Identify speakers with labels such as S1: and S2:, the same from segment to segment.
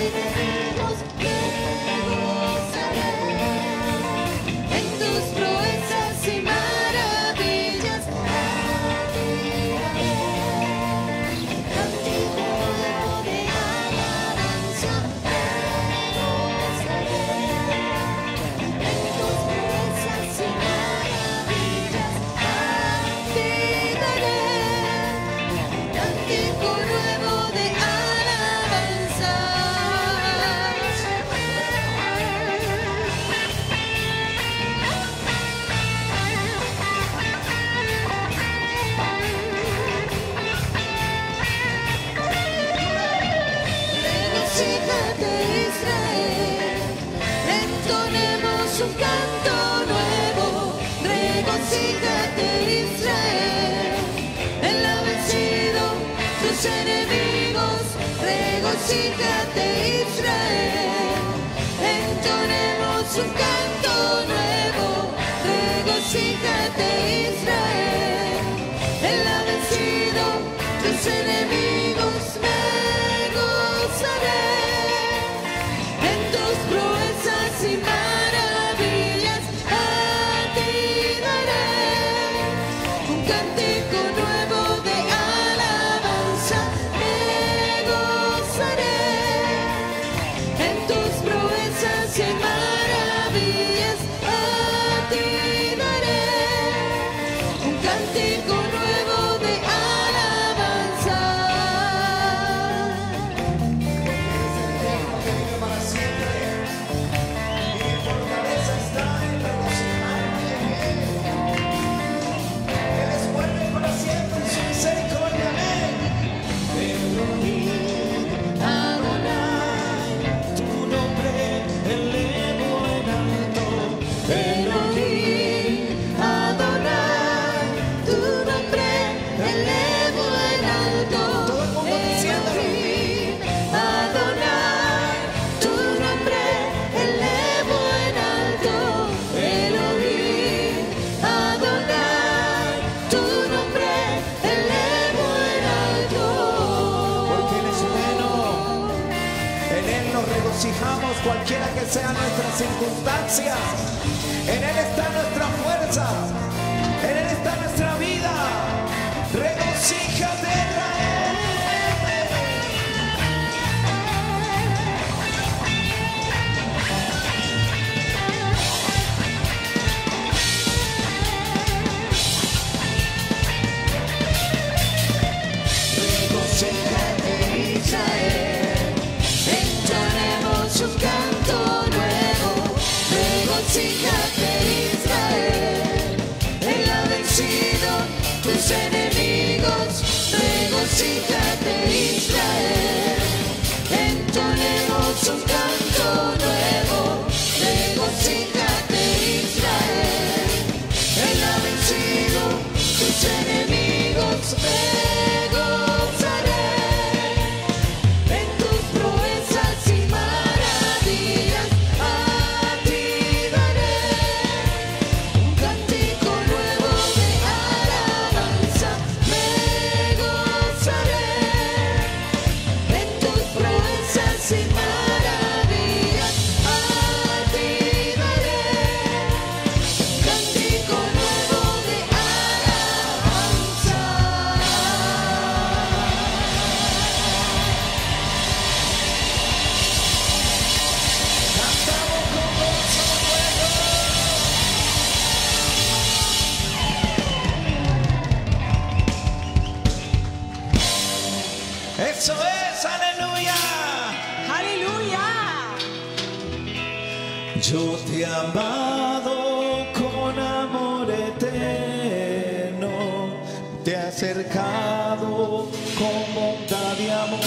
S1: enemigos me gozaré. En tus proezas y maravillas admiraré. Cántico nuevo de alabanza me gozaré. En tus proezas y maravillas admiraré. Cántico nuevo de alabanza. Regocíjate, Israel, entonemos un canto nuevo. Regocíjate, Israel, él ha vencido tus enemigos. Regocíjate, Israel, entonemos un canto nuevo. Regocíjate, Israel, él ha vencido tus enemigos. Me gozaré en tus proezas y maravillas admiraré. Un cántico nuevo de alabanza me gozaré. En tus proezas y maravillas admiraré. Un cántico nuevo de alabanza.
S2: Para siempre, y mi fortaleza está en regocijarme en Él. Él es bueno para siempre, su misericordia. Amén.
S1: Adonai,
S2: Tu nombre elevo en alto.
S1: Elohim, Adonai, tu nombre elevo en alto.
S2: Todo el mundo diciéndolo.
S1: Elohim, Adonai, tu nombre elevo en alto. Elohim, Adonai, tu nombre elevo en alto.
S2: Porque Él es bueno. En Él nos regocijamos cualquiera que sean nuestras circunstancias. En Él está nuestra fuerza. En Él está nuestra vida. Regocíjate, Israel.
S1: Regocíjate, Israel, entonemos un canto nuevo. Regocíjate, Israel, él ha vencido tus enemigos. Regocíjate, Israel, entonemos un canto nuevo. Regocíjate, Israel, él ha vencido tus enemigos. Me gozaré en tus proezas y maravillas admiraré. Un cántico nuevo de alabanza me gozaré en tus proezas y maravillas admiraré. Un cántico nuevo de alabanza.
S2: Cantamos con gozo nuevo. Eso es, aleluya.
S3: ¡Aleluya!
S2: Yo te he amado con amor eterno, te he acercado con bondad y amor.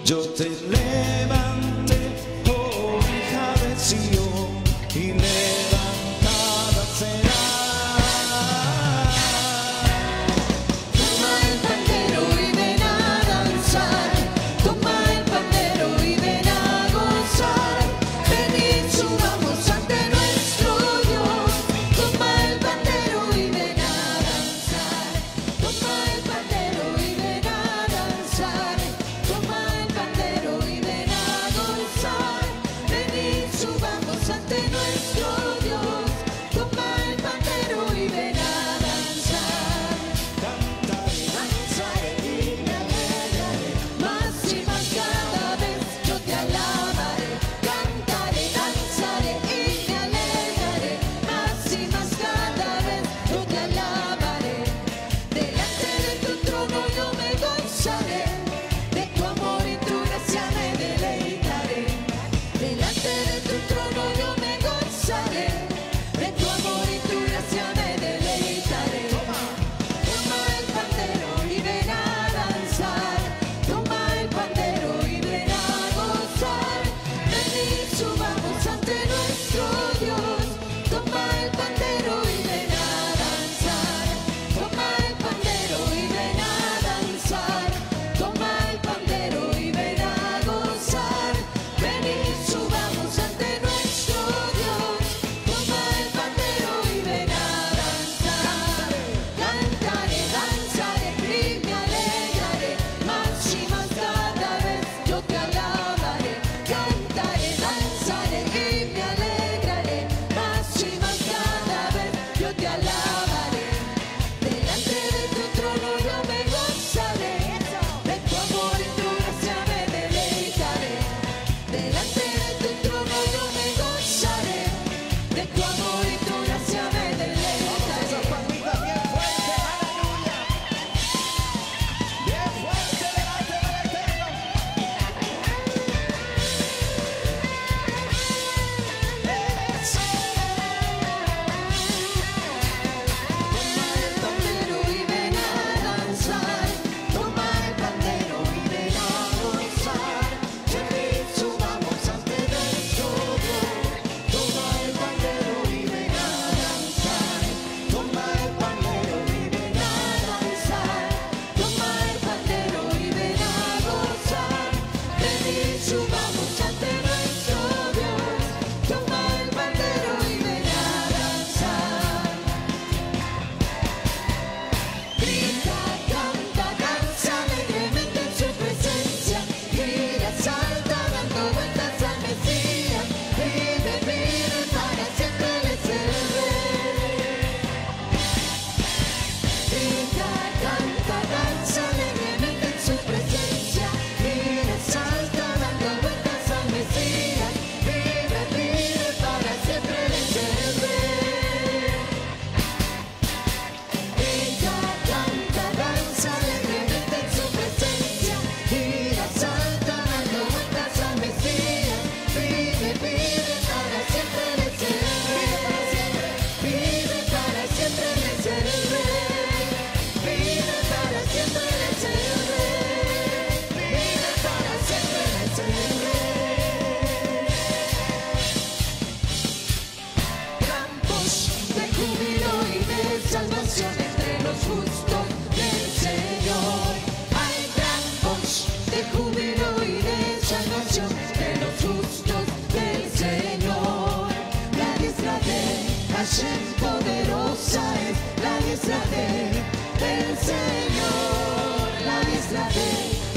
S2: Yo te levanté, oh hija de Sion, y levantada serás.
S1: Toma el pandero y ven a danzar. Toma el pandero y ven a gozar. Ven y subamos ante nuestro Dios. Toma el pandero y ven a danzar. Toma el pandero y ven a danzar. Toma del Señor, la diestra de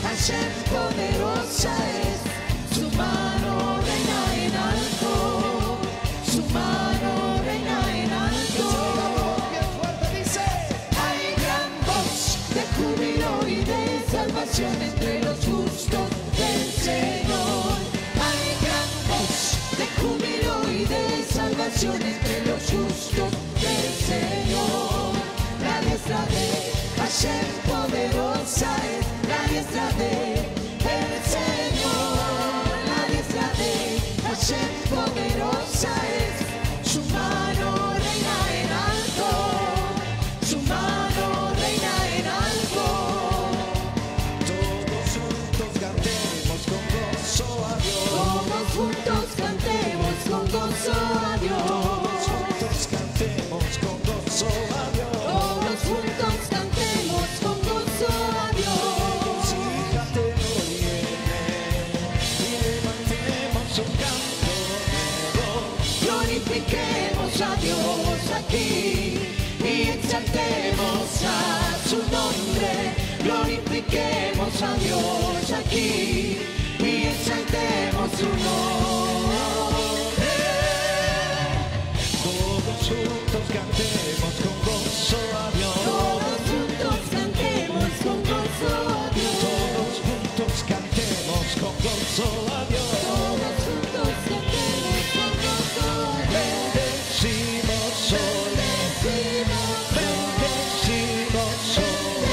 S1: Hashem poderosa es, su mano reina en alto, su mano reina en alto.
S2: Bien fuerte dice.
S1: Hay gran voz de júbilo y de salvación entre los justos del Señor. Hay gran voz de júbilo y de salvación entre los justos del Señor. La diestra de Hashem poderosa es, la diestra de el Señor. La diestra de Hashem poderosa es, su mano reina en alto, su mano reina en alto.
S2: Todos juntos cantemos con gozo a Dios.
S1: Todos juntos cantemos con gozo a Dios.
S2: Todos juntos cantemos con gozo a Dios.
S1: Todos juntos cantemos con gozo a Dios.
S2: Fíjate y levantemos un canto nuevo.
S1: Glorifiquemos a Dios aquí y exaltemos a su nombre. Glorifiquemos a Dios aquí y exaltemos su nombre.
S2: Todos juntos cantemos con gozo a Dios.
S1: Todos juntos cantemos con gozo a Dios.
S2: Todos juntos cantemos con gozo a Dios.
S1: Todos juntos cantemos con gozo a Dios.
S2: Bendecimos hoy,
S1: Bendecimos,
S2: bendecimos hoy,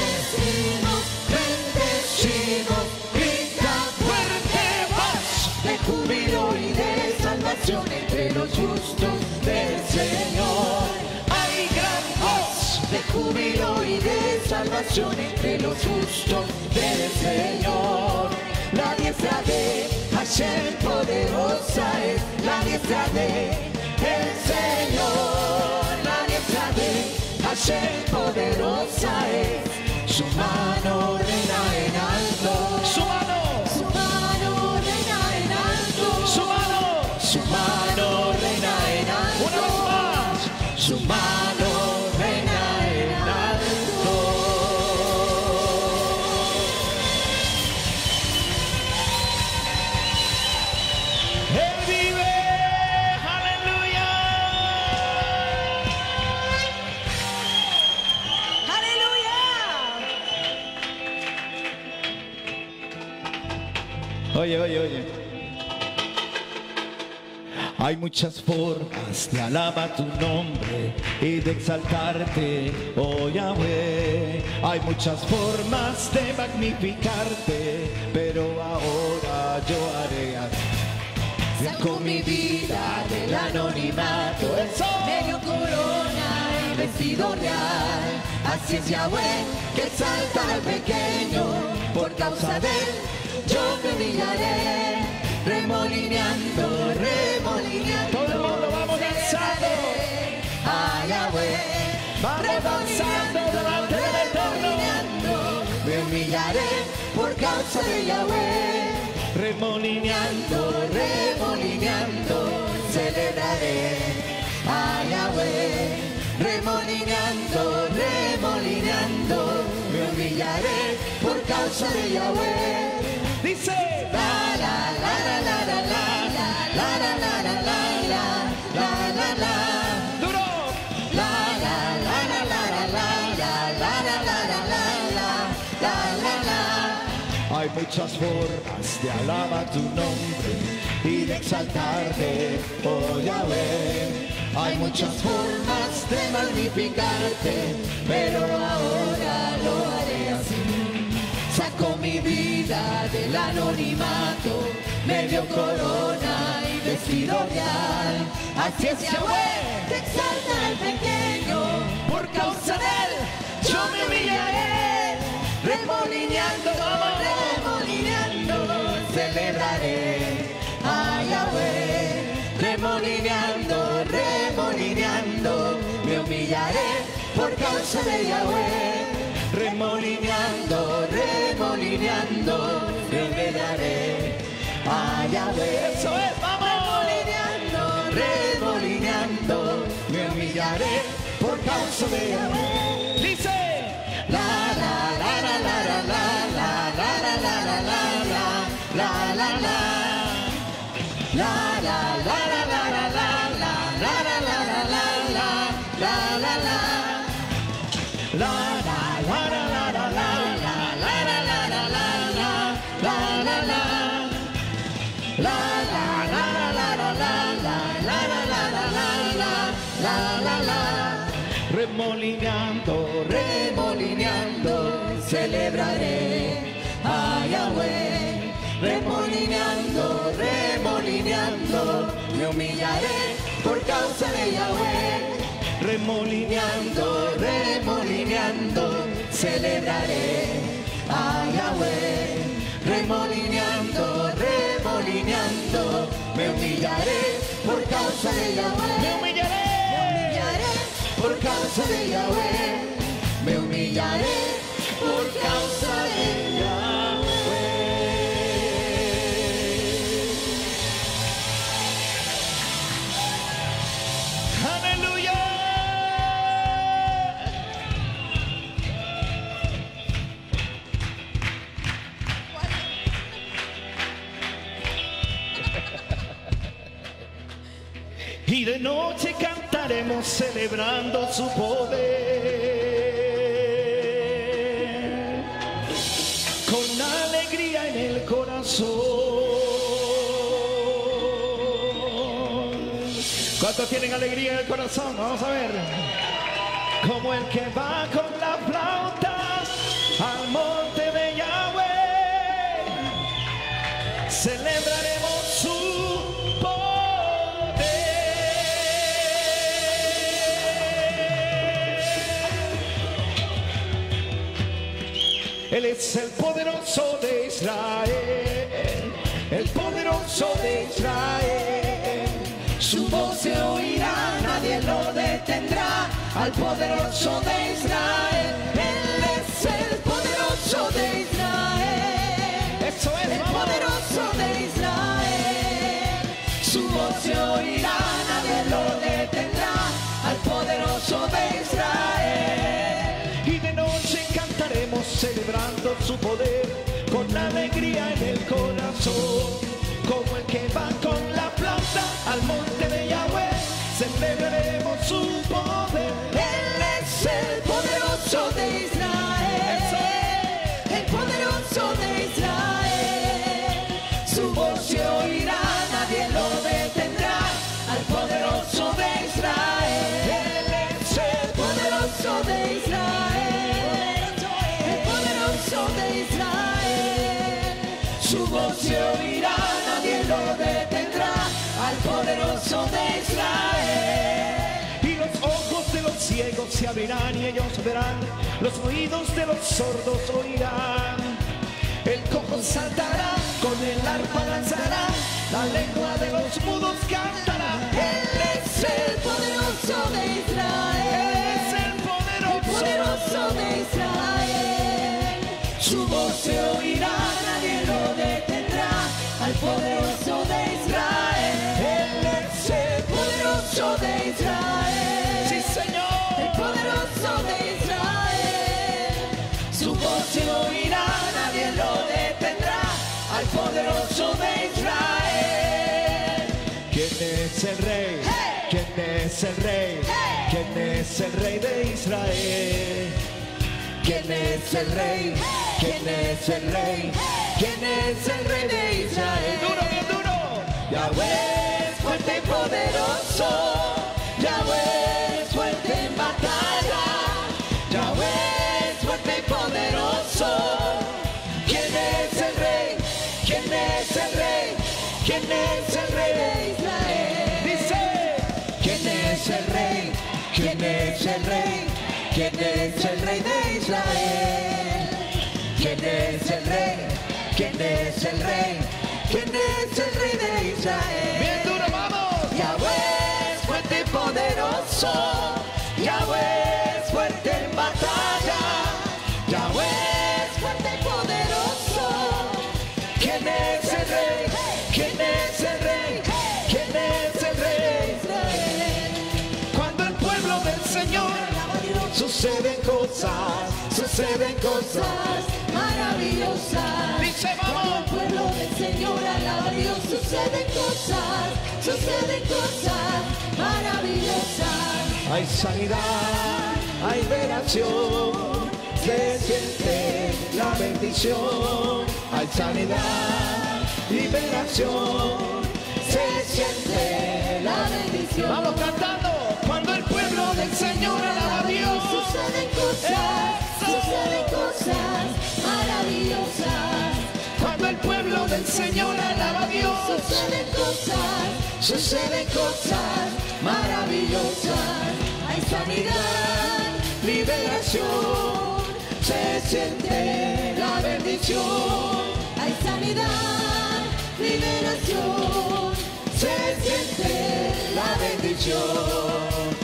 S1: bendecimos, grita fuerte voz de júbilo y de salvación entre los justos del Señor. Hay gran voz de júbilo y de salvación entre los justos del Señor. La diestra de Hashem poderosa es, la diestra de el Señor. La diestra de Hashem poderosa es, su mano reina en alto,
S2: su mano,
S1: su mano reina en alto,
S2: su mano,
S1: su mano reina en alto,
S2: una vez más,
S1: su mano reina en alto.
S2: Él vive, aleluya. Oye, oye, oye. Hay muchas formas de alabar tu nombre y de exaltarte, oh Yahweh. Hay muchas formas de magnificarte, pero ahora yo haré así.
S1: Saco mi vida del anonimato, medio corona y vestido real. Así es Yahweh, que exalta al pequeño, por causa de él yo me humillaré. Remolineando, remolineando,
S2: Todo el mundo vamos danzando.
S1: a Yahweh.
S2: Vamos danzando delante del Eterno.
S1: Remolineando, me humillaré por causa de Yahweh.
S2: Remolineando,
S1: Remolineando, celebraré a Yahweh. Remolineando, remolineando, me humillaré por causa de Yahweh.
S2: dice.
S1: La la la la la la la la la la la la la la la.
S2: Duro.
S1: La la la la la la la la la la la la la.
S2: Hay muchas formas de alabar tu nombre y de exaltarte, oh Yahweh.
S1: Hay muchas formas de magnificarte, pero ahora lo haré así. Saco mi vida del anonimato, medio corona y vestido real. Así es Yahweh, que exalta al pequeño, por causa de él yo me humillaré. Remolineando, remolineando, celebraré a Yahweh. Remolineando, remolineando, me humillaré por causa de Yahweh. Remolineando, remolineando, revelaré a Yahweh.
S2: Eso es, vamos.
S1: Remolineando, remolineando, me humillaré por causa de Yahweh.
S2: la la la, la la la la la la la la la la la la la la la. La la la la la la la la la la la la la la la la. La la la la la la la la la la la la la. Remolineando, remolineando, celebraré a Yahweh. Remolineando, remolineando, me humillaré por causa de Yahweh. Remolineando, remolineando, celebraré a Yahweh. Remolineando, remolineando, me humillaré por causa de Yahweh. Me humillaré por causa de Yahweh. Me humillaré por causa de Yahweh. Aleluya. Y de noche cantaremos celebrando su poder, con alegría en el corazón. ¿Cuántos tienen alegría en el corazón? Vamos a ver. Como el que va con la flauta al monte de Yahweh, celebraremos su Él es el poderoso de Israel, el poderoso de Israel. Su voz se oirá, nadie lo detendrá, al poderoso de Israel. Él es el poderoso de Israel, eso es, el poderoso de Israel. Su voz se oirá, nadie lo detendrá, al poderoso de Israel. Y de noche cantaremos celebrando su poder, con alegría en el corazón. Como el que va con la flauta al monte de Yahweh, celebraremos su poder. Él es el poderoso de Israel, el poderoso de Israel. Su voz se oirá, nadie lo detendrá, al poderoso de Israel. Él es el poderoso de Israel, el poderoso de Israel. Su voz se oirá, nadie lo detendrá, al poderoso de Israel. Y los ojos de los ciegos se abrirán y ellos verán, los oídos de los sordos oirán. El cojo saltará, con el arpa lanzará, la lengua de los mudos cantará. Él es el poderoso de Israel, él es el poderoso de Israel. Su voz se oirá, nadie lo detendrá, al poderoso de Israel. Él es el poderoso de Israel, sí Señor, el poderoso de Israel. Su voz se oirá, nadie lo detendrá, al poderoso de Israel. ¿Quién es el rey? Hey. ¿Quién es el rey? Hey. ¿Quién es el rey de Israel? ¿Quién es el rey? ¿Quién es el rey? ¿Quién es el rey de Israel? Duro, bien duro. Yahweh es fuerte y poderoso, Yahweh es fuerte en batalla, Yahweh es fuerte y poderoso. ¿Quién es el rey? ¿Quién es el rey? ¿Quién es el rey de Israel? Dice, ¿quién es el rey? ¿Quién es el rey? ¿Quién es el rey de Israel? ¿Quién es el rey? ¿Quién es el rey? ¿Quién es el rey de Israel? Bien duro, vamos. Yahweh es fuerte y poderoso, Yahweh es fuerte en batalla, Yahweh es fuerte y poderoso. ¿Quién es el rey? ¿Quién es el rey? ¿Quién es el rey de Israel? Cuando el pueblo del Señor suceden cosas maravillosas. Dice, vamos. Cuando el pueblo del Señor
S1: suceden cosas maravillosas.
S2: Hay sanidad, hay liberación, se siente la bendición. Hay sanidad, liberación, se siente la bendición. Vamos cantando. Cuando el pueblo del Señor alaba a Dios,
S1: Suceden cosas maravillosas.
S2: cuando el pueblo del Señor alaba a Dios,
S1: Suceden cosas maravillosas. Hay sanidad,
S2: liberación, se siente la bendición.
S1: hay sanidad, liberación.
S2: Se siente la bendición.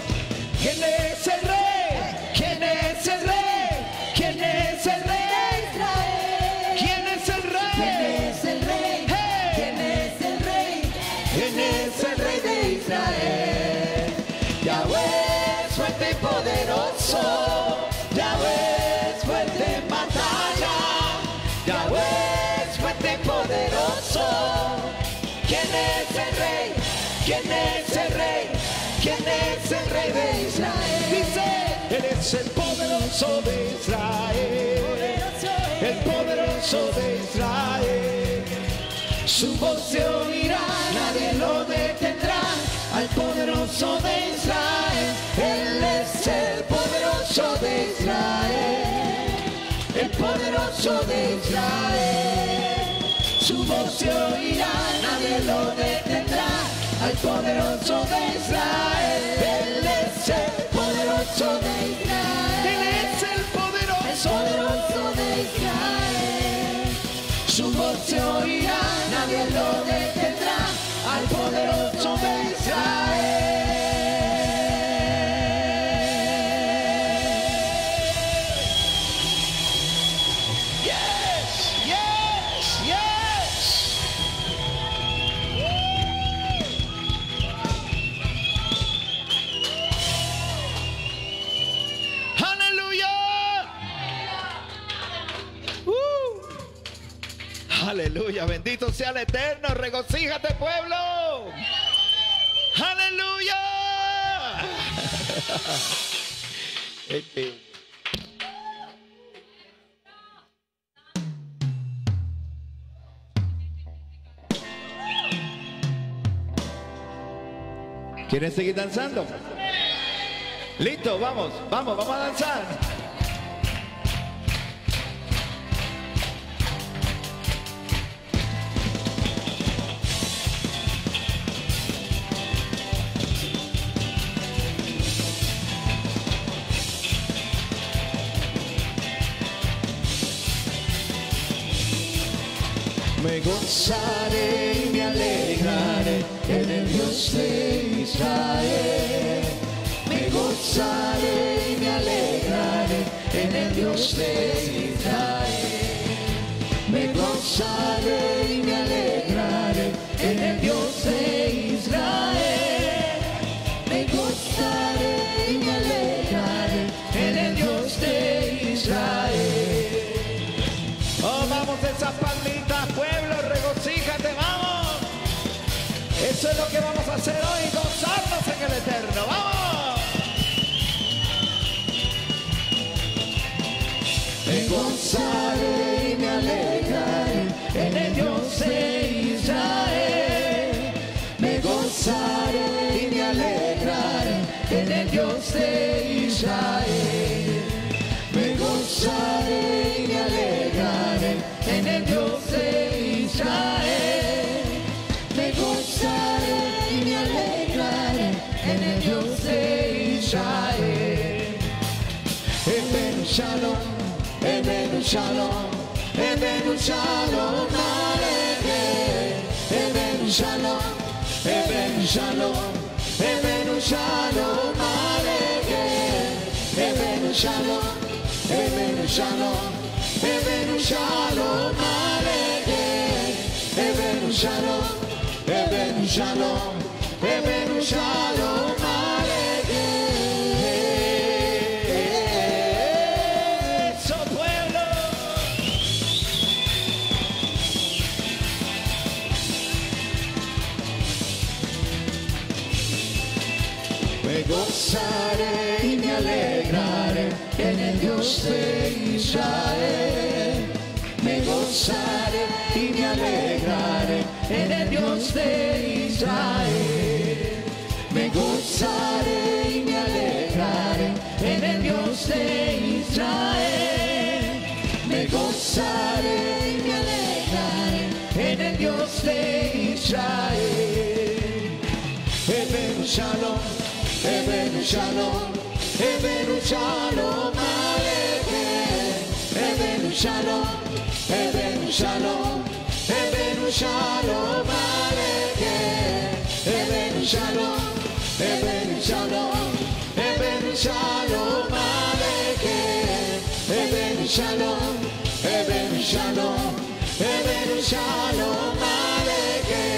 S2: ¿Quién es el rey? ¿Quién es el rey? ¿Quién es el rey?
S1: Israel.
S2: ¿Quién es el rey?
S1: ¿Quién es el rey?
S2: Hey.
S1: ¿Quién es el rey?
S2: ¿Quién es el rey de Israel? Yahweh es fuerte y poderoso. Yahweh es fuerte en batalla. Yahweh es fuerte y poderoso. ¿Quién es el rey? ¿Quién es el rey? ¿Quién es el rey de Israel? Dice, Él es el poderoso de Israel. El poderoso de Israel. Su voz se oirá, nadie lo detendrá. Al poderoso de Israel. Él es el poderoso de Israel. El poderoso de Israel. Su voz se oirá, nadie lo detendrá. Al poderoso de Israel. Él es el poderoso de Israel. Él es el poderoso
S1: de Israel.
S2: Su voz se oirá, nadie lo detendrá. Al poderoso de Israel. Yes, yes, yes. Aleluya. Aleluya, bendito sea el Eterno, regocíjate pueblo. Aleluya. ¿Quieren seguir danzando? Listo, vamos a danzar. Me gozaré y me alegraré en el Dios de Israel. Me gozaré y me alegraré en el Dios de Israel. Me gozaré y me alegraré en el Dios de Israel.
S1: Me gozaré y me alegraré
S2: En el Dios de Israel. Oh, vamos esas palmitas, pueblo, regocíjate, vamos. Eso es lo que vamos a hacer hoy, gozarnos en el Eterno, vamos. Me gozaré y me alegraré en el Dios de Israel. Me gozaré y me alegraré en el Dios de Israel. Me gozaré y me alegraré en el Dios de Israel.
S1: Me gozaré y me alegraré en el Dios de
S2: Israel. Ebenu Shalom, Ebenu Shalom, Ebenu Shalom, alegre. Ebenu Shalom, Ebenu Shalom, Ebenu Shalom, alegre. Ebenu Shalom, Ebenu Shalom, Ebenu Shalom, alegre. Ebenu Shalom, Ebenu Shalom, Ebenu Shalom, alegre. Eso, pueblo.
S1: gozaré y me alegraré en el Dios de Israel. Me gozaré y me alegraré en el Dios de Israel. Me gozaré y me alegraré en el Dios de Israel. Me gozaré y me alegraré en el Dios de Israel. Ebenu Shalom, Ebenu Shalom, Ebenu Shalom Aleichem. Ebenu Shalom, Ebenu Shalom, Ebenu Shalom Aleichem. Ebenu Shalom, Ebenu Shalom, Ebenu Shalom Aleichem. Ebenu Shalom, Ebenu Shalom, Ebenu Shalom Aleichem.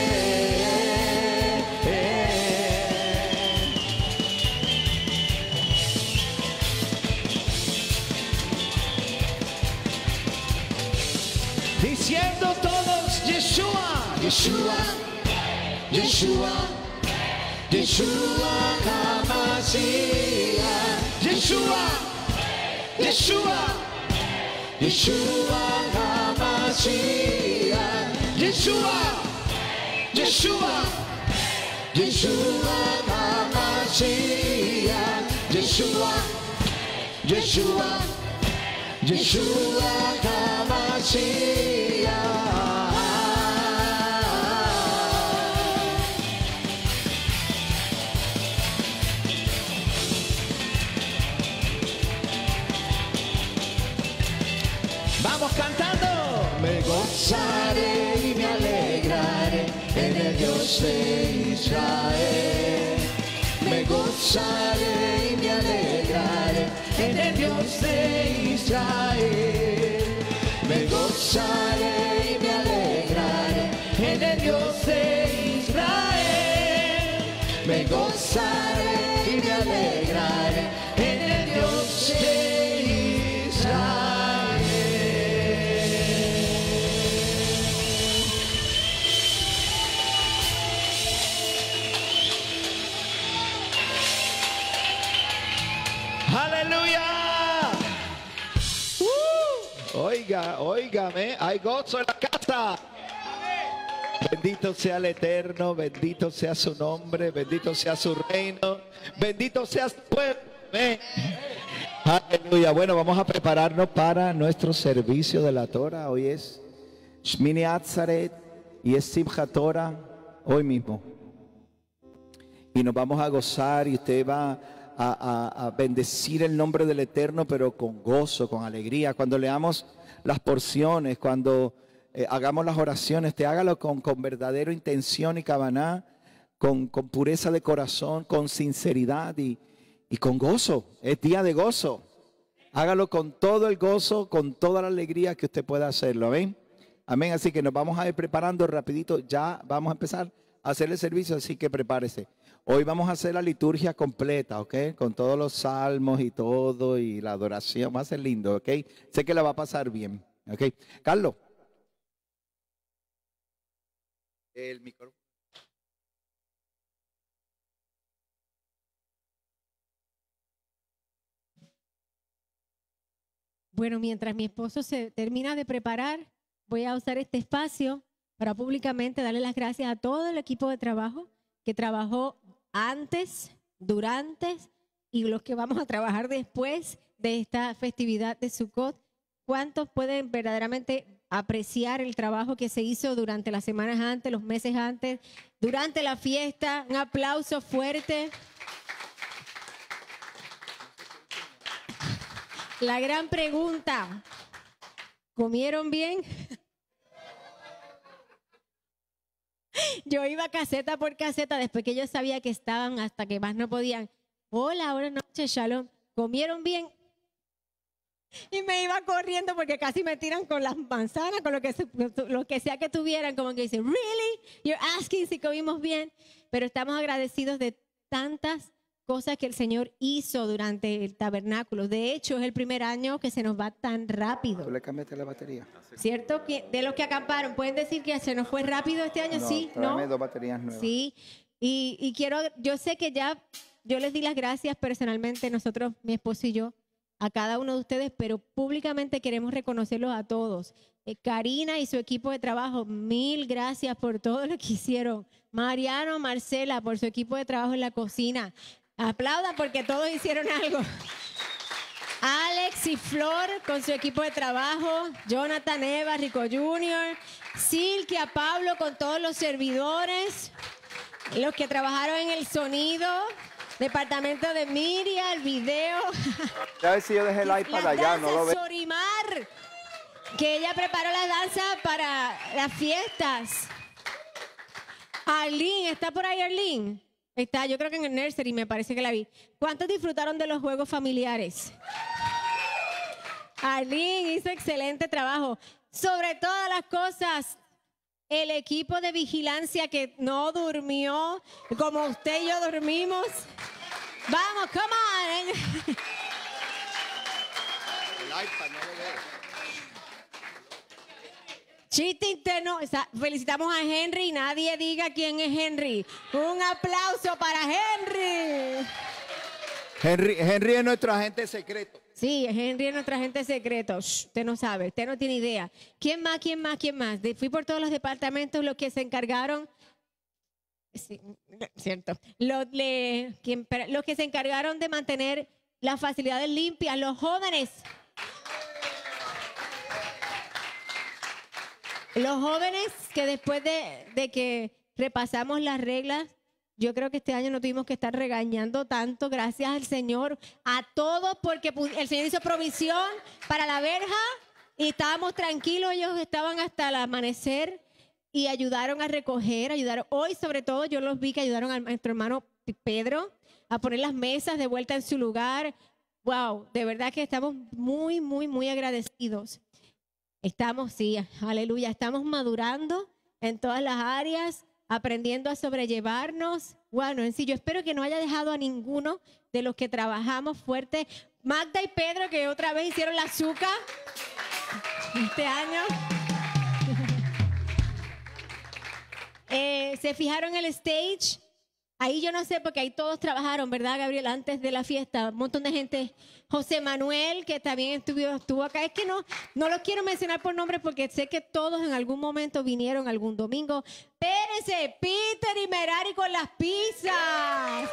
S2: Diciendo todos, Yeshua,
S1: Yeshua, Yeshua, Yeshua HaMashiach. Yeshua, Yeshua, Yeshua HaMashiach. Yeshua, Yeshua, Yeshua HaMashiach. Yeshua, Yeshua, Yeshua HaMashiach.
S2: vamos cantando.
S1: Me gozaré y me alegraré en el Dios de Israel. Me gozaré y me alegraré en el Dios de Israel. Me gozaré y me alegraré en el Dios de Israel. Me gozaré y me alegraré en el Dios de Israel.
S2: Aleluya. Oiga, óigame, hay gozo en la casa. Bendito sea el Eterno, bendito sea su nombre, bendito sea su reino, bendito sea su pueblo. Amén. Aleluya. Bueno, vamos a prepararnos para nuestro servicio de la Torah. Hoy es Shmini Atzaret y es Simchat Torah hoy mismo. Y nos vamos a gozar y usted va a bendecir el nombre del Eterno, pero con gozo, con alegría. Cuando leamos las porciones, cuando hagamos las oraciones, te hágalo con verdadera intención y kavaná, con pureza de corazón, con sinceridad y con gozo. Es día de gozo. Hágalo con todo el gozo, con toda la alegría que usted pueda hacerlo. Amén. Amén. Así que nos vamos a ir preparando rapidito. Ya vamos a empezar a hacer el servicio, así que prepárese. Hoy vamos a hacer la liturgia completa, ¿ok? Con todos los salmos y todo, y la adoración. Va a ser lindo, ¿ok? Sé que la va a pasar bien, ¿ok? Carlos. El micrófono.
S3: Bueno, mientras mi esposo se termina de preparar, voy a usar este espacio para públicamente darle las gracias a todo el equipo de trabajo que trabajó antes, durante y los que vamos a trabajar después de esta festividad de Sukkot. ¿Cuántos pueden verdaderamente apreciar el trabajo que se hizo durante las semanas antes, los meses antes, durante la fiesta? Un aplauso fuerte. La gran pregunta, ¿comieron bien? Yo iba caseta por caseta después que yo sabía que estaban hasta que más no podían. Hola, buenas noches, Shalom. ¿Comieron bien? Y me iba corriendo porque casi me tiran con las manzanas, con lo que sea que tuvieran, como que dicen, ¿really? You're asking si comimos bien. Pero estamos agradecidos de tantas cosas que el Señor hizo durante el tabernáculo. De hecho, es el primer año que se nos va tan rápido.
S2: ¿Tú le cambiaste la batería?
S3: ¿Cierto? De los que acamparon, ¿pueden decir que se nos fue rápido este año?
S2: No,
S3: Sí,
S2: tráeme
S3: ¿no?
S2: 2 baterías nuevas.
S3: Sí. Y quiero, yo sé que ya yo les di las gracias personalmente, nosotros, mi esposo y yo, a cada uno de ustedes, pero públicamente queremos reconocerlos a todos. Karina y su equipo de trabajo, mil gracias por todo lo que hicieron. Mariano, Marcela, por su equipo de trabajo en la cocina. Aplauda porque todos hicieron algo. Alex y Flor con su equipo de trabajo, Jonathan, Eva, Rico Jr., Silkia, Pablo con todos los servidores, los que trabajaron en el sonido, departamento de Miriam, el video.
S4: Ya ver si yo dejé el iPad allá, no lo veo.
S3: Sorimar, que ella preparó la danza para las fiestas. Arlene, ¿está por ahí Arlene? Está, yo creo que en el nursery me parece que la vi. ¿Cuántos disfrutaron de los juegos familiares? Arlene hizo excelente trabajo. Sobre todas las cosas, el equipo de vigilancia que no durmió, como usted y yo dormimos. Vamos, come on.
S4: El iPad no lo veo.
S3: Chiste interno. Felicitamos a Henry. Nadie diga quién es Henry. Un aplauso para Henry.
S4: Henry es nuestro agente secreto.
S3: Sí, Henry es nuestro agente secreto. Shh, usted no sabe, usted no tiene idea. ¿Quién más? Fui por todos los departamentos, los que se encargaron. Sí, cierto. Los que se encargaron de mantener las facilidades limpias, los jóvenes. Los jóvenes que después de que repasamos las reglas, yo creo que este año no tuvimos que estar regañando tanto, gracias al Señor, a todos, porque el Señor hizo provisión para la verja y estábamos tranquilos, ellos estaban hasta el amanecer y ayudaron a recoger, hoy sobre todo yo los vi que ayudaron a nuestro hermano Pedro a poner las mesas de vuelta en su lugar. Wow, de verdad que estamos muy, muy, muy agradecidos. Estamos, sí, aleluya, estamos madurando en todas las áreas, aprendiendo a sobrellevarnos. Bueno, en sí, yo espero que no haya dejado a ninguno de los que trabajamos fuerte. Magda y Pedro, que otra vez hicieron la azúcar este año. Se fijaron en el stage. Ahí yo no sé, porque ahí todos trabajaron, ¿verdad, Gabriel? Antes de la fiesta, un montón de gente. José Manuel, que también estuvo acá. Es que no los quiero mencionar por nombre porque sé que todos en algún momento vinieron algún domingo. Espérense, Peter y Merari con las pizzas.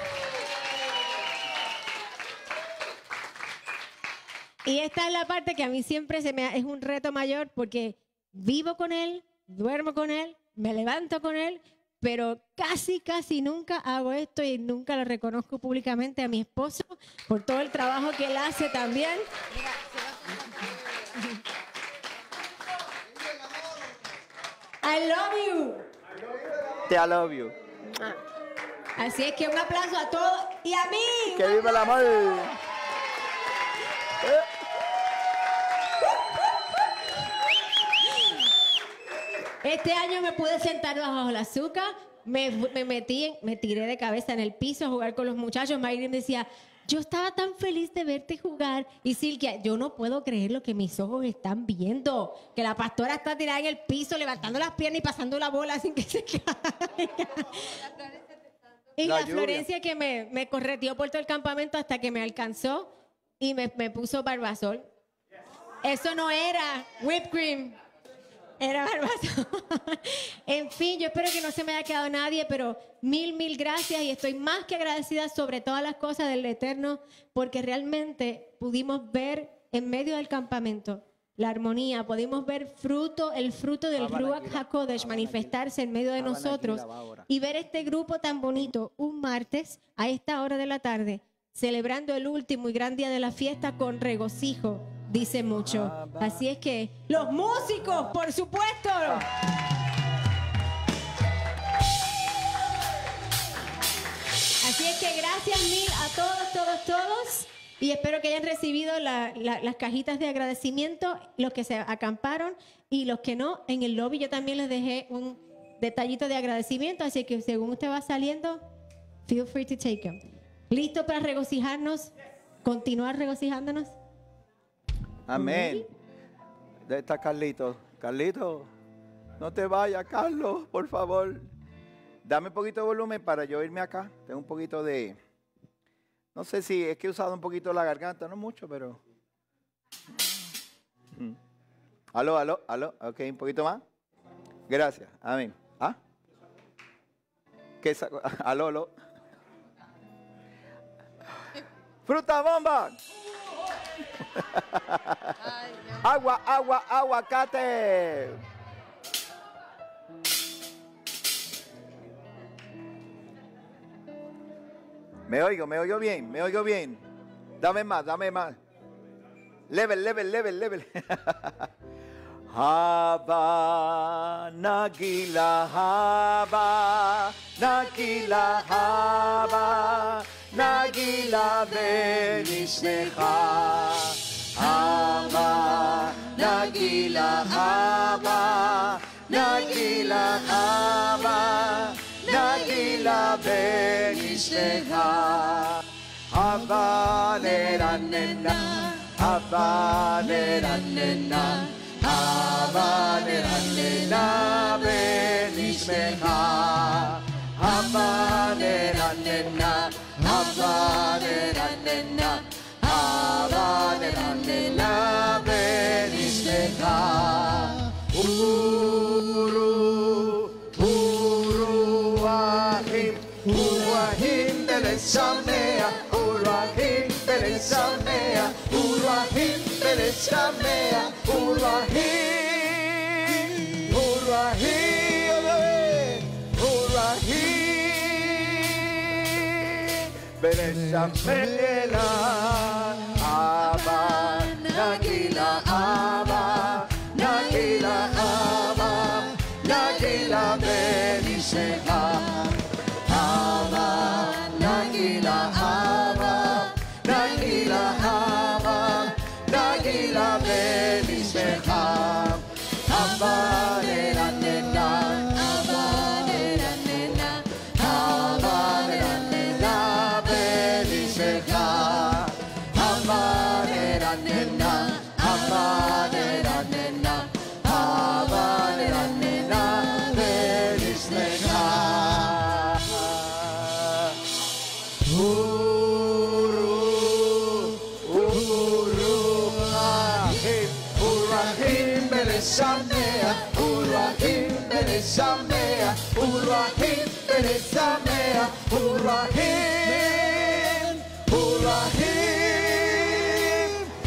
S3: Y esta es la parte que a mí siempre es un reto mayor porque vivo con él, duermo con él, me levanto con él, pero casi nunca hago esto y nunca lo reconozco públicamente a mi esposo por todo el trabajo que él hace también. I love you.
S4: I love you.
S3: Así es que un aplauso a todos y a mí.
S4: ¡Que viva el amor!
S3: Este año me pude sentar bajo la azúcar, me tiré de cabeza en el piso a jugar con los muchachos. Mayrin decía, yo estaba tan feliz de verte jugar. Y Silkia, yo no puedo creer lo que mis ojos están viendo. Que la pastora está tirada en el piso, levantando las piernas y pasando la bola sin que se caiga. Y la Florencia que me correteó por todo el campamento hasta que me alcanzó y me puso Barbasol. Eso no era whipped cream. Era Barbasol. En fin, yo espero que no se me haya quedado nadie, pero mil gracias y estoy más que agradecida sobre todas las cosas del Eterno porque realmente pudimos ver en medio del campamento la armonía, pudimos ver el fruto del Ruach HaKodesh manifestarse en medio de nosotros y ver este grupo tan bonito un martes a esta hora de la tarde celebrando el último y gran día de la fiesta con regocijo. Dice mucho. Así es que los músicos, por supuesto. Así es que gracias mil a todos. Y espero que hayan recibido las cajitas de agradecimiento, los que se acamparon y los que no. En el lobby yo también les dejé un detallito de agradecimiento. Así que según usted va saliendo, feel free to take them. ¿Listo para regocijarnos? ¿Continuar regocijándonos?
S4: Amén. ¿Dónde está Carlito? Carlito, no te vayas, Carlos, por favor. Dame un poquito de volumen para yo irme acá. Tengo un poquito de No sé si es que he usado un poquito la garganta, no mucho, pero... Aló, aló, aló. Ok, un poquito más. Gracias. Amén. ¿Ah? ¿Qué sacó? Aló, aló. Fruta bomba. Agua, agua, aguacate. Me oigo bien, me oigo bien. Dame más, dame más. Level, level, level, level. Haba, nagila, haba, nagila, haba, nagila benishnecha. Haba, nagila, haba, nagila, haba, nagila benishnecha. Haba, neranena, haba, neranena. Haba neranena benishmecha. Haba neranena, haba neranena, haba neranena benishmecha. Uruahim, uruahim beleshamea, uruahim beleshamea, uruahim beleshamea, uruahim, uruahim, uruahim beleshamea, aba, nagila, aba, nagila, aba, nagila benishmecha. Aba, nagila, aba, nagila, aba, nagila benishmecha. Aba neranena, aba neranena, aba neranena benishmecha. Aba neranena, aba neranena, aba neranena benishmecha. Uruahim beleshamea, uruahim beleshamea, uruahim beleshamea, uruahim, uruahim,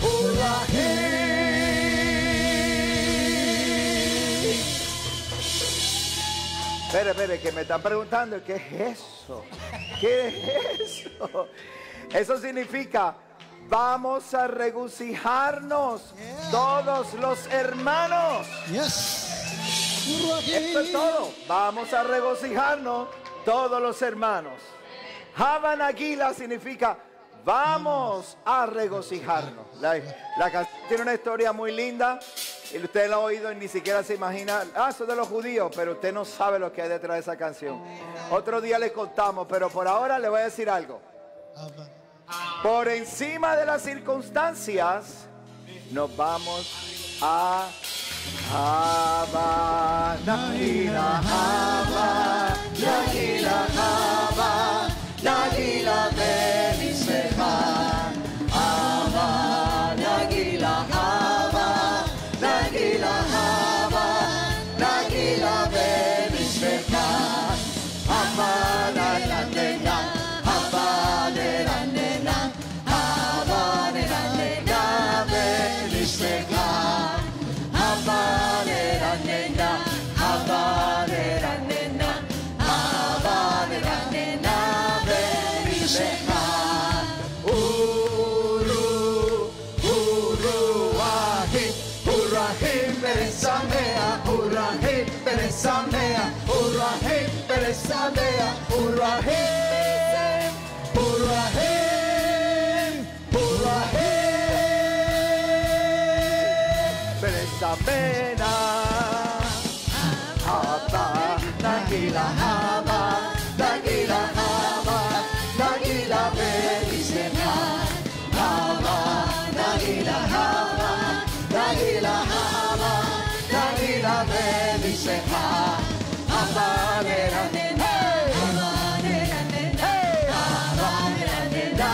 S4: uruahim. Espere, que me están preguntando, ¿qué es eso? ¿Qué es eso? Eso significa, vamos a regocijarnos todos los hermanos. Esto es todo. Vamos a regocijarnos todos los hermanos. Haba nagila significa, vamos a regocijarnos. La canción tiene una historia muy linda. Y usted la ha oído y ni siquiera se imagina. Eso es de los judíos, pero usted no sabe lo que hay detrás de esa canción. Otro día le contamos, pero por ahora le voy a decir algo. Por encima de las circunstancias, nos vamos a Haba, nagila, haba, nagila, haba, nagila benishmecha. Haba, nagila, haba, nagila, haba, nagila benishmecha. Haba, neranena, haba, neranena, haba, neranena benishmecha. Haba, neranena, haba, neranena, haba, neranena benishmecha. Uruahim, uruahim beresamea, uruahim beresamea, uruahim beresamea, uruahim, uruahim, uruahim beresamena. Haba, nagila, haba, nagila, haba, nagila benishmecha. Haba, nagila, haba, nagila, haba, nagila benishmecha. Haba, neranena, haba, neranena, haba, neranena.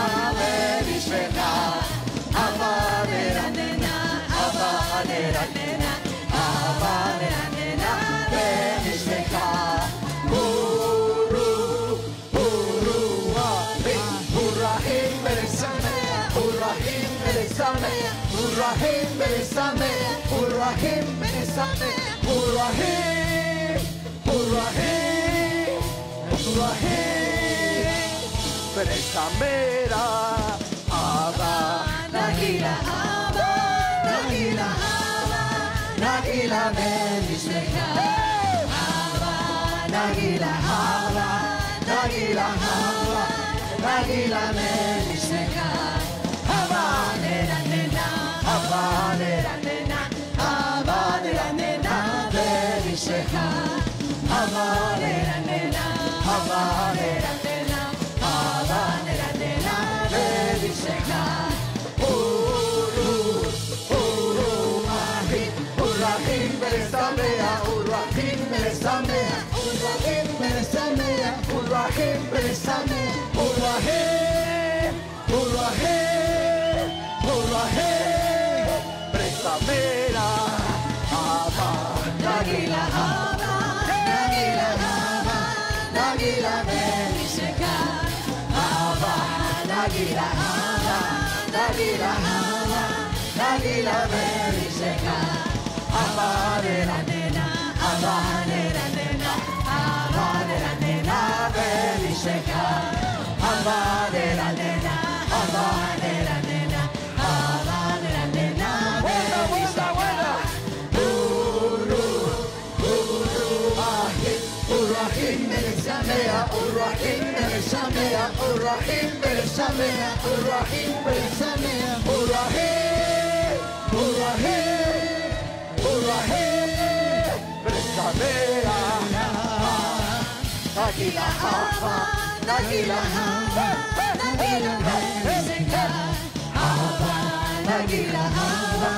S4: Urrahim Beresame, Urrahim Beresame, Urrahim, Urrahim, Urrahim Beresamera, Abba,
S1: Nagila Abba, Nagila Abba, Nagila Berismecha. Abba, Nagila Abba, Nagila Abba, Nagila Berismecha. Abba, nera nena, Abba, nera nena, Abba, nera nena, Berismecha. Abba, nera nena, Abba, nera nena, Abba, nera nena, Berismecha.
S4: Urrahim Beresamea, Urrahim Beresamea, Urrahim Beresamea, Urrahim Beresamea, Urrahim, Urrahim, Urrahim Beresamea, Abba,
S1: Nagila Abba, Nagila Abba, Nagila Berismecha. Abba, Nagila Abba, Nagila Abba, Nagila Berismecha. Abba, nera nena, Abba, nera nena, Abba, nera nena, Berismecha. Abba, nera nena, Abba, nera nena, Abba, nera nena, Berismecha.
S4: Urrahim Beresamea, Urrahim Beresamea, Urrahim Beresamea, Urrahim Beresamea, Urrahim, Urrahim, Urrahim Beresamea, Nagila Abba, Nagila Abba,
S1: Nagila Berismecha. Abba, Nagila Abba,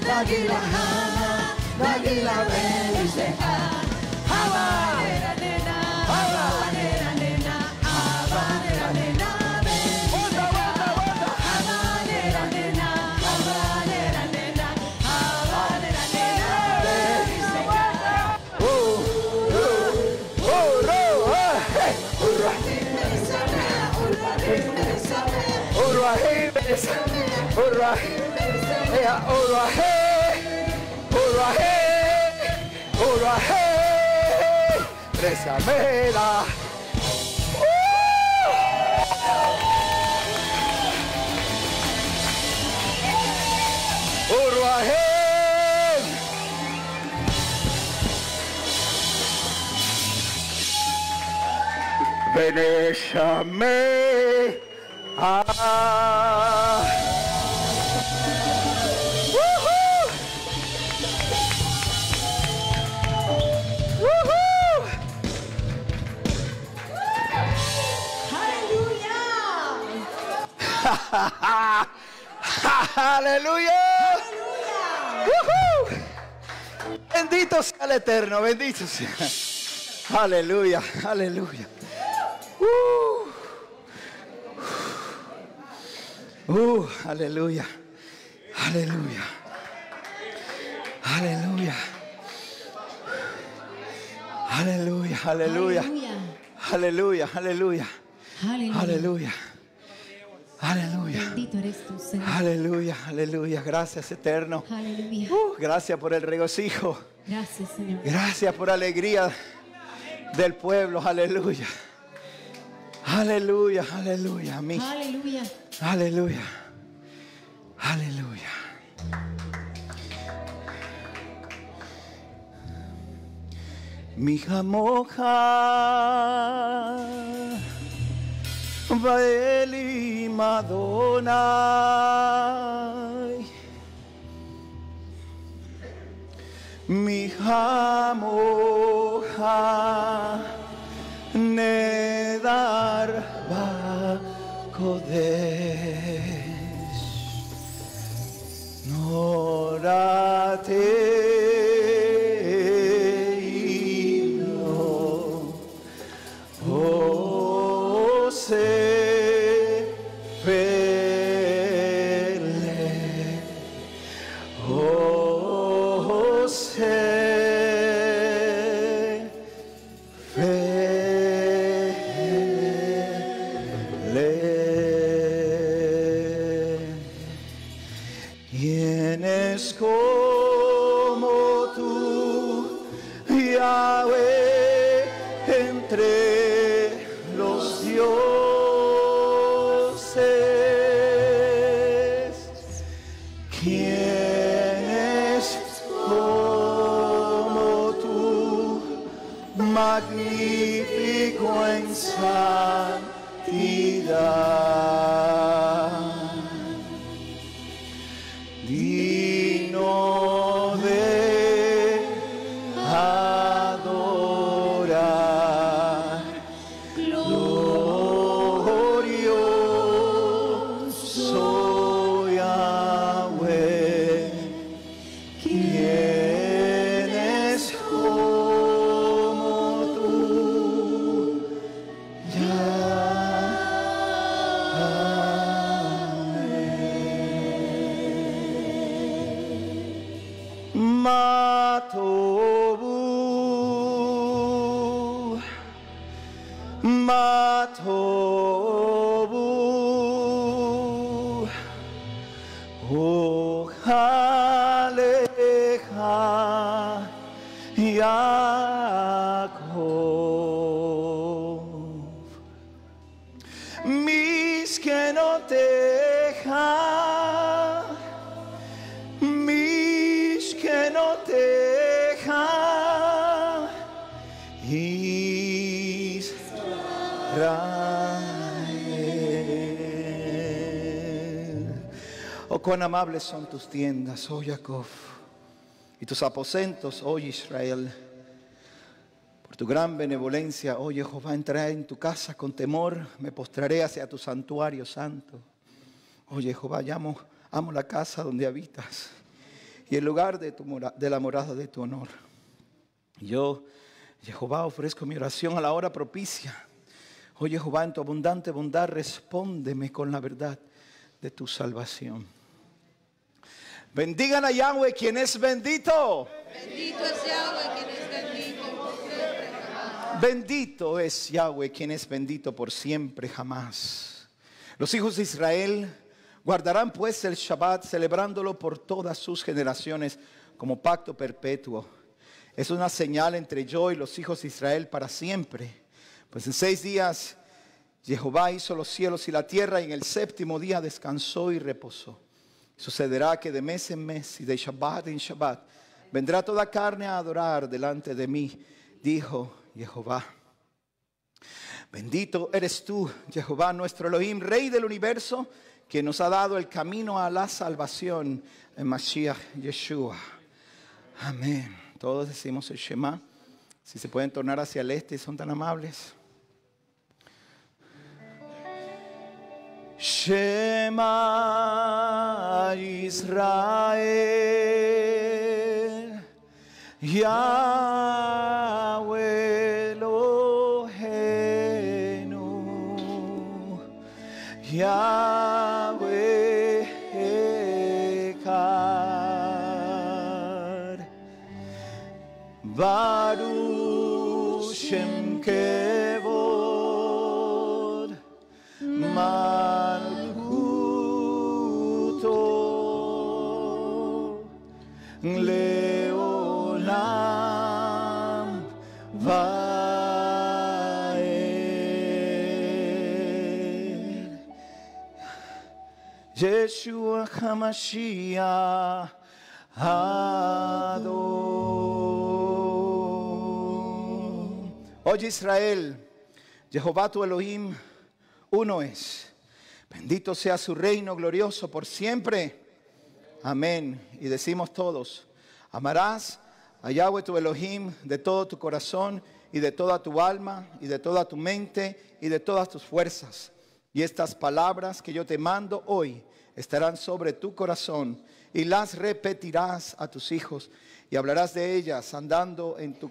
S1: Nagila Abba, Nagila Berismecha. Abba, nera nena, Abba, nera nena, Abba, nera nena, Berismecha. Abba, nera nena, Abba, nera nena, Abba, nera nena, Berismecha.
S4: Urrahim
S1: Berismecha, Urrahim Berismecha,
S4: Urrahim Beresamea, Urrahim Beresamea, Urrahim, Urrahim, Urrahim Beresamea. Urrahim. Beresame. Woohoo! Woohoo! Aleluya. Woohoo. Bendito sea el Eterno, bendito sea. Aleluya, aleluya. Aleluya, aleluya, aleluya, aleluya, aleluya, aleluya, aleluya, aleluya, aleluya.
S3: Bendito eres tú, Señor.
S4: Aleluya, aleluya. Gracias, Eterno.
S3: Aleluya.
S4: Gracias por el regocijo.
S3: Gracias, Señor.
S4: Gracias por la alegría del pueblo. Aleluya. Aleluya, aleluya. Amén.
S3: Aleluya.
S4: Aleluya. Aleluya. Mi moja Baeli Madonna Mi moja Nedar Bakodesh Norate magnífico en santidad, digno de adorar, glorioso Yahweh, ¿quién es como tú, Yahweh? Matobu, Matobu, Ojaleja Jacob, mis que no deja, mis que no deja, Israel. Oh, cuán amables son tus tiendas, oh Jacob, y tus aposentos, oh Israel. Por tu gran benevolencia, oh Jehová, entraré en tu casa con temor, me postraré hacia tu santuario santo. Oh Jehová, amo la casa donde habitas y el lugar de la morada de tu honor. Yo, Jehová, ofrezco mi oración a la hora propicia. Oh Jehová, en tu abundante bondad, respóndeme con la verdad de tu salvación. Bendigan a Yahweh, quien es bendito.
S1: Bendito es Yahweh, quien es bendito por siempre jamás.
S4: Bendito es Yahweh, quien es bendito por siempre jamás. Los hijos de Israel guardarán pues el Shabbat, celebrándolo por todas sus generaciones como pacto perpetuo. Es una señal entre yo y los hijos de Israel para siempre. Pues en 6 días Jehová hizo los cielos y la tierra, y en el 7º día descansó y reposó. Sucederá que de mes en mes y de Shabbat en Shabbat vendrá toda carne a adorar delante de mí, dijo Jehová. Bendito eres tú, Jehová, nuestro Elohim, Rey del universo, que nos ha dado el camino a la salvación en Mashiach Yeshua. Amén. Todos decimos el Shema. Si se pueden tornar hacia el este, son tan amables. Shema Israel, Yahweh Eloheinu, Yahweh Echad, Baruch Shem Kevod, Leolam Vaed. Yeshua HaMashiach Adon. Oye Israel, Jehová tu Elohim uno es. Bendito sea su reino glorioso por siempre. Amén. Y decimos todos: amarás a Yahweh tu Elohim de todo tu corazón y de toda tu alma y de toda tu mente y de todas tus fuerzas. Y estas palabras que yo te mando hoy estarán sobre tu corazón, y las repetirás a tus hijos, y hablarás de ellas estando en tu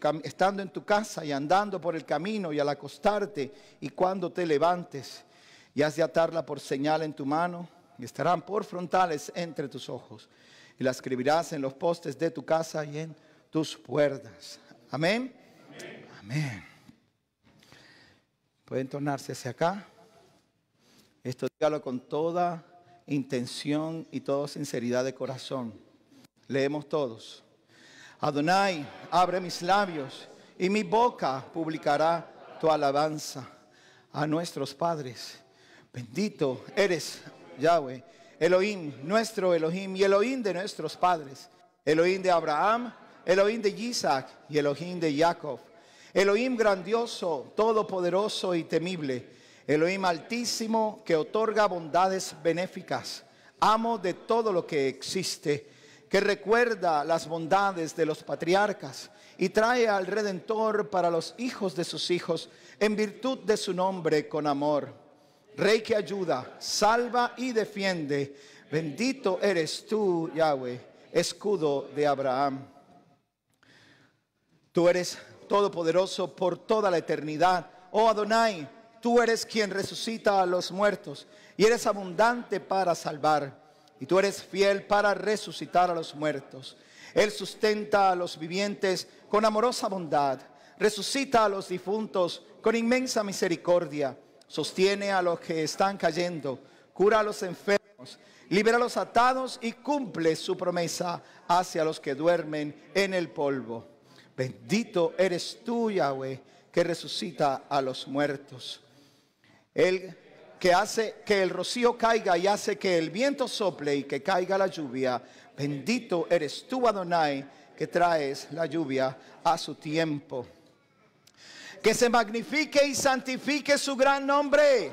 S4: casa y andando por el camino y al acostarte y cuando te levantes. Y has de atarla por señal en tu mano, y estarán por frontales entre tus ojos, y la escribirás en los postes de tu casa y en tus puertas. Amén. Amén. Pueden tornarse hacia acá. Esto dígalo con toda intención y toda sinceridad de corazón. Leemos todos. Adonai, abre mis labios, y mi boca publicará tu alabanza a nuestros padres. Bendito eres, Yahweh, Elohim, nuestro Elohim, y Elohim de nuestros padres, Elohim de Abraham, Elohim de Isaac y Elohim de Jacob.
S2: Elohim grandioso, todopoderoso y temible. Elohim altísimo que otorga bondades benéficas. Amo de todo lo que existe, que recuerda las bondades de los patriarcas y trae al Redentor para los hijos de sus hijos en virtud de su nombre con amor. Rey que ayuda, salva y defiende. Bendito eres tú, Yahweh, escudo de Abraham. Tú eres todopoderoso por toda la eternidad. Oh Adonai, tú eres quien resucita a los muertos y eres abundante para salvar. Y tú eres fiel para resucitar a los muertos. Él sustenta a los vivientes con amorosa bondad. Resucita a los difuntos con inmensa misericordia. Sostiene a los que están cayendo. Cura a los enfermos. Libera a los atados y cumple su promesa hacia los que duermen en el polvo. Bendito eres tú, Yahweh, que resucita a los muertos. Él que hace que el rocío caiga y hace que el viento sople y que caiga la lluvia. Bendito eres tú, Adonai, que traes la lluvia a su tiempo. Que se magnifique y santifique su gran nombre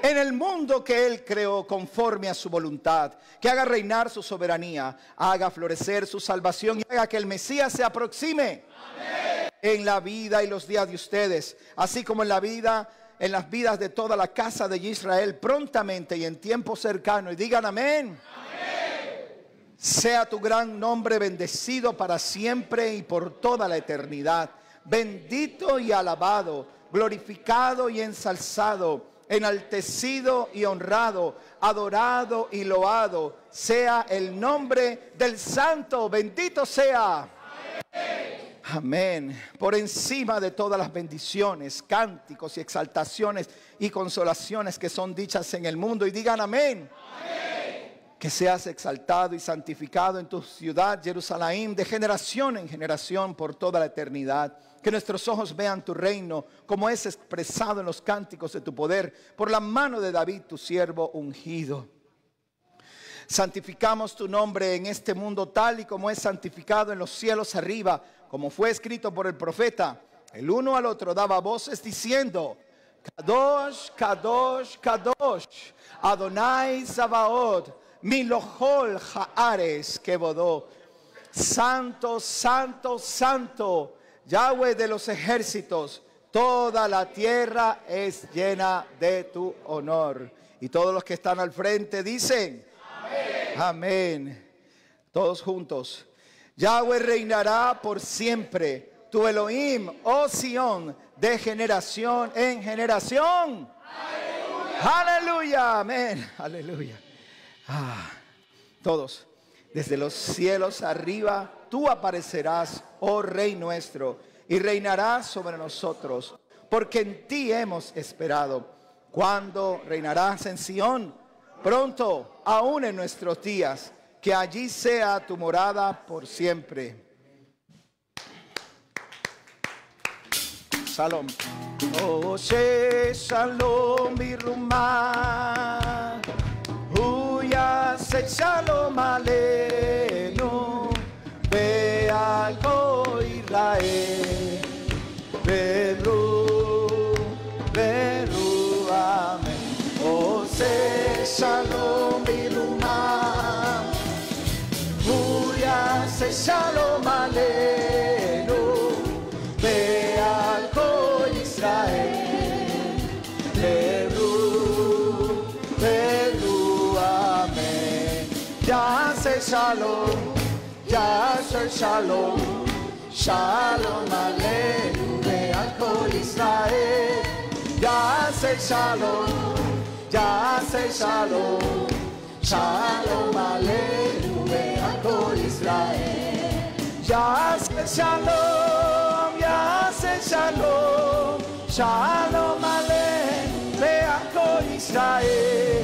S2: en el mundo que Él creó conforme a su voluntad, que haga reinar su soberanía, haga florecer su salvación y haga que el Mesías se aproxime. Amén. En la vida y los días de ustedes, así como en las vidas de toda la casa de Israel, prontamente y en tiempo cercano. Y digan amén. Amén. Sea tu gran nombre bendecido para siempre y por toda la eternidad. Bendito y alabado, glorificado y ensalzado, enaltecido y honrado, adorado y loado sea el nombre del Santo. Bendito sea. Amén. Amén. Por encima de todas las bendiciones, cánticos y exaltaciones y consolaciones que son dichas en el mundo. Y digan amén. Amén. Que seas exaltado y santificado en tu ciudad, Jerusalén, de generación en generación por toda la eternidad. Que nuestros ojos vean tu reino como es expresado en los cánticos de tu poder por la mano de David, tu siervo ungido. Santificamos tu nombre en este mundo tal y como es santificado en los cielos arriba, como fue escrito por el profeta. El uno al otro daba voces diciendo: Kadosh, Kadosh, Kadosh, Adonai Sabaoth, Milohol Haares Kebodó. Santo, santo, santo, Yahweh de los ejércitos, toda la tierra es llena de tu honor. Y todos los que están al frente dicen: amén. Amén. Todos juntos. Yahweh reinará por siempre. Tu Elohim, oh Sión, de generación en generación. Aleluya. Aleluya. Amén. Aleluya. Todos. Desde los cielos arriba, tú aparecerás, oh Rey nuestro, y reinarás sobre nosotros, porque en ti hemos esperado. ¿Cuándo reinarás en Sión? Pronto, aún en nuestros días, que allí sea tu morada por siempre. Shalom. Oh, Shalom, Birumah. Se Shalom Aleinu, Be'alko Israel, Beru, Amén. Oh, se Shalom Birumah, se Shalom Aleinu, Be'alko Israel, Beru, Yaseh Shalom, Yaseh Shalom, Shalom Aleinu ve'al kol Israel. Yaseh Shalom, Yaseh Shalom, Shalom Aleinu ve'al kol Israel. Yaseh Shalom, Yaseh Shalom, Shalom Aleinu ve'al kol Israel.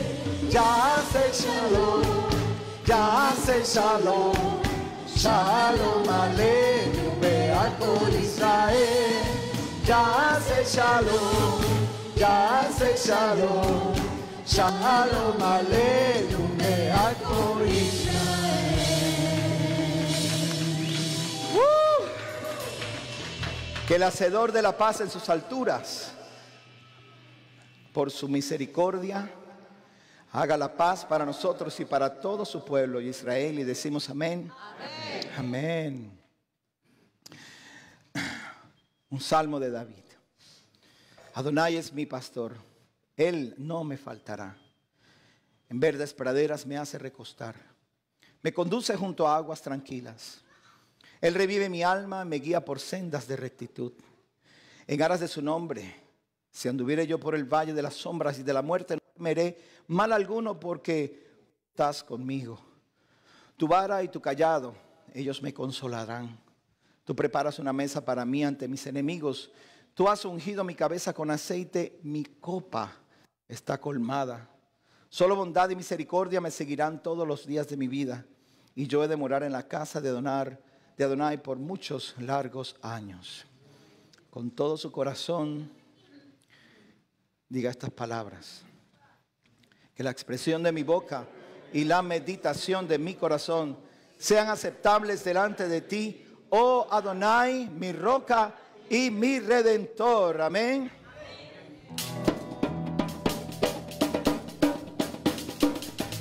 S2: Yaseh Shalom, Yaseh Shalom, Shalom Aleinu ve'al kol Israel. Yaseh Shalom, Yaseh Shalom, Shalom Aleinu ve'al kol Israel.
S4: Que el hacedor de la paz en sus alturas, por su misericordia, haga la paz para nosotros y para todo su pueblo y Israel. Y decimos amén. Amén. Un salmo de David. Adonai es mi pastor, Él no me faltará. En verdes praderas me hace recostar. Me conduce junto a aguas tranquilas. Él revive mi alma, me guía por sendas de rectitud. En aras de su nombre, si anduviere yo por el valle de las sombras y de la muerte, no temeré mal alguno, porque estás conmigo. Tu vara y tu cayado, ellos me consolarán. Tú preparas una mesa para mí ante mis enemigos. Tú has ungido mi cabeza con aceite, mi copa está colmada. Solo bondad y misericordia me seguirán todos los días de mi vida, y yo he de morar en la casa de Adonai por muchos largos años. Con todo su corazón, diga estas palabras. Que la expresión de mi boca y la meditación de mi corazón sean aceptables delante de ti, oh Adonai, mi roca y mi redentor. Amén.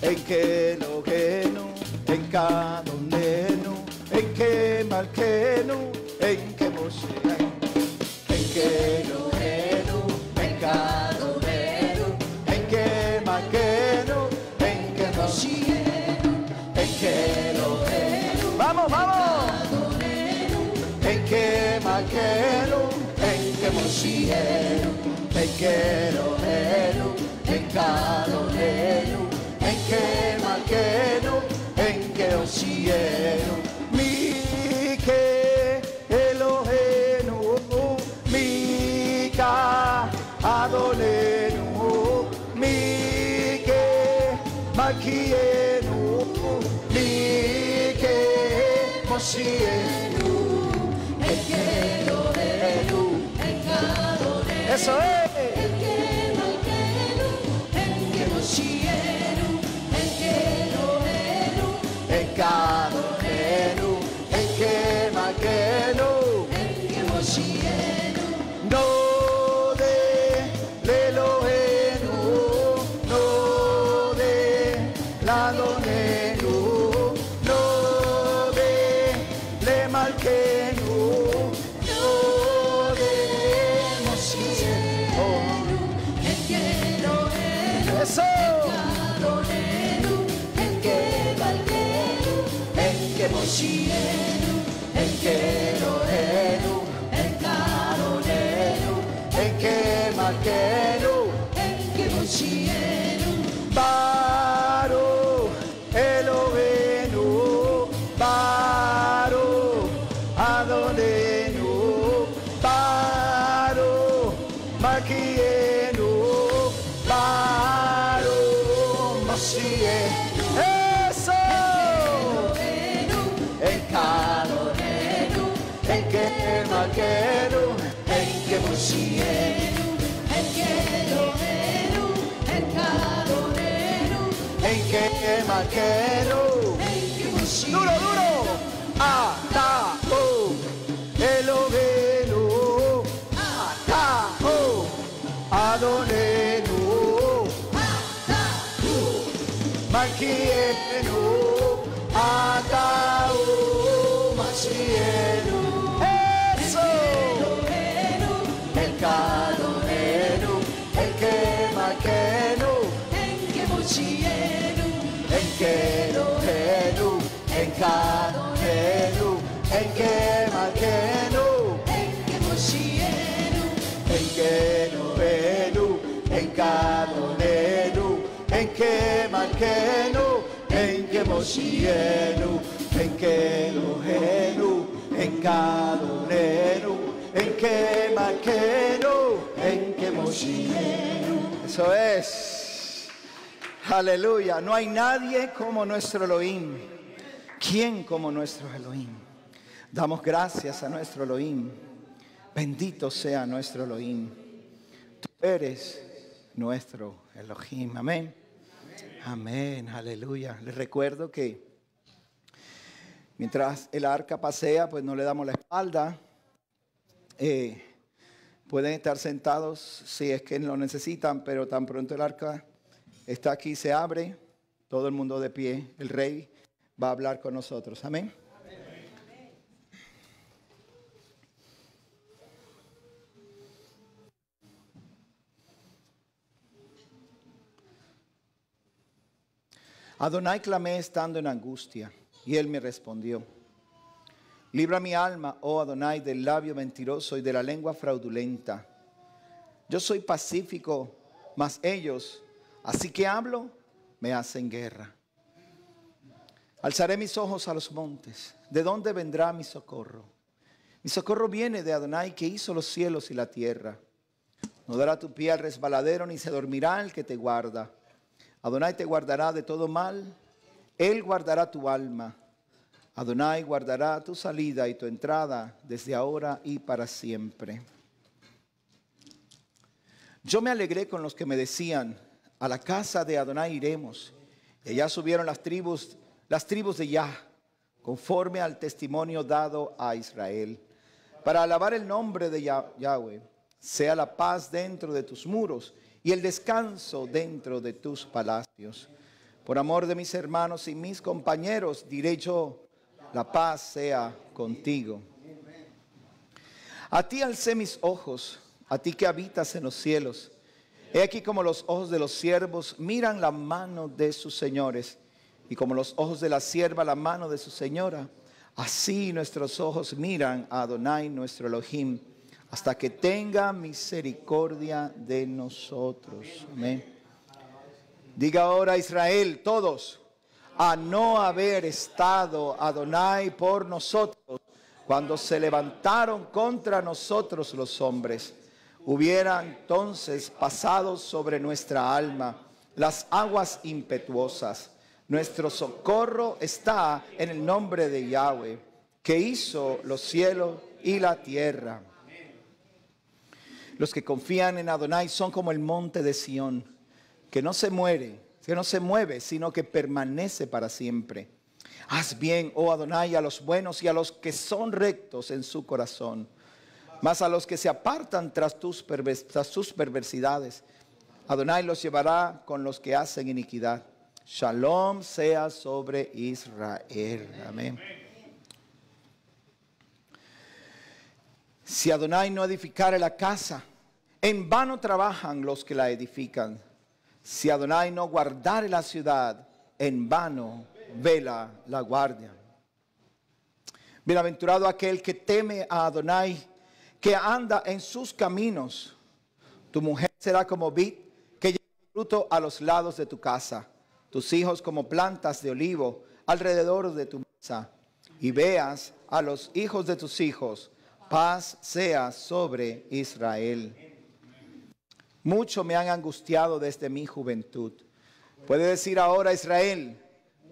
S4: En que Elohenu, en Kadonenu, en que Malkenu, en que Moshe, en que Elohenu, en Kadonenu, en que Malkenu, en que Moshe, en que Elohenu, vamos, vamos, en que Malkenu, en que Moshe, en que Elohenu, en Kadonenu, en que Malkenu, en que Osienu, mi que Elohenu, mi ka Adonenu, mi que Malkienu, mi que Mosienu, en que Elohenu, en que Adonenu, eso es. Kadonenu, en que Malkenu, en que Moshienu, no de Elohenu, no de Ladonenu, no de Malkenu, no de Moshienu, en que Elohenu, eso. En que Elohenu, en Kadonenu, en que Malkenu, en que Moshienu, Baruch Elohenu, Baruch Adonenu, Baruch Malkienu, Baruch Moshienu. En que Malkenu, en que Moshienu, en que Elohenu, en Kadonenu, en que Malkenu, en que Moshienu, duro, duro, Atao, Elohenu, Atao, Adonenu, Atao, Malkienu, Atao, Moshienu. Kadonenu, en que Malkenu, en que Moshienu, en que Elohenu, en Kadonenu, en que Malkenu, en que Moshienu, en que Elohenu, en Kadonenu, en que Malkenu, en que Moshienu, en que Elohenu, en Kadonenu, en que Malkenu, en que Moshienu. Eso es. Aleluya. No hay nadie como nuestro Elohim. ¿Quién como nuestro Elohim? Damos gracias a nuestro Elohim. Bendito sea nuestro Elohim. Tú eres nuestro Elohim. Amén. Amén. Aleluya. Les recuerdo que mientras el arca pasea, pues no le damos la espalda.
S2: Pueden estar sentados si es que lo necesitan, pero tan pronto el arca está aquí, se abre, todo el mundo de pie, el rey va a hablar con nosotros. Amén. Adonai clamé estando en angustia, y él me respondió. Libra mi alma, oh Adonai, del labio mentiroso y de la lengua fraudulenta. Yo soy pacífico, mas ellos, así que hablo, me hacen guerra. Alzaré mis ojos a los montes. ¿De dónde vendrá mi socorro? Mi socorro viene de Adonai, que hizo los cielos y la tierra. No dará tu pie al resbaladero, ni se dormirá el que te guarda. Adonai te guardará de todo mal. Él guardará tu alma. Adonai guardará tu salida y tu entrada desde ahora y para siempre. Yo me alegré con los que me decían, a la casa de Adonai iremos. Y allá subieron las tribus de Yah, conforme al testimonio dado a Israel, para alabar el nombre de Yahweh. Sea la paz dentro de tus muros y el descanso dentro de tus palacios. Por amor de mis hermanos y mis compañeros, diré yo, la paz sea contigo. A ti alcé mis ojos, a ti que habitas en los cielos. He aquí como los ojos de los siervos miran la mano de sus señores, y como los ojos de la sierva la mano de su señora, así nuestros ojos miran a Adonai nuestro Elohim, hasta que tenga misericordia de nosotros. Amén. Diga ahora Israel, todos, a no haber estado Adonai por nosotros, cuando se levantaron contra nosotros los hombres, hubiera entonces pasado sobre nuestra alma las aguas impetuosas. Nuestro socorro está en el nombre de Yahweh, que hizo los cielos y la tierra. Los que confían en Adonai son como el monte de Sión, que no se mueve, sino que permanece para siempre. Haz bien, oh Adonai, a los buenos y a los que son rectos en su corazón. Mas a los que se apartan tras sus perversidades, Adonai los llevará con los que hacen iniquidad. Shalom sea sobre Israel. Amén. Si Adonai no edificare la casa, en vano trabajan los que la edifican. Si Adonai no guardare la ciudad, en vano vela la guardia. Bienaventurado aquel que teme a Adonai, que anda en sus caminos. Tu mujer será como vid que lleva fruto a los lados de tu casa. Tus hijos como plantas de olivo alrededor de tu mesa. Y veas a los hijos de tus hijos. Paz sea sobre Israel. Mucho me han angustiado desde mi juventud. Puede decir ahora Israel,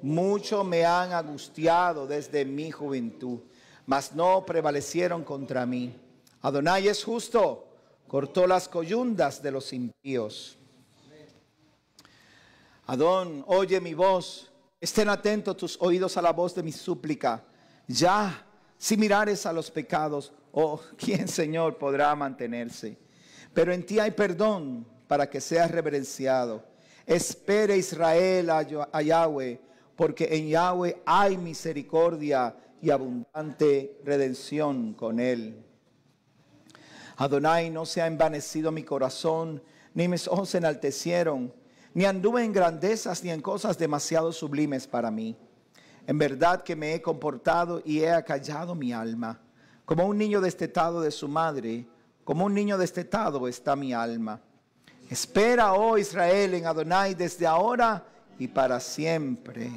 S2: mucho me han angustiado desde mi juventud, mas no prevalecieron contra mí. Adonai es justo, cortó las coyundas de los impíos. Adón, oye mi voz, estén atentos tus oídos a la voz de mi súplica. Ya, si mirares a los pecados, oh, ¿quién, Señor, podrá mantenerse? Pero en ti hay perdón para que seas reverenciado. Espere Israel a Yahweh, porque en Yahweh hay misericordia y abundante redención con él. Adonai, no se ha envanecido mi corazón, ni mis ojos se enaltecieron, ni anduve en grandezas ni en cosas demasiado sublimes para mí. En verdad que me he comportado y he acallado mi alma. Como un niño destetado de su madre, como un niño destetado está mi alma. Espera, oh Israel, en Adonai desde ahora y para siempre.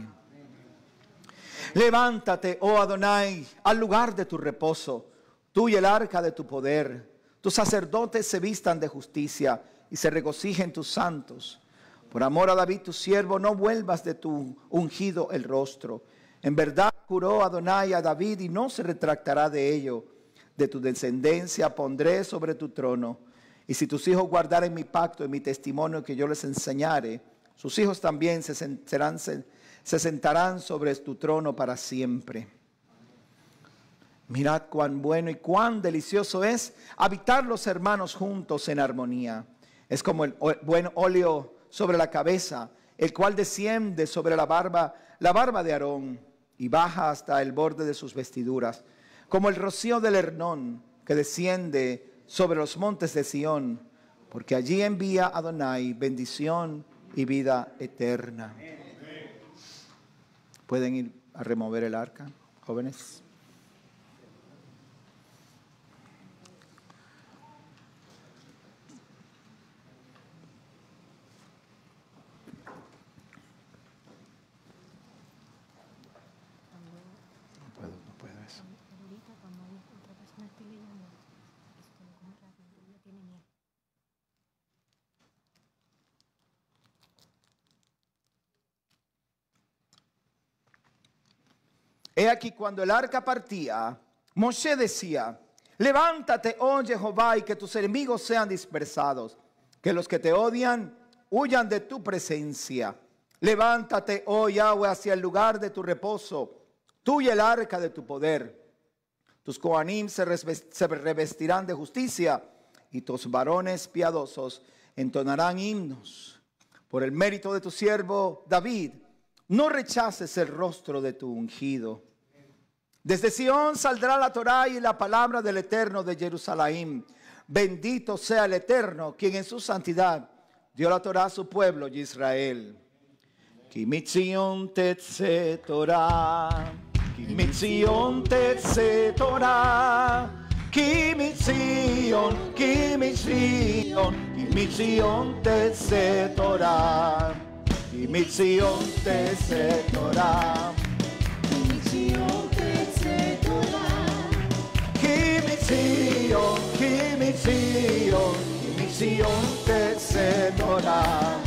S2: Levántate, oh Adonai, al lugar de tu reposo, tú y el arca de tu poder. Tus sacerdotes se vistan de justicia y se regocijen tus santos. Por amor a David tu siervo, no vuelvas de tu ungido el rostro. En verdad juró Adonai a David y no se retractará de ello. De tu descendencia pondré sobre tu trono. Y si tus hijos guardaren mi pacto y mi testimonio que yo les enseñare, sus hijos también se sentarán sobre tu trono para siempre. Mirad cuán bueno y cuán delicioso es habitar los hermanos juntos en armonía. Es como el buen óleo sobre la cabeza, el cual desciende sobre la barba de Aarón y baja hasta el borde de sus vestiduras, como el rocío del Hernón que desciende sobre los montes de Sión, porque allí envía Adonai bendición y vida eterna. ¿Pueden ir a remover el arca, jóvenes? No puedo eso. He aquí cuando el arca partía, Moshe decía: levántate, oh Jehová, y que tus enemigos sean dispersados, que los que te odian huyan de tu presencia. Levántate, oh Yahweh, hacia el lugar de tu reposo, tú y el arca de tu poder. Tus coanim se revestirán de justicia, y tus varones piadosos entonarán himnos. Por el mérito de tu siervo David, no rechaces el rostro de tu ungido. Desde Sión saldrá la Torá y la palabra del Eterno de Jerusalén. Bendito sea el Eterno, quien en su santidad dio la Torá a su pueblo y Israel. Ki mitzion tetze Torá, ki mitzion tetze Torá, ki mitzion, ki mitzion, ki mitzion tetze Torá, ki mitzion tetze Torá. Kimitzion tetze Torah,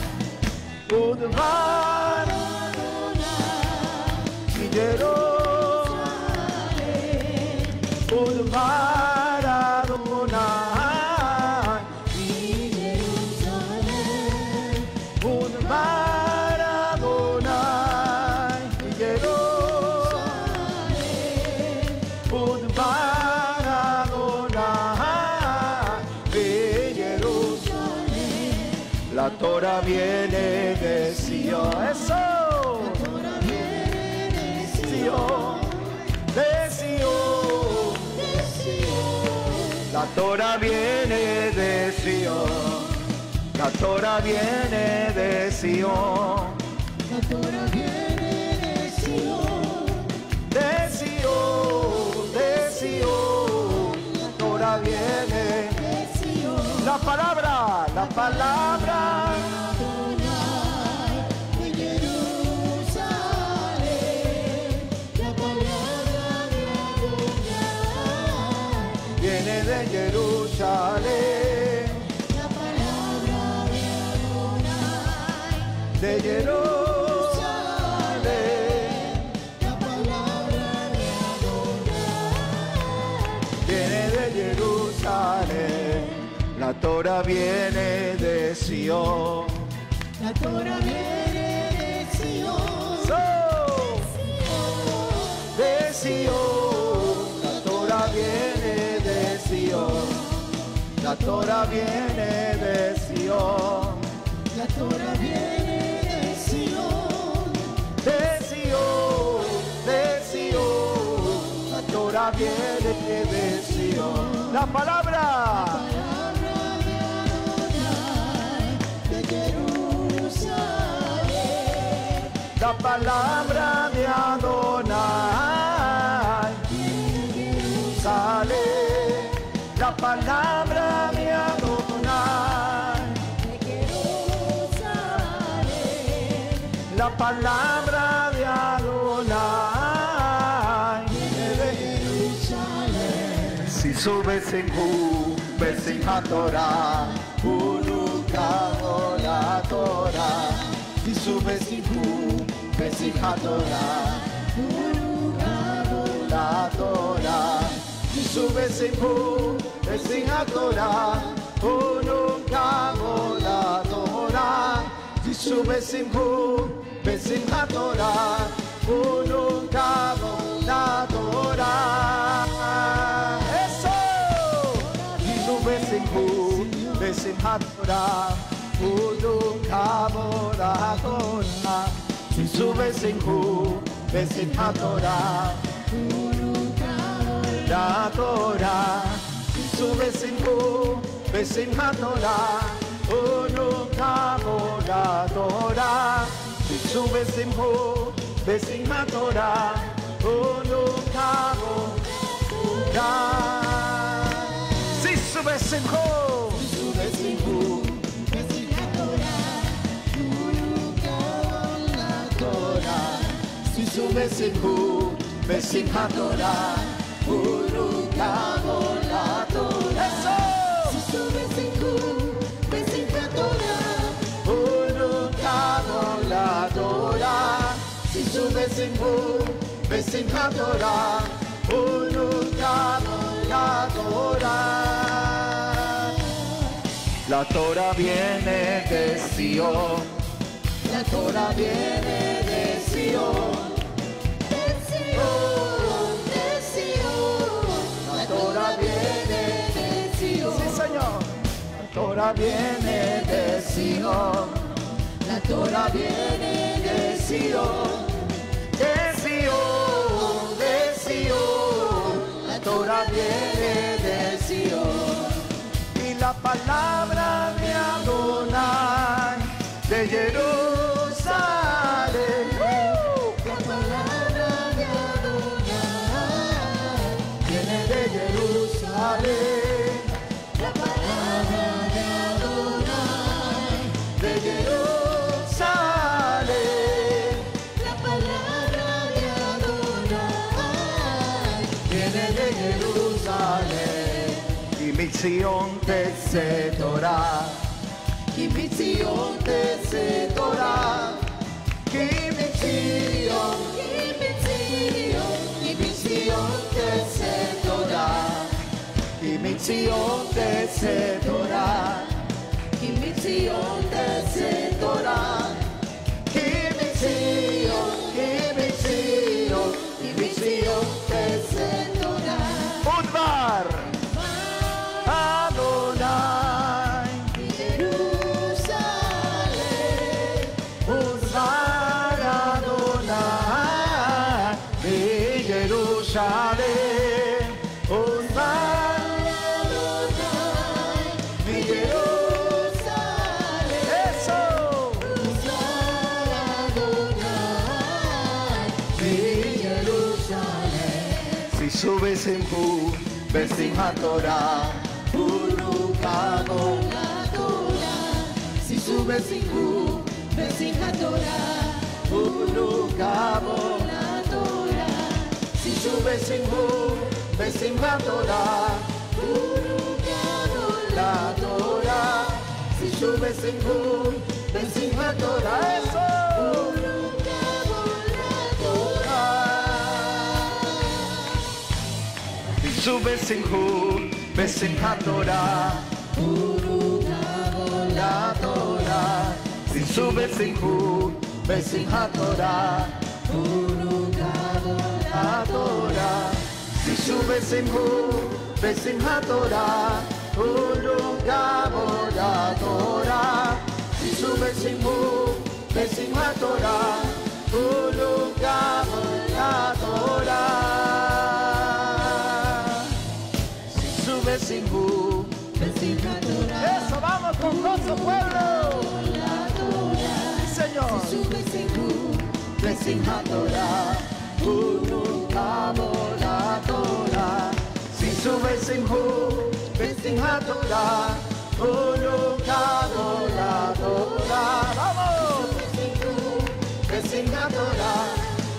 S2: Udvar Adonai Jerusalem, Udvar Adonai Jerusalem, Udvar Adonai Jerusalem, Udvar la Torah viene de Sion. Eso. La Torah viene de Sion. De Sion. De Sion. La Torah viene de Sion. La Torah viene de Sion. La Torah viene de Sion. De Sion. De Sion. La Torah viene de Sion. La palabra. La palabra de Jerusalén, la palabra de Adonai viene de Jerusalén, la palabra de Adonai de Jerusalén, la palabra de Adonai viene de Jerusalén. La Torah viene de Sion. La Torah viene de Sion. De Sion. La Torah viene de Sion. La Torah viene de Sion. La Torah viene de Sion. De Sion. De Sion. La Torah viene de Sion. La palabra. La palabra de Adonai sale, la palabra de Adonai, la palabra de Adonai de Jerusalén. Si subes en Besimchat Torah, Ulukado la Torah. Si subes en Besimchat Torah, Ulukado la Torah. Si subes en Besimchat Torah, Ulukado la Torah. Si subes en Besimchat Torah, Ulukado la Torah.
S4: Besimhu, Besimhat Torah, Udukah Borat Torah. Sisu Besimhu, Besimhat Torah, Udukah Torah. Sisu Besimhu, Besimhat Torah, Udukah Borat Torah. Sisu Besimhu, Besimhat Torah, Udukah Borat Torah. Sisu Besimhu, Besimhu, Besimhat Torah, Udukah Borat Torah. Sisu Besimhu, Besimhat Torah, Udukah Borat Torah. Sisu Besimhu, Besimhat Torah, Udukah Borat Torah. Sisu Besimhu, Besimhat Torah, Udukah Borat Torah. La Torah viene de Sion, la Torah viene de Sion. La Torah viene de Sion. Sí, Señor. La Torah viene de Sion. La Torah viene de Sion. De Sion, de Sion. La Torah viene de Sion. Y la palabra de Adonai de Jerusalén. La palabra de Adonai viene de Jerusalén. La palabra de Adonai de Jerusalén. La palabra de Adonai viene de Jerusalén. Y mi Sion te se Torah. Y mi Sion te se Torah. Y mi Sion, y mi Sion, y mi Sion te se Torah. Y mi Sion te se Torah. Y mi Sion te se Torah. Y mi Sion, y mi Sion, y mi Sion te se Torah. Udvar Adonai Jerusalén. Udvar Adonai Jerusalén. Udvar Adonai Jerusalén. Eso. Udvar Adonai Jerusalén. Si subes en Hu, Besimhat Torah, Udukah Borat Torah. Si subes en Hu, Besimhat Torah, Udukah Borat Torah. Si subes en Hu, Besimhat Torah, Udukah Borat Torah. Si subes en Hu, Besimhat Torah, eso. Udukah Borat Torah. Si subes en Hu, Besimhat Torah, Udukah Borat Torah. Si subes en Hu, Besimhat Torah, Udukah Borat Torah. Si subes en Hu, Besimhat Torah, Udukah Borat Torah. Si subes en Hu, Besimhat Torah, Udukah Borat Torah. Si subes en Hu, Besimhat Torah. Eso, vamos con gozo, pueblo. Sí, Señor. Si subes en Hu, Besimhat Torah, Udukah Borat Torah. Si subes en Hu, Besimhat Torah, Udukah Borat Torah. Vamos. Besimhat Torah,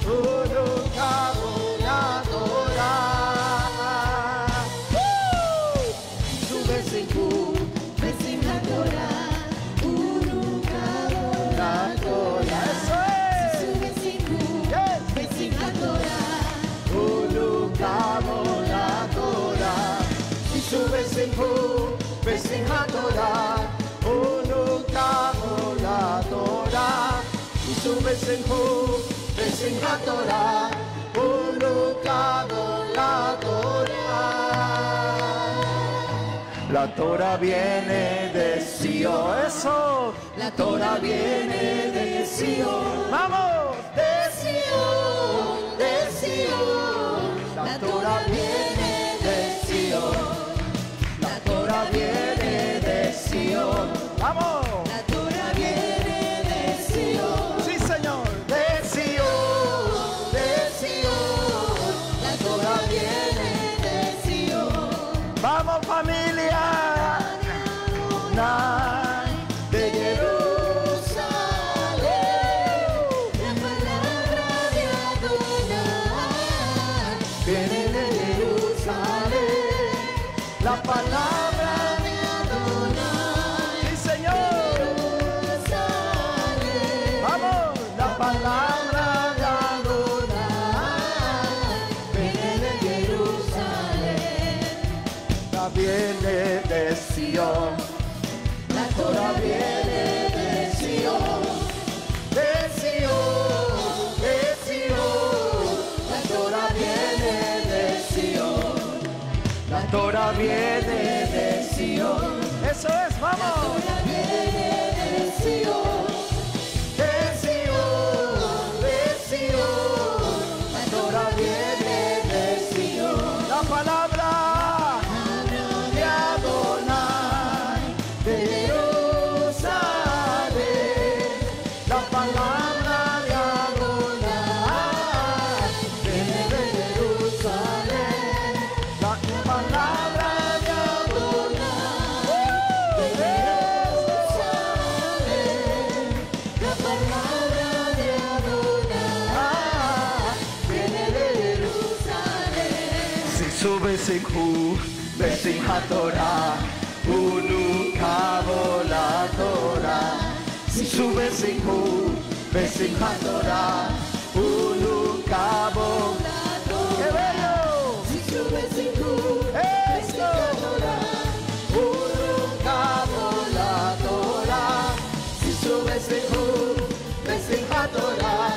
S4: Udukah Borat Torah. Subes en Hu, Besimhat Torah, Udukah Borat Torah. Eso es. Subes en Hu, Besimhat Torah, Udukah Borat Torah. Si subes en Hu, Besimhat Torah, Udukah Borat Torah. Si subes en Hu, Besimhat Torah, Udukah Borat Torah. La La Torah viene de Sion. Eso.
S1: La Torah viene de Sion.
S4: Vamos.
S1: De Sion, de Sion. La Torah viene de Sion. La Torah viene de Sion.
S4: Vamos.
S1: La Torah viene de Sion.
S4: Sí, Señor. De Sion.
S1: De Sion. La Torah viene de Sion.
S4: Vamos, familia. De
S1: Jerusalén, la palabra de Adonai viene de Jerusalén.
S4: La palabra.
S1: De Adonai,
S4: Sí, Señor.
S1: Jerusalén,
S4: Vamos. La palabra de
S1: Adonai viene de Jerusalén.
S4: Adonai viene de Sion.
S1: La Torah viene de Sion.
S4: De Sion.
S1: De Sion, la Torah viene de Sion.
S4: La Torah viene de
S1: Sion,
S4: Eso es, vamos.
S1: Torah viene de Sion.
S4: De Sion.
S1: De Sion, la Torah viene de Sion.
S4: La palabra
S1: De Adonai, de Jerusalén.
S4: La palabra de
S1: Adonai viene de Jerusalén.
S4: La palabra de
S1: La palabra de Adonai viene de Jerusalén.
S4: Si subes en Hu, Besimcha Torah, Unu Kabo la Torah. Si subes en Hu, Besimcha Torah, Unu Kabo. ¡Qué bello!
S1: Si subes en Hu,
S4: ¡Eso!
S1: Unu Kabo la Torah. Si subes en Hu, Besimcha Torah,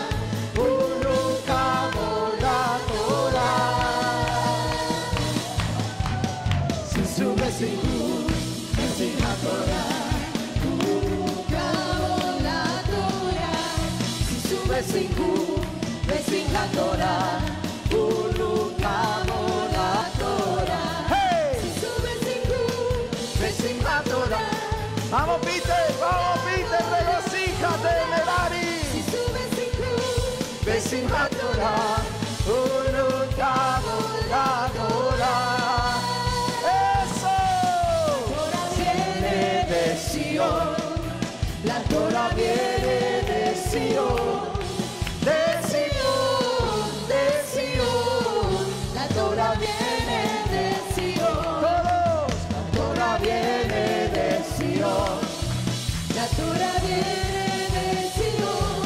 S4: Unu Kabo la Torah.
S1: si subes en Hu, Besimcha Torah, Unu Kabo la Torah. Si subes en Hu, Besimcha Torah, Unu Kabo la Torah.
S4: ¡Hey!
S1: Si subes en Hu, Besimcha Torah.
S4: Vamos, Peter, regocíjate, Merari.
S1: Si subes en Hu,
S4: Besimcha Torah, Unu Kabo la Torah. ¡Eso!
S1: Torah viene de Sion. La Torah viene de Sion.
S4: De
S1: Sion, de Sion. La Torah viene de Sion.
S4: todos.
S1: La Torah viene de Sion. La Torah viene de Sion.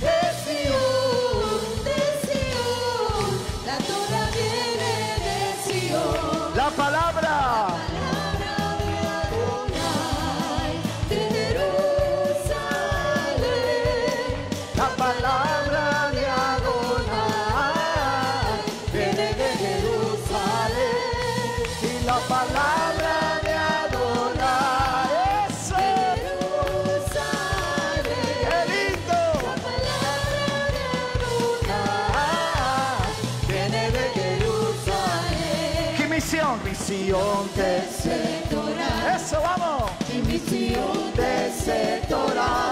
S1: De Sion, de Sion. La Torah viene de Sion.
S4: La palabra.
S1: Palabra de Adonai, de Jerusalén.
S4: La palabra de Adonai
S1: Viene de Jerusalén.
S4: y la palabra de Adonai. ¡Eso!
S1: Jerusalén.
S4: ¡Qué lindo!
S1: La palabra de Adonai viene de Jerusalén.
S4: ¿Qué misión? Misión de
S1: Torah,
S4: eso, vamos.
S1: y misión de Torah.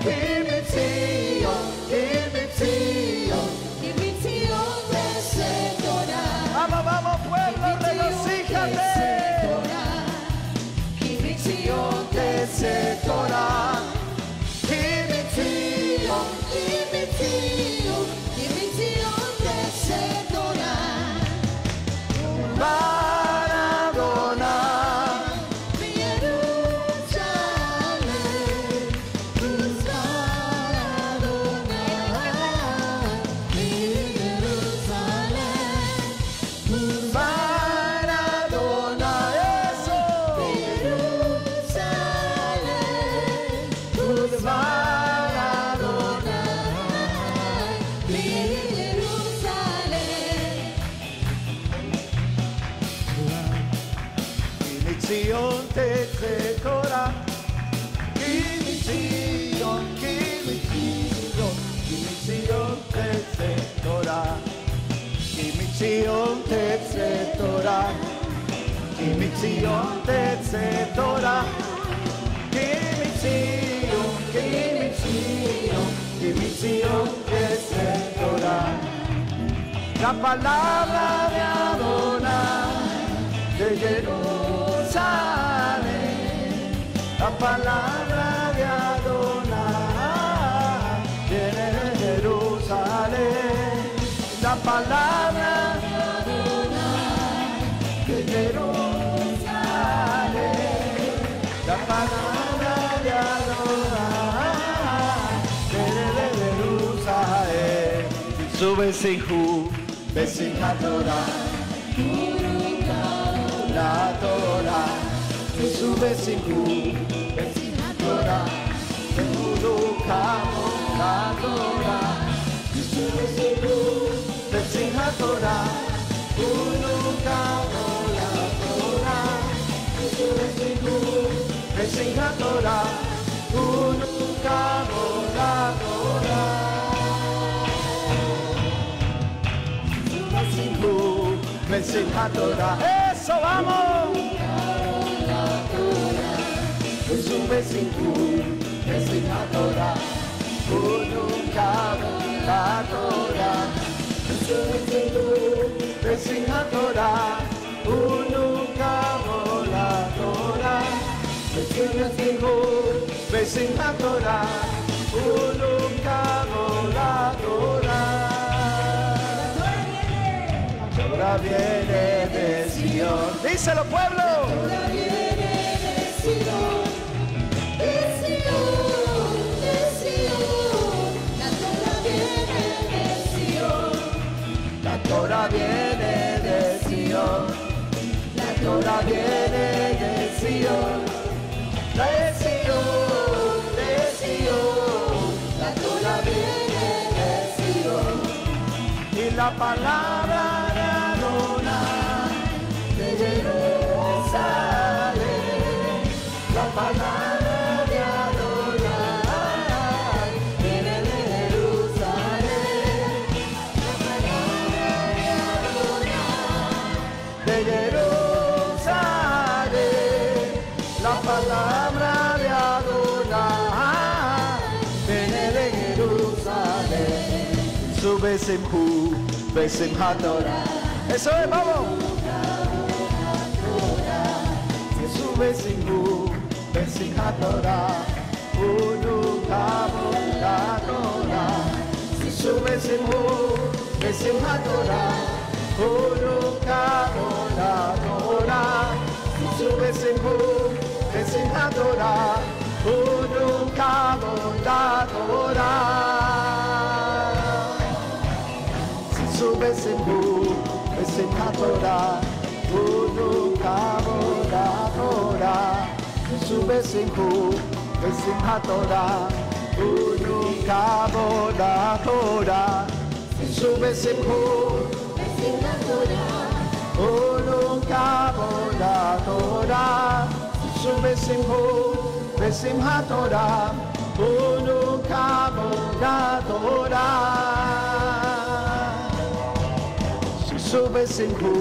S1: Y misión, y misión, y misión de Torah.
S4: Vamos, vamos, pueblo, regocíjate.
S1: Y misión de Torah. Y misión, y misión, y misión de Torah.
S4: Para Adonai.
S1: Mi Jerusalén, tus para Adonai. Mi Jerusalén, tus
S4: Para Adonai. Eso.
S1: Jerusalén.
S4: Sion Tetze Torah. Give me Sion, give me Sion Tetze Torah. Give me Sion Tetze Torah. Give me Sion Tetze Torah. Give me Sion, give me Sion, give me Sion Tetze Torah. La palabra de Adonai de Jerusalén, la palabra de Adonai viene de Jerusalén, la palabra de Adonai de Jerusalén, la palabra de Adonai viene de Jerusalén. Sube sin Besimchat Torah, la Torah, sube sin Besimchat Torah, Urukamo, la Torah, sube sin Besimchat Torah, Urukamo, la Torah, sube sin Besimchat Torah, Urukamo, la Torah. Besimchat Torah, eso vamos. Sube sin Besimchat Torah, Urukamo, la Torah. Sube sin Besimchat Torah, Urukamo, la Torah. Sube sin Besimchat Torah, Urukamo, la Torah. Torah viene de Sion. Díselo, pueblo.
S1: Torah viene de Sion, de Sion, de Sion. La Torah viene de Sion.
S4: La Torah viene de Sion. La Torah viene de Sion. De Sion, de Sion.
S1: La Torah viene de Sion.
S4: Y la palabra de Adonai de Jerusalén, la palabra de Adonai viene de Jerusalén, la palabra de Adonai de Jerusalén, la palabra de Adonai viene de Jerusalén. Sube Simhu, Besimchat Torah. Eso es, vamos. Sube Simhu, Besimchat Torah. Urukamo, la Torah. Sube Simhu, Besimchat Torah. Urukamo, la Torah. Sube Simhu, Besimchat Torah. Urukamo, la Torah. Sube Simhu, Besimchat Torah, Urukamo, la Torah. Sube Simhu, Besimchat Torah, Urukamo, la Torah. Sube Simhu,
S1: Besimchat Torah,
S4: Urukamo, la Torah. Sube Simhu, Besimchat Torah, Urukamo, la Torah. Sube Simhu,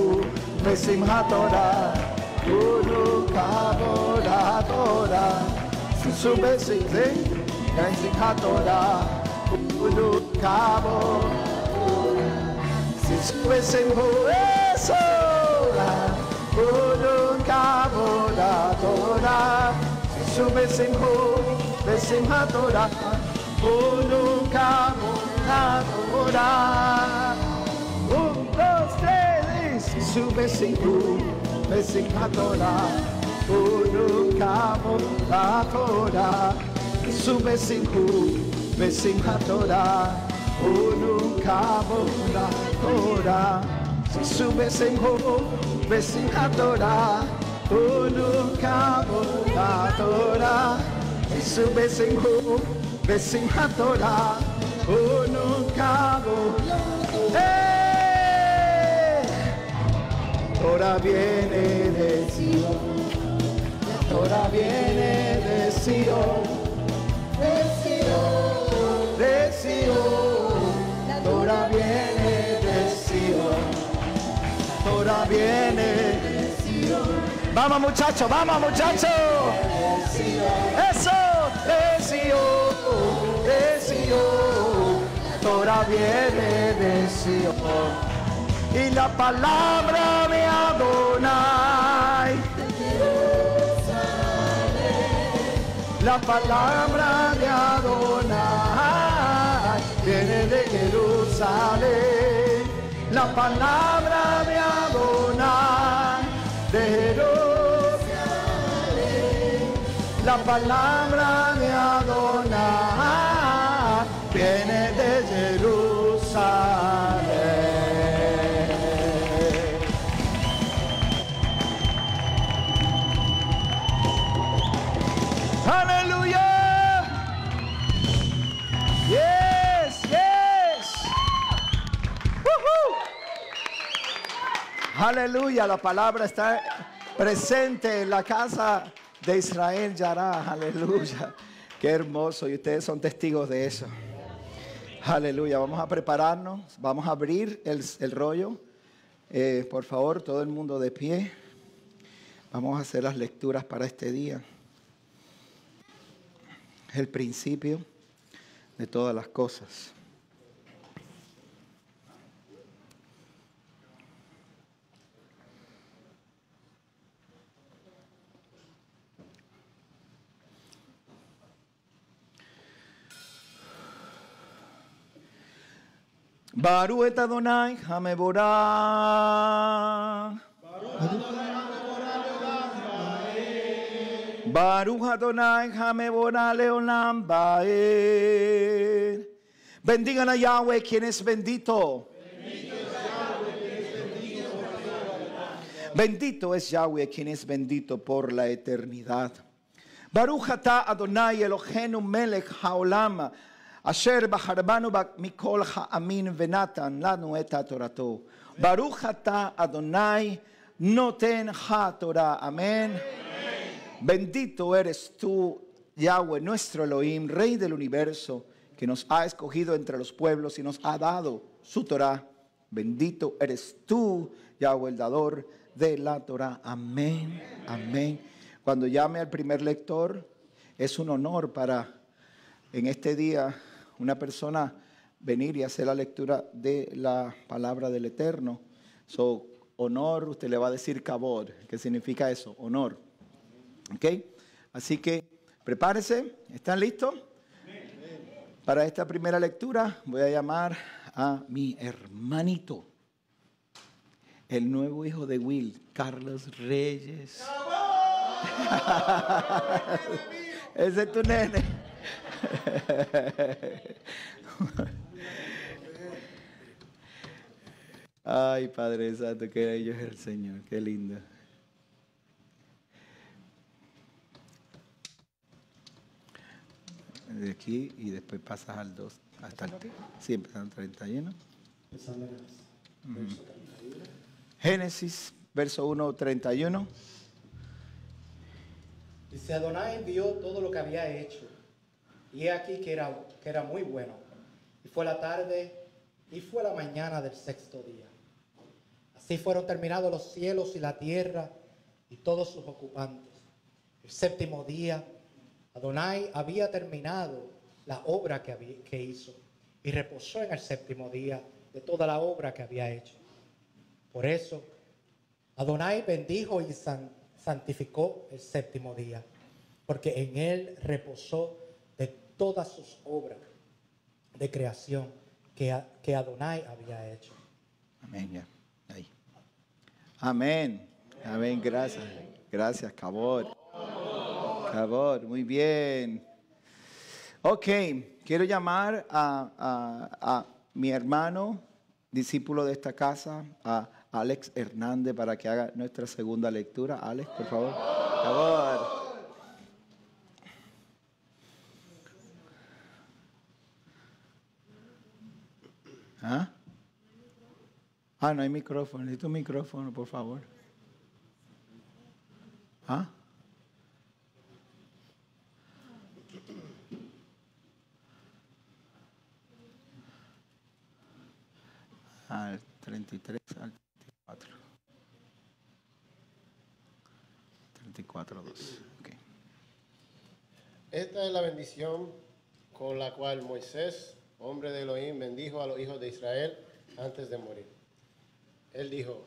S4: Besimchat Torah, Urukamo, la Torah. Sube Simhu, Besimchat Torah, Urukamo. Sube Simhu, eso, Urukamo, la Torah. Sube Simhu, Besimchat Torah, Urukamo, la Torah. Sube Simhu, Besimchat Torah, Urukamo, la Torah. Sube Simhu, Besimchat Torah, Urukamo, la Torah. Sube Simhu, Besimchat Torah, Urukamo, la Torah. Sube Simhu, Besimchat Torah, Urukamo, Torah viene de Sion.
S2: Torah viene de Sion, de Sion, de Sion. Torah viene de Sion, Torah viene de Sion. Vamos muchachos, vamos muchachos. Eso, de Sion, de Sion. Torah viene de Sion. Y la palabra de Adonai, la palabra de Adonai viene de Jerusalén. La palabra de Adonai de Jerusalén. La palabra de Adonai viene de Jerusalén. Aleluya. Yes, yes. Aleluya, la palabra está presente en la casa de Israel Yará. Aleluya. Qué hermoso, y ustedes son testigos de eso. Aleluya, vamos a prepararnos, vamos a abrir el rollo. Por favor, todo el mundo de pie. Vamos a hacer las lecturas para este día. Es el principio de todas las cosas. Baruch et Adonai Hameborah. Baruch Adonai Hameborah Leolam Baer. Bendigan a Yahweh, quien es bendito. Bendito es Yahweh, quien es bendito por la eternidad. Baruch atah Adonai Eloheinu melech haolam. Asher bacharbanu mikol ha'amin venatan lanu et ha'torato. Baruch atah Adonai noten ha'torah. Amén. Bendito eres tú, Yahweh, nuestro Elohim, Rey del universo, que nos ha escogido entre los pueblos y nos ha dado su Torah. Bendito eres tú, Yahweh, el dador de la Torah. Amén. Amén. Cuando llame al primer lector, es un honor para en este día una persona venir y hacer la lectura de la palabra del Eterno. So, honor, usted le va a decir kabod, que significa eso, honor. ¿Ok? Así que prepárese, ¿están listos? Para esta primera lectura voy a llamar a mi hermanito, el nuevo hijo de Will, Carlos Reyes. Ese es tu nene. Ay, Padre Santo, que bello es el Señor, qué lindo. De aquí y después pasas al 2 hasta el, sí, empezando 31. Génesis, verso 1, 31.
S5: Dice, Adonai vio todo lo que había hecho, y he aquí que era muy bueno. Y fue la tarde, y fue la mañana del sexto día. Así fueron terminados los cielos y la tierra, y todos sus ocupantes. El séptimo día, Adonai había terminado la obra que hizo, y reposó en el séptimo día de toda la obra que había hecho. Por eso, Adonai bendijo y santificó el séptimo día, porque en él reposó de todas sus obras de creación que Adonai había hecho.
S2: Amén, ya. Ahí. Amén. Amén, gracias. Gracias, Kabod. Kabod, muy bien. Ok, quiero llamar a mi hermano, discípulo de esta casa, a Alex Hernández, para que haga nuestra segunda lectura. Alex, por favor. Kabod. ¿Ah? No hay micrófono. Necesito un micrófono, por favor. ¿Ah?
S6: 33 al 34. 34, 2. Ok.
S7: Esta es la bendición con la cual Moisés, hombre de Elohim, bendijo a los hijos de Israel antes de morir. Él dijo,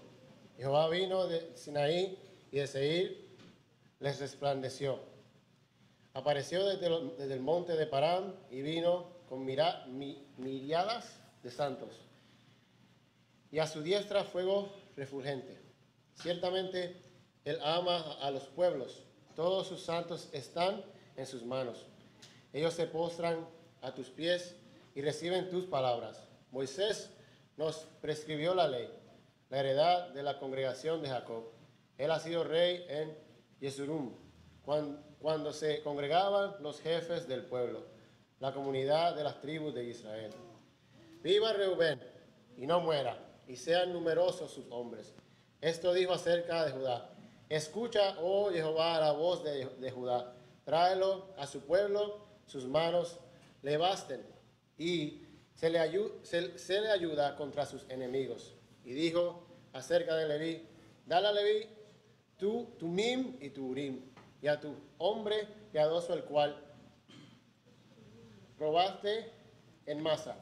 S7: Jehová vino de Sinaí y de Seir les resplandeció. Apareció desde el monte de Parán y vino con miriadas de santos. Y a su diestra fuego refulgente. Ciertamente él ama a los pueblos. Todos sus santos están en sus manos. Ellos se postran a tus pies y reciben tus palabras. Moisés nos prescribió la ley, la heredad de la congregación de Jacob. Él ha sido rey en Yesurum, cuando se congregaban los jefes del pueblo, la comunidad de las tribus de Israel. Viva Reubén y no muera, y sean numerosos sus hombres. Esto dijo acerca de Judá. Escucha, oh Jehová, la voz de Judá. Tráelo a su pueblo, sus manos le basten, y se le ayuda contra sus enemigos. Y dijo acerca de Leví, dale a Leví tu Tumim y tu Urim, y a tu hombre piadoso el cual probaste en Masa,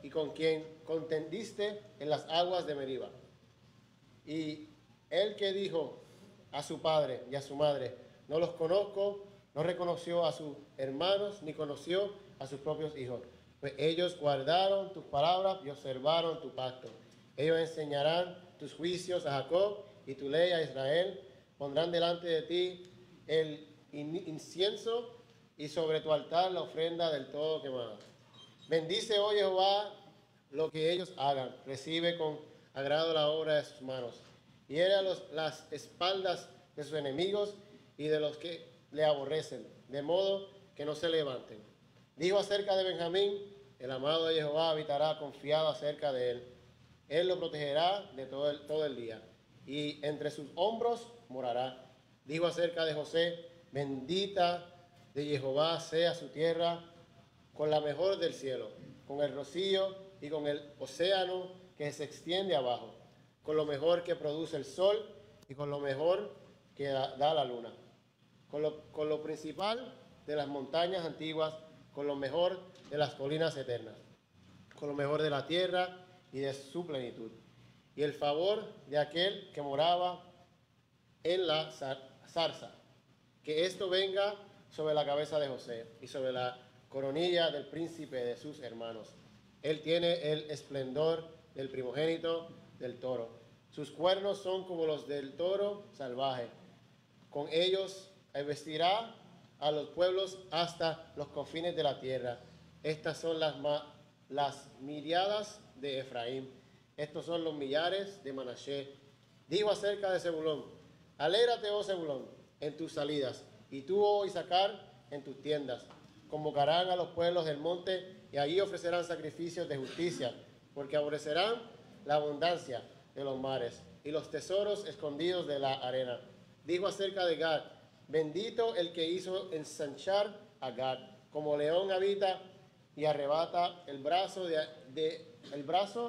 S7: y con quien contendiste en las aguas de Meriba. Y el que dijo a su padre y a su madre, no los conozco, no reconoció a sus hermanos, ni conoció a sus propios hijos. Pues ellos guardaron tus palabras y observaron tu pacto. Ellos enseñarán tus juicios a Jacob y tu ley a Israel. Pondrán delante de ti el incienso y sobre tu altar la ofrenda del todo quemada. Bendice, oh Jehová, lo que ellos hagan. Recibe con agrado la obra de sus manos. Hiere las espaldas de sus enemigos y de los que le aborrecen, de modo que no se levanten. Dijo acerca de Benjamín, el amado de Jehová habitará confiado acerca de él. Él lo protegerá de todo el día, y entre sus hombros morará. Dijo acerca de José, bendita de Jehová sea su tierra, con la mejor del cielo, con el rocío y con el océano que se extiende abajo, con lo mejor que produce el sol y con lo mejor que da la luna, con lo principal de las montañas antiguas, con lo mejor de las colinas eternas, con lo mejor de la tierra y de su plenitud, y el favor de aquel que moraba en la zarza, que esto venga sobre la cabeza de José y sobre la coronilla del príncipe de sus hermanos. Él tiene el esplendor del primogénito del toro. Sus cuernos son como los del toro salvaje. Con ellos vestirá a los pueblos hasta los confines de la tierra. Estas son las miriadas de Efraín. Estos son los millares de Manasés. Dijo acerca de Zebulón, alégrate, oh Zebulón, en tus salidas, y tú, oh Isaacar, en tus tiendas. Convocarán a los pueblos del monte, y allí ofrecerán sacrificios de justicia, porque aborrecerán la abundancia de los mares y los tesoros escondidos de la arena. Dijo acerca de Gad, bendito el que hizo ensanchar a Gad, como león habita y arrebata el brazo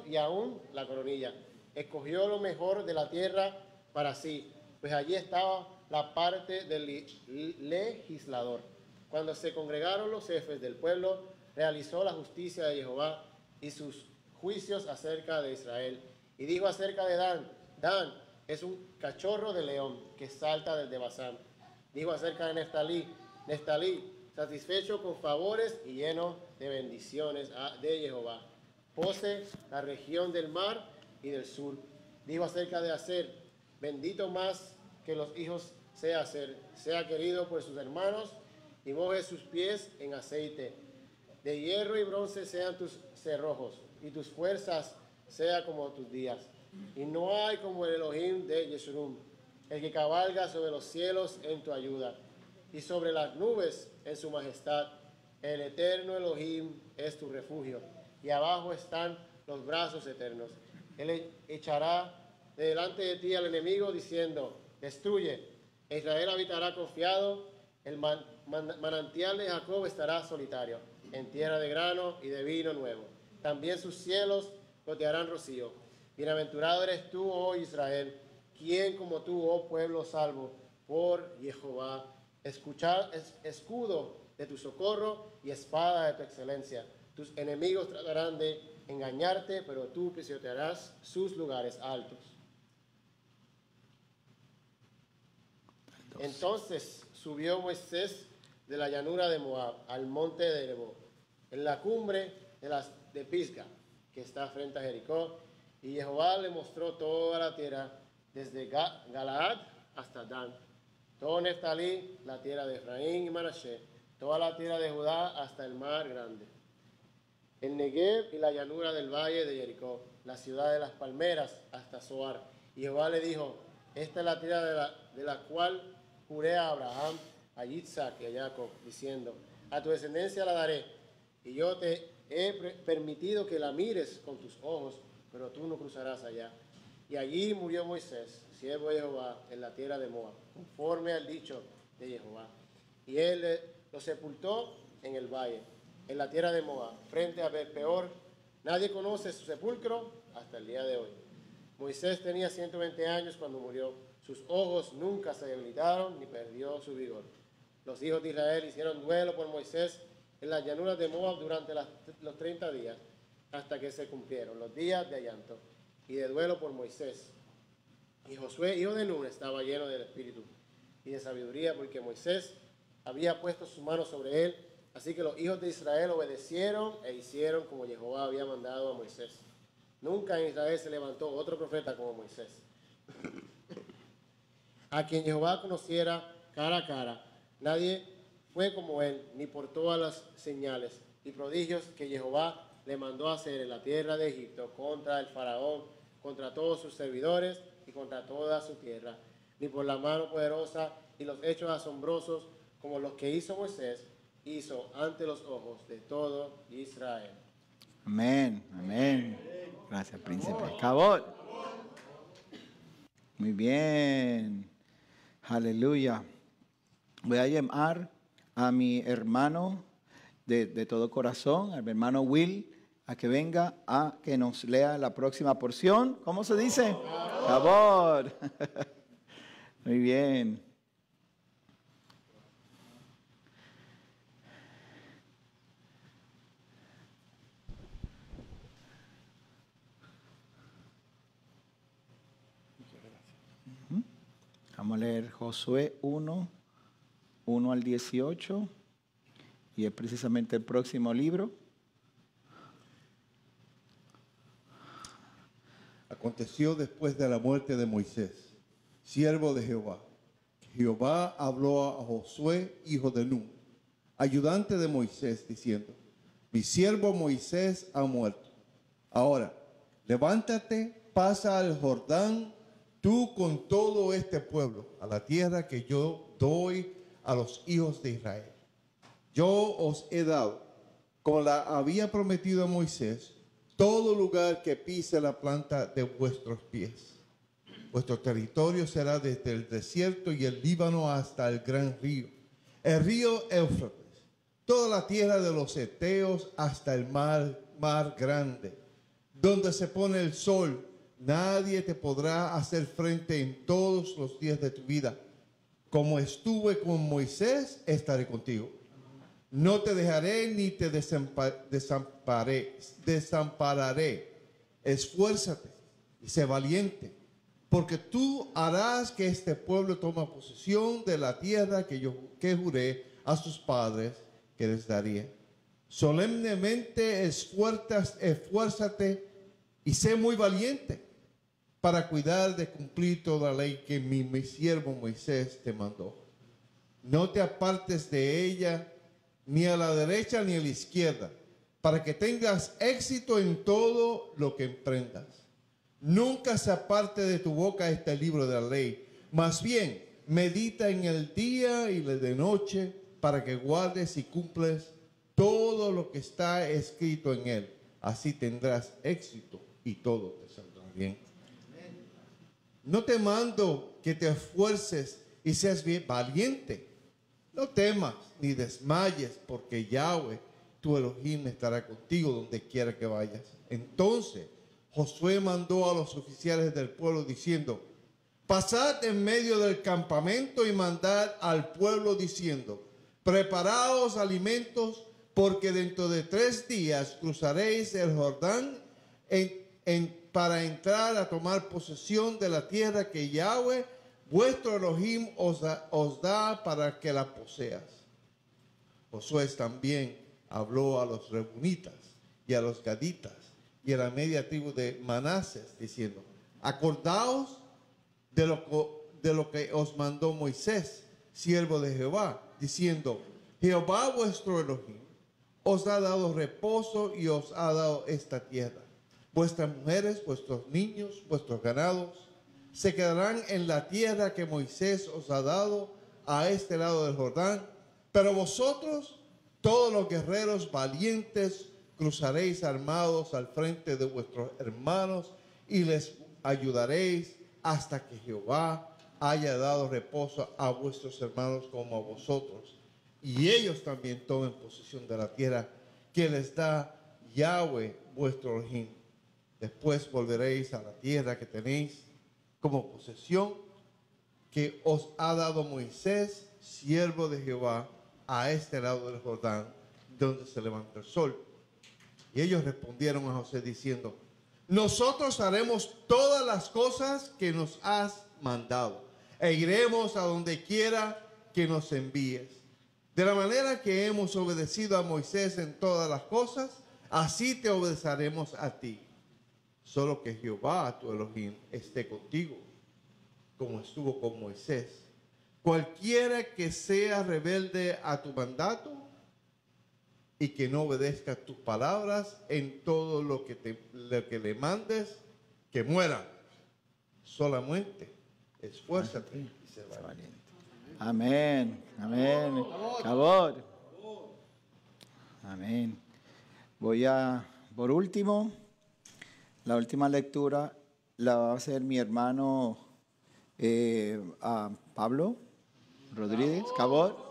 S7: y aún la coronilla. Escogió lo mejor de la tierra para sí, pues allí estaba la parte del legislador. Cuando se congregaron los jefes del pueblo, realizó la justicia de Jehová y sus juicios acerca de Israel. Y dijo acerca de Dan, Dan es un cachorro de león que salta desde Basán. Dijo acerca de Neftalí, Neftalí, satisfecho con favores y lleno de bendiciones de Jehová. Posee la región del mar y del sur. Dijo acerca de Aser, bendito más que los hijos sea Aser, sea querido por sus hermanos y moje sus pies en aceite. De hierro y bronce sean tus cerrojos y tus fuerzas sea como tus días. Y no hay como el Elohim de Yeshurun, el que cabalga sobre los cielos en tu ayuda y sobre las nubes en su majestad. El eterno Elohim es tu refugio y abajo están los brazos eternos. Él echará de delante de ti al enemigo diciendo, destruye. Israel habitará confiado, el manantial de Jacob estará solitario, en tierra de grano y de vino nuevo. También sus cielos gotearán rocío. Bienaventurado eres tú, oh Israel, quien como tú, oh pueblo salvo por Jehová, escudo de tu socorro y espada de tu excelencia. Tus enemigos tratarán de engañarte, pero tú pisotearás sus lugares altos. Entonces subió Moisés de la llanura de Moab al monte de Nebo, en la cumbre de Pisga, que está frente a Jericó, y Jehová le mostró toda la tierra, desde Galaad hasta Dan, todo Neftalí, la tierra de Efraín y Manasés, toda la tierra de Judá hasta el mar grande, el Negev y la llanura del valle de Jericó, la ciudad de las palmeras hasta Zoar. Y Jehová le dijo: esta es la tierra de la cual juré a Abraham, a Isaac y a Jacob, diciendo: a tu descendencia la daré, y yo te he permitido que la mires con tus ojos, pero tú no cruzarás allá. Y allí murió Moisés, siervo de Jehová, en la tierra de Moab, conforme al dicho de Jehová. Y él lo sepultó en el valle, en la tierra de Moab, frente a Peor. Nadie conoce su sepulcro hasta el día de hoy. Moisés tenía 120 años cuando murió. Sus ojos nunca se debilitaron ni perdió su vigor. Los hijos de Israel hicieron duelo por Moisés en las llanuras de Moab durante los 30 días, hasta que se cumplieron los días de llanto y de duelo por Moisés. Y Josué, hijo de Nun, estaba lleno del espíritu y de sabiduría, porque Moisés había puesto sus manos sobre él. Así que los hijos de Israel obedecieron e hicieron como Jehová había mandado a Moisés. Nunca en Israel se levantó otro profeta como Moisés, a quien Jehová conociera cara a cara. Nadie fue como él, ni por todas las señales y prodigios que Jehová le mandó hacer en la tierra de Egipto, contra el faraón, contra todos sus servidores y contra toda su tierra, ni por la mano poderosa y los hechos asombrosos como los que hizo Moisés, hizo ante los ojos de todo Israel.
S6: Amén, amén. Gracias, príncipe. Cabot. Muy bien. Aleluya. Voy a llamar a mi hermano de todo corazón, a mi hermano Will, a que venga a que nos lea la próxima porción. ¿Cómo se dice? Cabot. Muy bien. Vamos a leer Josué 1, 1 al 18, y es precisamente el próximo libro.
S8: Aconteció después de la muerte de Moisés, siervo de Jehová. Jehová habló a Josué, hijo de Nun, ayudante de Moisés, diciendo: mi siervo Moisés ha muerto. Ahora, levántate, pasa al Jordán, tú con todo este pueblo, a la tierra que yo doy a los hijos de Israel. Yo os he dado, como la había prometido a Moisés, todo lugar que pise la planta de vuestros pies. Vuestro territorio será desde el desierto y el Líbano hasta el gran río, el río Éufrates, toda la tierra de los heteos hasta el mar grande, donde se pone el sol. Nadie te podrá hacer frente en todos los días de tu vida. Como estuve con Moisés, estaré contigo. No te dejaré ni te desampararé. Esfuérzate y sé valiente, porque tú harás que este pueblo tome posesión de la tierra que juré a sus padres que les daría. Solemnemente esfuérzate y sé muy valiente para cuidar de cumplir toda la ley que mi siervo Moisés te mandó. No te apartes de ella ni a la derecha ni a la izquierda, para que tengas éxito en todo lo que emprendas. Nunca se aparte de tu boca este libro de la ley, más bien medita en el día y de noche, para que guardes y cumples todo lo que está escrito en él. Así tendrás éxito y todo te saldrá bien. No te mando que te esfuerces y seas bien valiente. No temas ni desmayes, porque Yahweh, tu Elohim, estará contigo donde quiera que vayas. Entonces Josué mandó a los oficiales del pueblo diciendo: pasad en medio del campamento y mandad al pueblo diciendo: preparaos alimentos, porque dentro de 3 días cruzaréis el Jordán para entrar a tomar posesión de la tierra que Yahweh, vuestro Elohim, os da para que la poseas. Josué también habló a los Reunitas y a los Gaditas y a la media tribu de Manases, diciendo: acordaos de lo que os mandó Moisés, siervo de Jehová, diciendo: Jehová vuestro Elohim os ha dado reposo y os ha dado esta tierra. Vuestras mujeres, vuestros niños, vuestros ganados se quedarán en la tierra que Moisés os ha dado a este lado del Jordán. Pero vosotros, todos los guerreros valientes, cruzaréis armados al frente de vuestros hermanos y les ayudaréis hasta que Jehová haya dado reposo a vuestros hermanos como a vosotros, y ellos también tomen posesión de la tierra que les da Yahweh vuestro Elohim. Después volveréis a la tierra que tenéis como posesión, que os ha dado Moisés, siervo de Jehová, a este lado del Jordán, donde se levanta el sol. Y ellos respondieron a José diciendo: nosotros haremos todas las cosas que nos has mandado, e iremos a donde quiera que nos envíes. De la manera que hemos obedecido a Moisés en todas las cosas, así te obedeceremos a ti. Solo que Jehová, tu Elohim, esté contigo, como estuvo con Moisés. Cualquiera que sea rebelde a tu mandato y que no obedezca tus palabras en todo lo que le mandes, que muera. Solamente esfuérzate y sé valiente.
S6: Amén, amén. Cabot. Amén. Por último, la última lectura la va a hacer mi hermano Pablo Rodríguez. Cabot.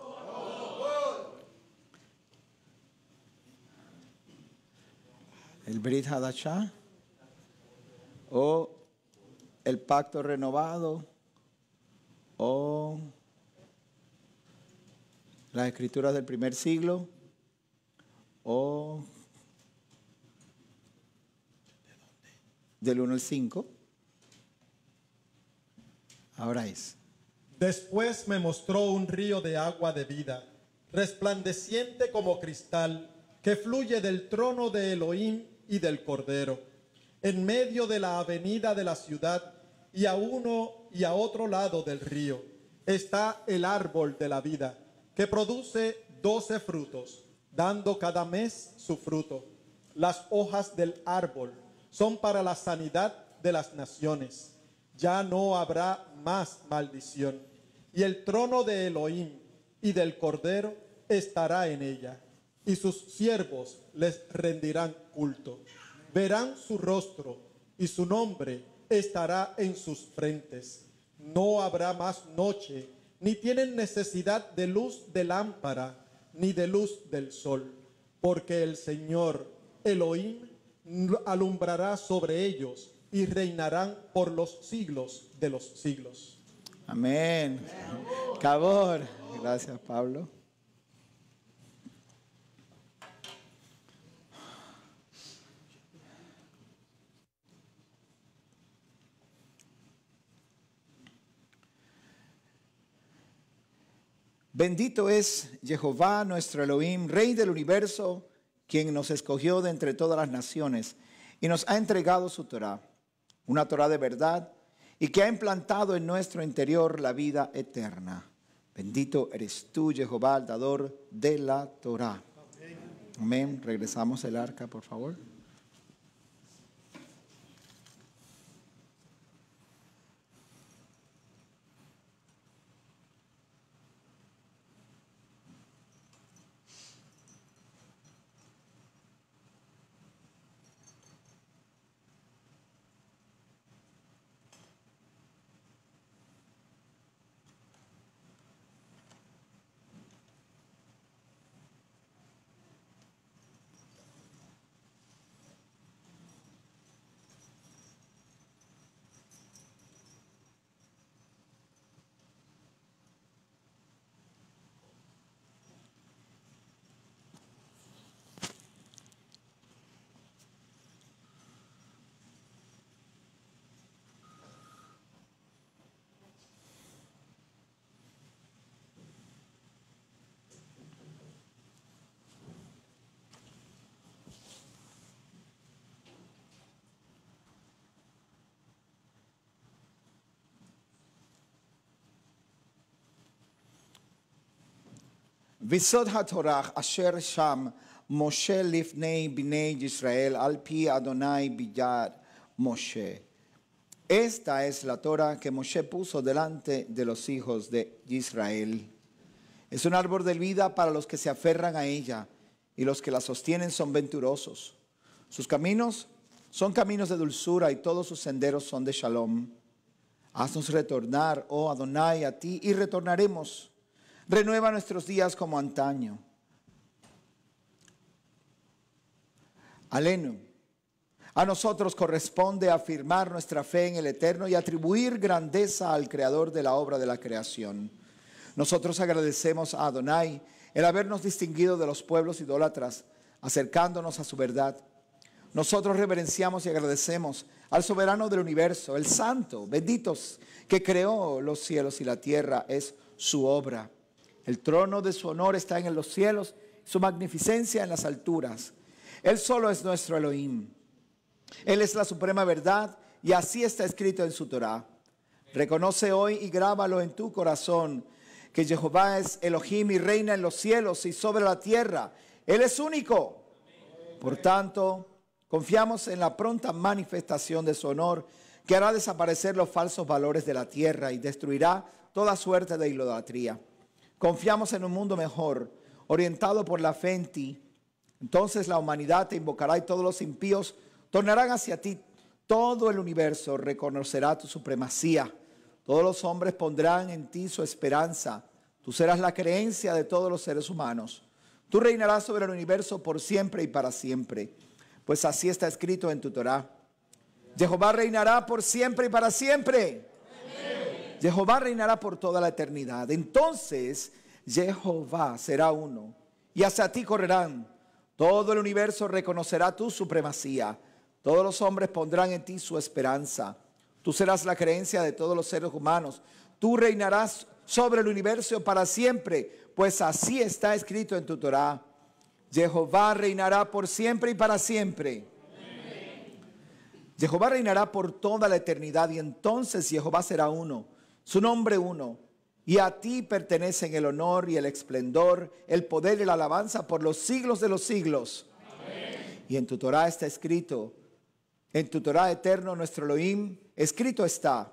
S6: El Brit Hadashah o el pacto renovado o las escrituras del primer siglo o del 1 al 5. Ahora es.
S9: Después me mostró un río de agua de vida, resplandeciente como cristal, que fluye del trono de Elohim y del Cordero, en medio de la avenida de la ciudad, y a uno y a otro lado del río está el árbol de la vida, que produce 12 frutos, dando cada mes su fruto. Las hojas del árbol son para la sanidad de las naciones. Ya no habrá más maldición. Y el trono de Elohim y del Cordero estará en ella, y sus siervos les rendirán culto. Verán su rostro, y su nombre estará en sus frentes. No habrá más noche, ni tienen necesidad de luz de lámpara, ni de luz del sol, porque el Señor Elohim alumbrará sobre ellos y reinarán por los siglos de los siglos.
S6: Amén. Cabor. Gracias, Pablo. Bendito es Jehová nuestro Elohim, Rey del universo, quien nos escogió de entre todas las naciones y nos ha entregado su Torá, una Torá de verdad, y que ha implantado en nuestro interior la vida eterna. Bendito eres tú, Jehová, el dador de la Torá. Amén. Regresamos el arca, por favor. Visod HaTorah asher sham Moshe lifnei bnei Israel al pi Adonai biyad Moshe. Esta es la Torah que Moshe puso delante de los hijos de Israel. Es un árbol de vida para los que se aferran a ella, y los que la sostienen son venturosos. Sus caminos son caminos de dulzura, y todos sus senderos son de shalom. Haznos retornar, oh Adonai, a ti, y retornaremos. Renueva nuestros días como antaño. Alenu. A nosotros corresponde afirmar nuestra fe en el Eterno y atribuir grandeza al Creador de la obra de la creación. Nosotros agradecemos a Adonai el habernos distinguido de los pueblos idólatras, acercándonos a su verdad. Nosotros reverenciamos y agradecemos al soberano del universo, el santo, benditos, que creó los cielos y la tierra, es su obra. El trono de su honor está en los cielos, su magnificencia en las alturas. Él solo es nuestro Elohim. Él es la suprema verdad, y así está escrito en su Torah. Reconoce hoy y grábalo en tu corazón, que Jehová es Elohim y reina en los cielos y sobre la tierra. Él es único. Por tanto, confiamos en la pronta manifestación de su honor, que hará desaparecer los falsos valores de la tierra y destruirá toda suerte de idolatría. Confiamos en un mundo mejor, orientado por la fe en ti. Entonces la humanidad te invocará y todos los impíos tornarán hacia ti. Todo el universo reconocerá tu supremacía. Todos los hombres pondrán en ti su esperanza. Tú serás la creencia de todos los seres humanos. Tú reinarás sobre el universo por siempre y para siempre. Pues así está escrito en tu Torah. Jehová reinará por siempre y para siempre. Amén. Jehová reinará por toda la eternidad. Entonces Jehová será uno, y hacia ti correrán. Todo el universo reconocerá tu supremacía. Todos los hombres pondrán en ti su esperanza. Tú serás la creencia de todos los seres humanos. Tú reinarás sobre el universo para siempre, pues así está escrito en tu Torah. Jehová reinará por siempre y para siempre. Amén. Jehová reinará por toda la eternidad, y entonces Jehová será uno, su nombre uno. Y a ti pertenecen el honor y el esplendor, el poder y la alabanza por los siglos de los siglos. Amén. Y en tu Torah está escrito, en tu Torah eterno nuestro Elohim, escrito está,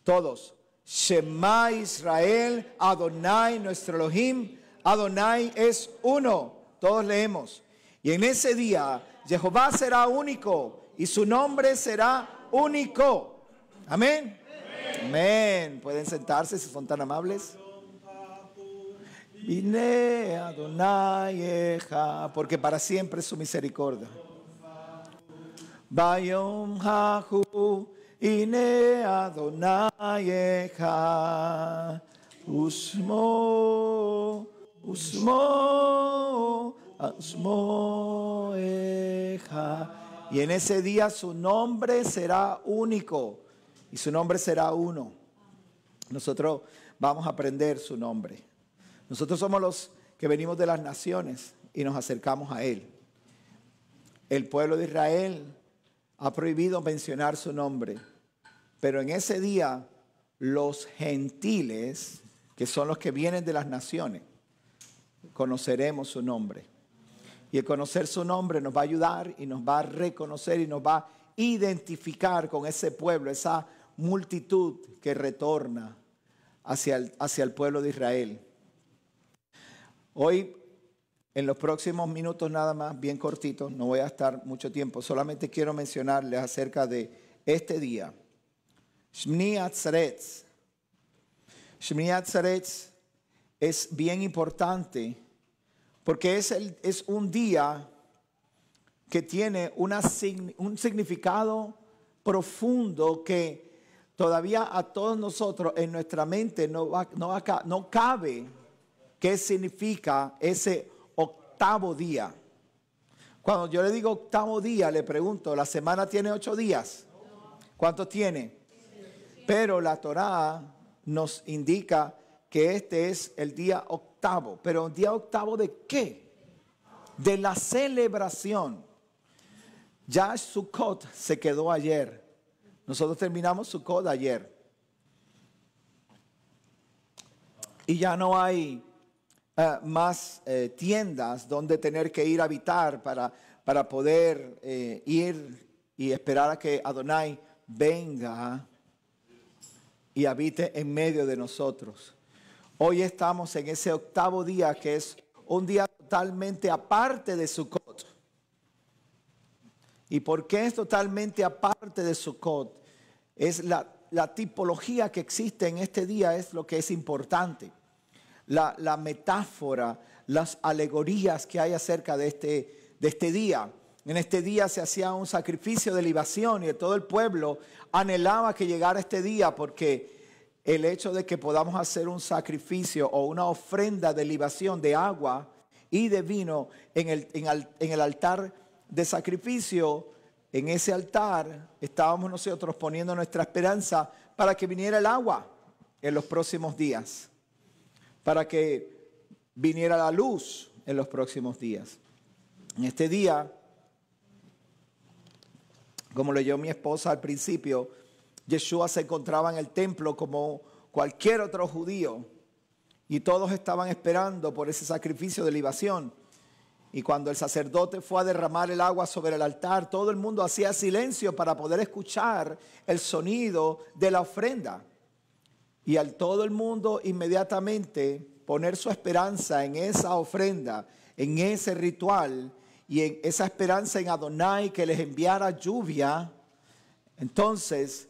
S6: todos, Shema Israel, Adonai nuestro Elohim, Adonai es uno. Todos leemos. Y en ese día Jehová será único y su nombre será único. Amén. Amén. Pueden sentarse si son tan amables. Vine Adonai Eja, porque para siempre es su misericordia. Bayom Hahu Ine Adonai Eja Usmo Eja. Y en ese día su nombre será único y su nombre será uno. Nosotros vamos a aprender su nombre. Nosotros somos los que venimos de las naciones y nos acercamos a Él. El pueblo de Israel ha prohibido mencionar su nombre, pero en ese día los gentiles, que son los que vienen de las naciones, conoceremos su nombre. Y el conocer su nombre nos va a ayudar y nos va a reconocer y nos va a identificar con ese pueblo, esa multitud que retorna hacia el pueblo de Israel. Hoy, en los próximos minutos nada más, bien cortitos, no voy a estar mucho tiempo, solamente quiero mencionarles acerca de este día. Shmini Atzaretz. Shmini Atzaretz es bien importante porque es un día que tiene un significado profundo que todavía a todos nosotros en nuestra mente no cabe qué significa ese octavo día. Cuando yo le digo octavo día, le pregunto, ¿la semana tiene 8 días? ¿Cuántos tiene? Pero la Torá nos indica que este es el día octavo. ¿Pero el día octavo de qué? De la celebración. Ya Sukkot se quedó ayer. Nosotros terminamos Sukkot ayer. Y ya no hay más tiendas donde tener que ir a habitar para poder ir y esperar a que Adonai venga y habite en medio de nosotros. Hoy estamos en ese octavo día, que es un día totalmente aparte de Sukkot. ¿Y por qué es totalmente aparte de Sukkot? Es la tipología que existe en este día, es lo que es importante. La metáfora, las alegorías que hay acerca de este día. En este día se hacía un sacrificio de libación y todo el pueblo anhelaba que llegara este día, porque el hecho de que podamos hacer un sacrificio o una ofrenda de libación de agua y de vino en el altar de sacrificio, en ese altar estábamos nosotros poniendo nuestra esperanza para que viniera el agua en los próximos días, para que viniera la luz en los próximos días. En este día, como leyó mi esposa al principio, Yeshua se encontraba en el templo como cualquier otro judío y todos estaban esperando por ese sacrificio de libación. Y cuando el sacerdote fue a derramar el agua sobre el altar, todo el mundo hacía silencio para poder escuchar el sonido de la ofrenda. Y al todo el mundo inmediatamente poner su esperanza en esa ofrenda, en ese ritual y en esa esperanza en Adonai que les enviara lluvia, entonces,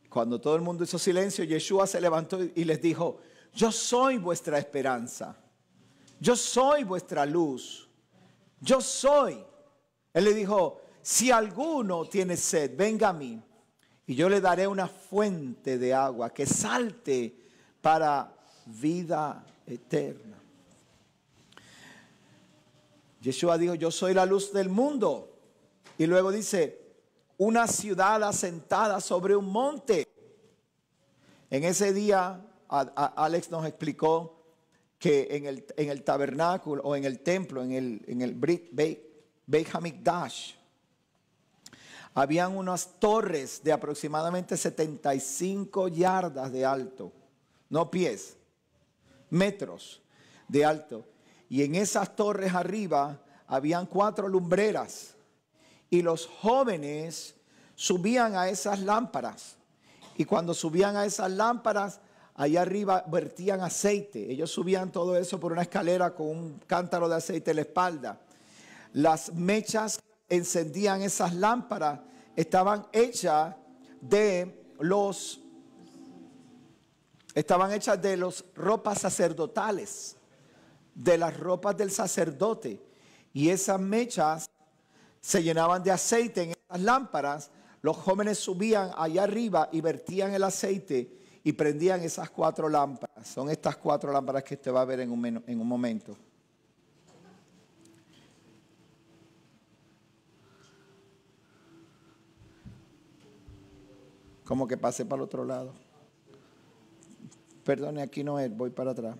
S6: cuando todo el mundo hizo silencio, Yeshua se levantó y les dijo: yo soy vuestra esperanza. Yo soy vuestra luz. Yo soy. Él le dijo: si alguno tiene sed, venga a mí y yo le daré una fuente de agua que salte para vida eterna. Yeshua dijo: yo soy la luz del mundo. Y luego dice: una ciudad asentada sobre un monte. En ese día, Alex nos explicó que en el tabernáculo o en el templo, en el Beit HaMikdash, habían unas torres de aproximadamente 75 yardas de alto, no pies, metros de alto. Y en esas torres arriba habían 4 lumbreras y los jóvenes subían a esas lámparas. Y cuando subían a esas lámparas, allá arriba vertían aceite. Ellos subían todo eso por una escalera con un cántaro de aceite en la espalda. Las mechas encendían esas lámparas, estaban hechas de los ropas sacerdotales, de las ropas del sacerdote. Y esas mechas se llenaban de aceite en esas lámparas. Los jóvenes subían allá arriba y vertían el aceite y prendían esas 4 lámparas. Son estas 4 lámparas que usted va a ver en un momento. Como que pasé para el otro lado. Perdone, aquí no es, voy para atrás.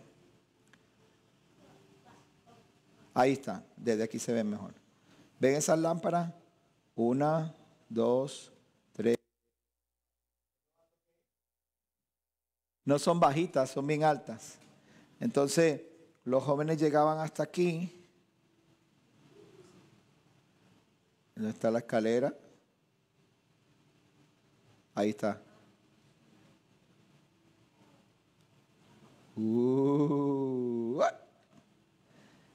S6: Ahí está, desde aquí se ven mejor. ¿Ven esas lámparas? 1, 2, 3. No son bajitas, son bien altas. Entonces, los jóvenes llegaban hasta aquí. ¿Dónde está la escalera? Ahí está.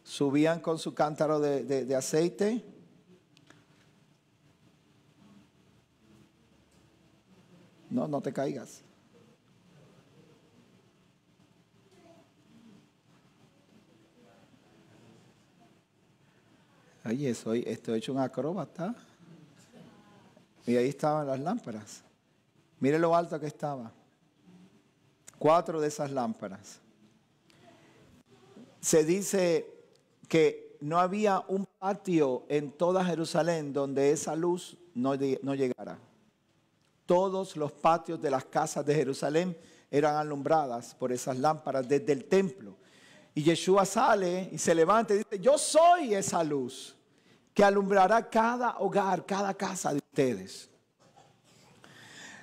S6: Subían con su cántaro de aceite. No te caigas. Oye, estoy hecho un acróbata. Y ahí estaban las lámparas. Mire lo alto que estaba. 4 de esas lámparas. Se dice que no había un patio en toda Jerusalén donde esa luz no llegara. Todos los patios de las casas de Jerusalén eran alumbradas por esas lámparas desde el templo. Y Yeshua sale y se levanta y dice: yo soy esa luz que alumbrará cada hogar, cada casa de ustedes.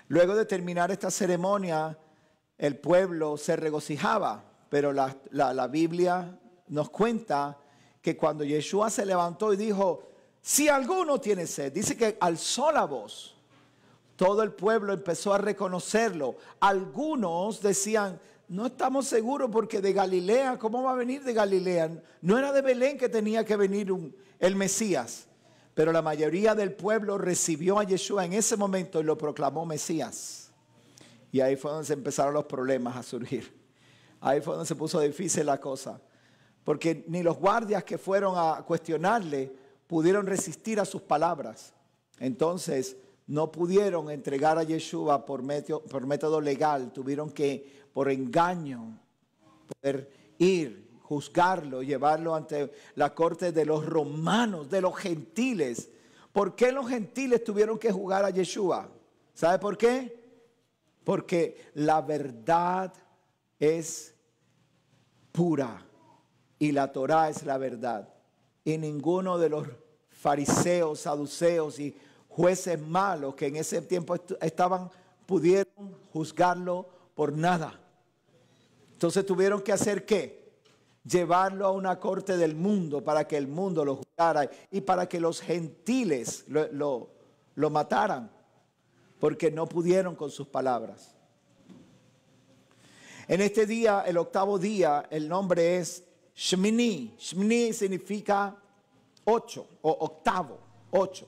S6: Luego de terminar esta ceremonia, el pueblo se regocijaba pero la Biblia nos cuenta que cuando Yeshua se levantó y dijo, si alguno tiene sed, dice que alzó la voz. Todo el pueblo empezó a reconocerlo. Algunos decían, no estamos seguros porque de Galilea, ¿cómo va a venir de Galilea? No era de Belén que tenía que venir el Mesías. Pero la mayoría del pueblo recibió a Yeshua en ese momento y lo proclamó Mesías. Y ahí fue donde se empezaron los problemas a surgir. Ahí fue donde se puso difícil la cosa. Porque ni los guardias que fueron a cuestionarle pudieron resistir a sus palabras. Entonces no pudieron entregar a Yeshua por método legal. Tuvieron que, por engaño, poder ir, juzgarlo, llevarlo ante la corte de los romanos, de los gentiles. ¿Por qué los gentiles tuvieron que juzgar a Yeshua? ¿Sabe por qué? Porque la verdad es pura y la Torá es la verdad. Y ninguno de los fariseos, saduceos y jueces malos que en ese tiempo estaban pudieron juzgarlo por nada. Entonces tuvieron que hacer ¿qué? Llevarlo a una corte del mundo para que el mundo lo juzgara y para que los gentiles lo mataran, porque no pudieron con sus palabras. En este día, el octavo día, el nombre es Shmini. Shmini significa 8 o octavo, 8.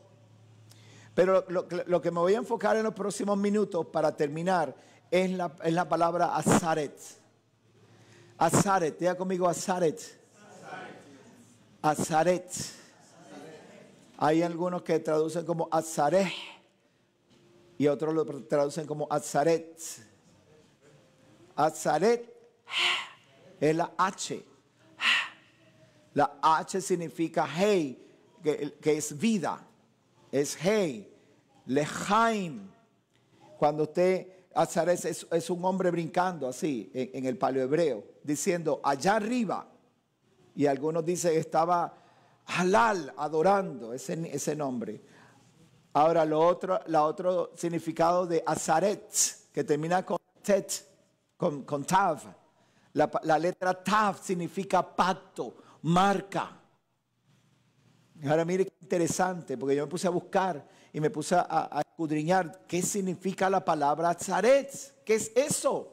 S6: Pero lo que me voy a enfocar en los próximos minutos para terminar es la palabra Azaret. Azaret, diga conmigo Azaret. Azaret. Hay algunos que traducen como Azaret y otros lo traducen como Azaret. Azaret es la H. La H significa hey, que es vida. Es hey, lejaim. Cuando usted, Azaret es un hombre brincando así en el paleohebreo, diciendo allá arriba. Y algunos dicen estaba halal, adorando ese nombre. Ahora la otro significado de Azaret, que termina con tet, con tav. La letra tav significa pacto, marca. Ahora mire qué interesante, porque yo me puse a buscar y me puse a escudriñar qué significa la palabra Azaret. ¿Qué es eso?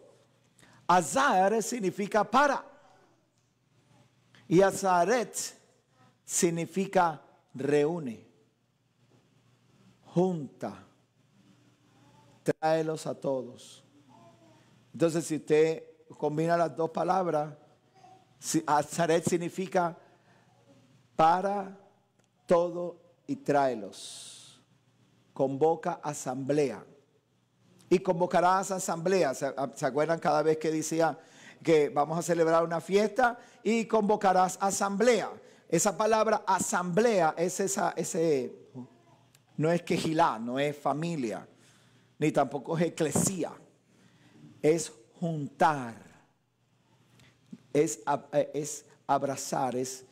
S6: Azar significa para. Y Azaret significa reúne, junta, tráelos a todos. Entonces, si usted combina las dos palabras, Azaret significa para todo y tráelos. Convoca asamblea. Y convocarás asamblea. ¿Se acuerdan cada vez que decía que vamos a celebrar una fiesta? Y convocarás asamblea. Esa palabra asamblea es no es quejilá, no es familia, ni tampoco es eclesía. Es juntar, es abrazar, es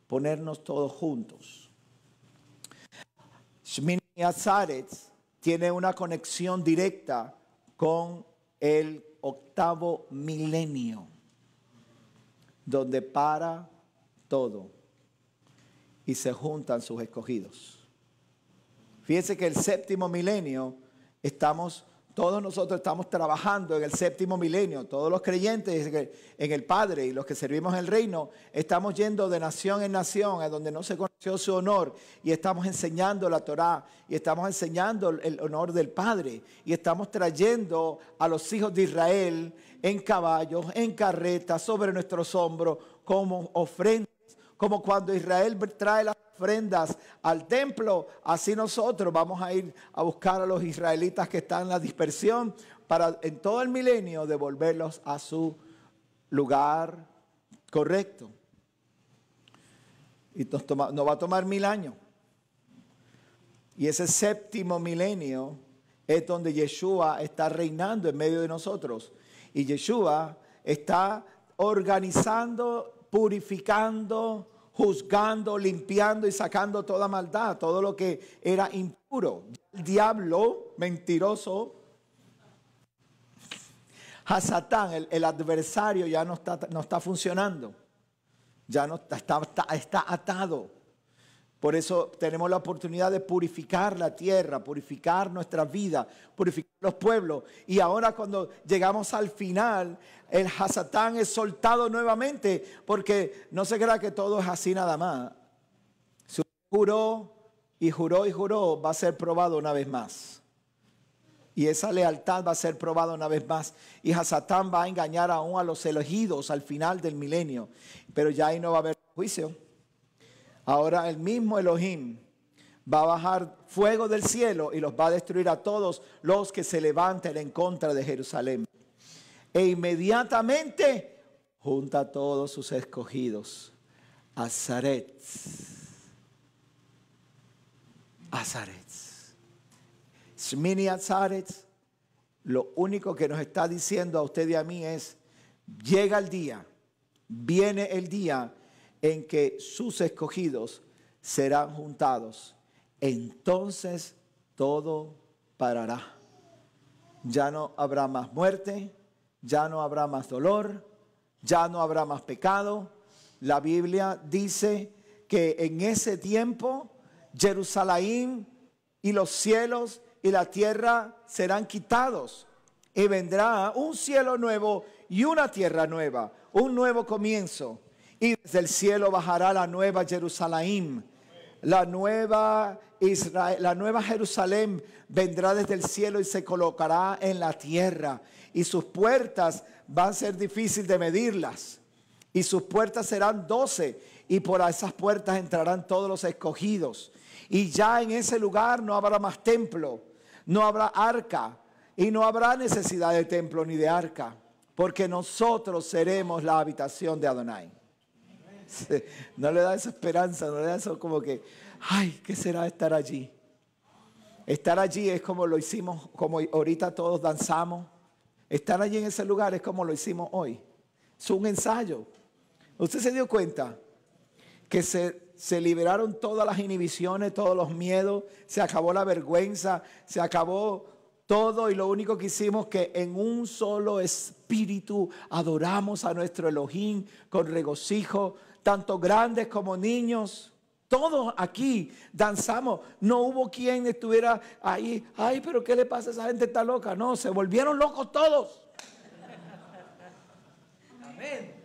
S6: ponernos todos juntos. Shmini Azaret tiene una conexión directa con el octavo milenio, donde para todo y se juntan sus escogidos. Fíjense que el séptimo milenio todos nosotros estamos trabajando en el séptimo milenio. Todos los creyentes en el Padre y los que servimos en el reino, estamos yendo de nación en nación, a donde no se conoció su honor, y estamos enseñando la Torá, y estamos enseñando el honor del Padre, y estamos trayendo a los hijos de Israel en caballos, en carretas, sobre nuestros hombros, como ofrendas, como cuando Israel trae las ofrendas al templo, así nosotros vamos a ir a buscar a los israelitas que están en la dispersión para en todo el milenio devolverlos a su lugar correcto. Y nos va a tomar 1000 años. Y ese séptimo milenio es donde Yeshua está reinando en medio de nosotros. Y Yeshua está organizando, purificando, juzgando, limpiando y sacando toda maldad, todo lo que era impuro. El diablo mentiroso Hasatán, el adversario, ya no está funcionando. Ya no está atado. Por eso tenemos la oportunidad de purificar la tierra, purificar nuestra vida, purificar los pueblos. Y ahora cuando llegamos al final, el Hasatán es soltado nuevamente, porque no se crea que todo es así nada más. Si juró y juró y juró, va a ser probado una vez más. Y esa lealtad va a ser probada una vez más. Y Hasatán va a engañar aún a los elegidos al final del milenio. Pero ya ahí no va a haber juicio. Ahora el mismo Elohim va a bajar fuego del cielo y los va a destruir a todos los que se levanten en contra de Jerusalén. E inmediatamente junta a todos sus escogidos a Zaretz. A Zaretz. Shmini Atzaretz. Lo único que nos está diciendo a usted y a mí es: llega el día, viene el día en que sus escogidos serán juntados. Entonces todo parará. Ya no habrá más muerte, ya no habrá más dolor, ya no habrá más pecado. La Biblia dice que en ese tiempo Jerusalén y los cielos y la tierra serán quitados y vendrá un cielo nuevo y una tierra nueva, un nuevo comienzo. Y desde el cielo bajará la nueva Jerusalén. La nueva Israel, la nueva Jerusalén vendrá desde el cielo y se colocará en la tierra. Y sus puertas van a ser difíciles de medirlas. Y sus puertas serán 12. Y por esas puertas entrarán todos los escogidos. Y ya en ese lugar no habrá más templo, no habrá arca. Y no habrá necesidad de templo ni de arca. Porque nosotros seremos la habitación de Adonai. No le da esa esperanza, no le da eso como que, ay, ¿qué será estar allí? Estar allí es como lo hicimos, como ahorita todos danzamos. Estar allí en ese lugar es como lo hicimos hoy. Es un ensayo. ¿Usted se dio cuenta que se liberaron todas las inhibiciones, todos los miedos, se acabó la vergüenza, se acabó todo, y lo único que hicimos que en un solo espíritu adoramos a nuestro Elohim con regocijo, tanto grandes como niños? Todos aquí danzamos. No hubo quien estuviera ahí, ay, pero ¿qué le pasa a esa gente? Está loca. No, se volvieron locos todos. Amén.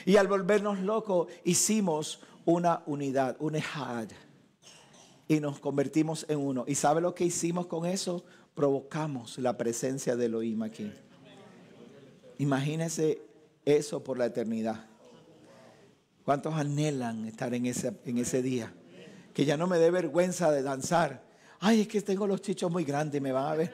S6: Y al volvernos locos hicimos una unidad, un ejad, y nos convertimos en uno. ¿Y sabe lo que hicimos con eso? Provocamos la presencia de Elohim aquí. Imagínese eso por la eternidad. ¿Cuántos anhelan estar en ese día? Que ya no me dé vergüenza de danzar. Ay, es que tengo los chichos muy grandes, me van a ver.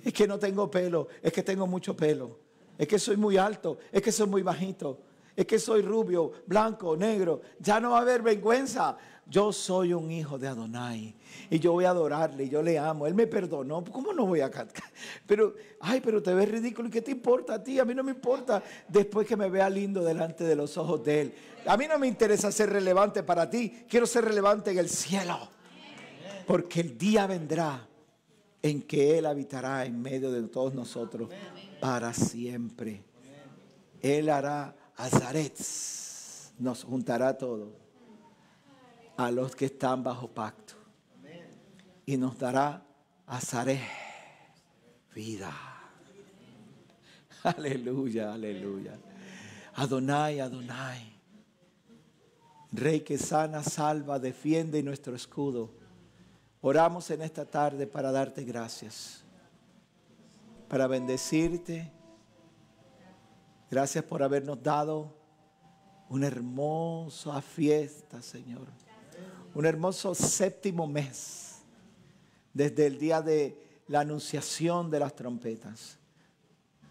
S6: Es que no tengo pelo, es que tengo mucho pelo. Es que soy muy alto, es que soy muy bajito. Es que soy rubio, blanco, negro. Ya no va a haber vergüenza. Yo soy un hijo de Adonai y yo voy a adorarle, yo le amo. Él me perdonó. ¿Cómo no voy a cantar? Pero te ves ridículo. ¿Y qué te importa a ti? A mí no me importa después que me vea lindo delante de los ojos de Él. A mí no me interesa ser relevante para ti. Quiero ser relevante en el cielo. Porque el día vendrá en que Él habitará en medio de todos nosotros para siempre. Él hará Azaretz, nos juntará a todos, a los que están bajo pacto, y nos dará Azaret, vida. Aleluya, aleluya. Adonai, Adonai, Rey que sana, salva, defiende nuestro escudo. Oramos en esta tarde para darte gracias, para bendecirte. Gracias por habernos dado una hermosa fiesta, Señor. Un hermoso séptimo mes, desde el día de la anunciación de las trompetas.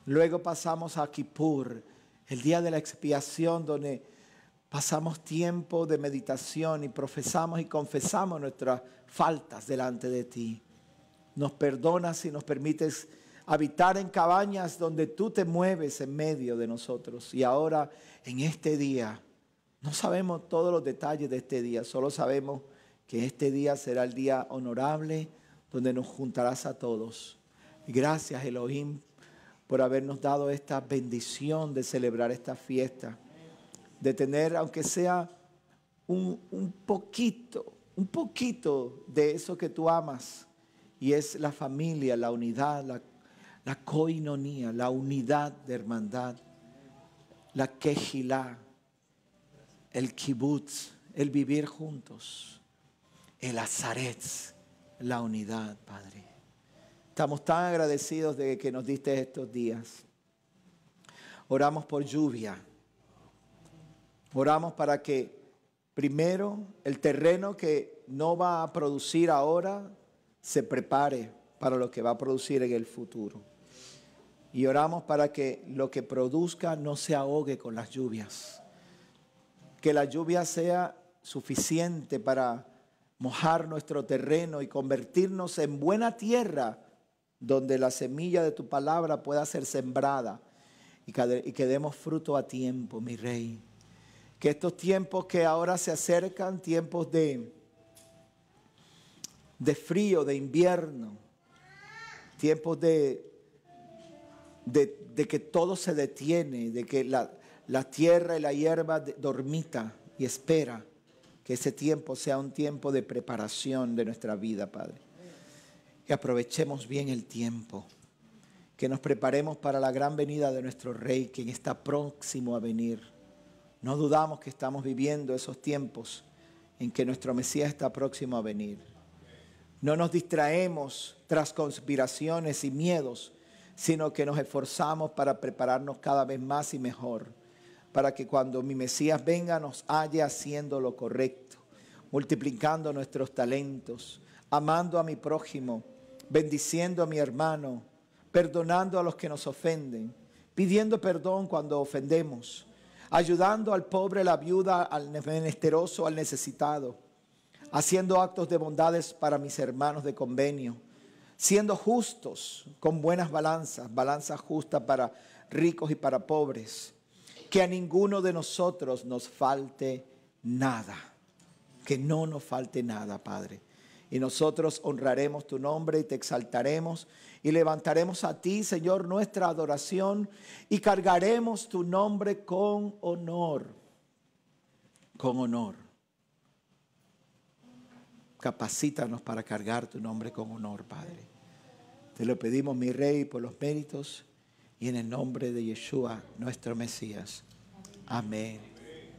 S6: Luego pasamos a Kippur, el día de la expiación, donde pasamos tiempo de meditación y profesamos y confesamos nuestras faltas delante de ti. Nos perdonas y nos permites habitar en cabañas donde tú te mueves en medio de nosotros. Y ahora, en este día, no sabemos todos los detalles de este día, solo sabemos que este día será el día honorable donde nos juntarás a todos. Gracias, Elohim, por habernos dado esta bendición de celebrar esta fiesta, de tener, aunque sea un poquito de eso que tú amas, y es la familia, la unidad, la koinonía, la unidad de hermandad, la kehilá, el kibutz, el vivir juntos, el azaretz, la unidad, Padre. Estamos tan agradecidos de que nos diste estos días. Oramos por lluvia. Oramos para que primero el terreno que no va a producir ahora se prepare para lo que va a producir en el futuro. Y oramos para que lo que produzca no se ahogue con las lluvias. Que la lluvia sea suficiente para mojar nuestro terreno y convertirnos en buena tierra donde la semilla de tu palabra pueda ser sembrada y que demos fruto a tiempo, mi Rey. Que estos tiempos que ahora se acercan, tiempos de frío, de invierno, tiempos de que todo se detiene, de que la tierra y la hierba dormita y espera, que ese tiempo sea un tiempo de preparación de nuestra vida, Padre. Que aprovechemos bien el tiempo, que nos preparemos para la gran venida de nuestro Rey, quien está próximo a venir. No dudamos que estamos viviendo esos tiempos en que nuestro Mesías está próximo a venir. No nos distraemos tras conspiraciones y miedos, sino que nos esforzamos para prepararnos cada vez más y mejor, para que cuando mi Mesías venga nos halle haciendo lo correcto, multiplicando nuestros talentos, amando a mi prójimo, bendiciendo a mi hermano, perdonando a los que nos ofenden, pidiendo perdón cuando ofendemos, ayudando al pobre, a la viuda, al menesteroso, al necesitado, haciendo actos de bondades para mis hermanos de convenio, siendo justos con buenas balanzas justas para ricos y para pobres, que a ninguno de nosotros nos falte nada, que no nos falte nada, Padre. Y nosotros honraremos tu nombre y te exaltaremos y levantaremos a ti, Señor, nuestra adoración y cargaremos tu nombre con honor. Con honor. Capacítanos para cargar tu nombre con honor, Padre. Te lo pedimos, mi Rey, por los méritos y en el nombre de Yeshua, nuestro Mesías. Amén.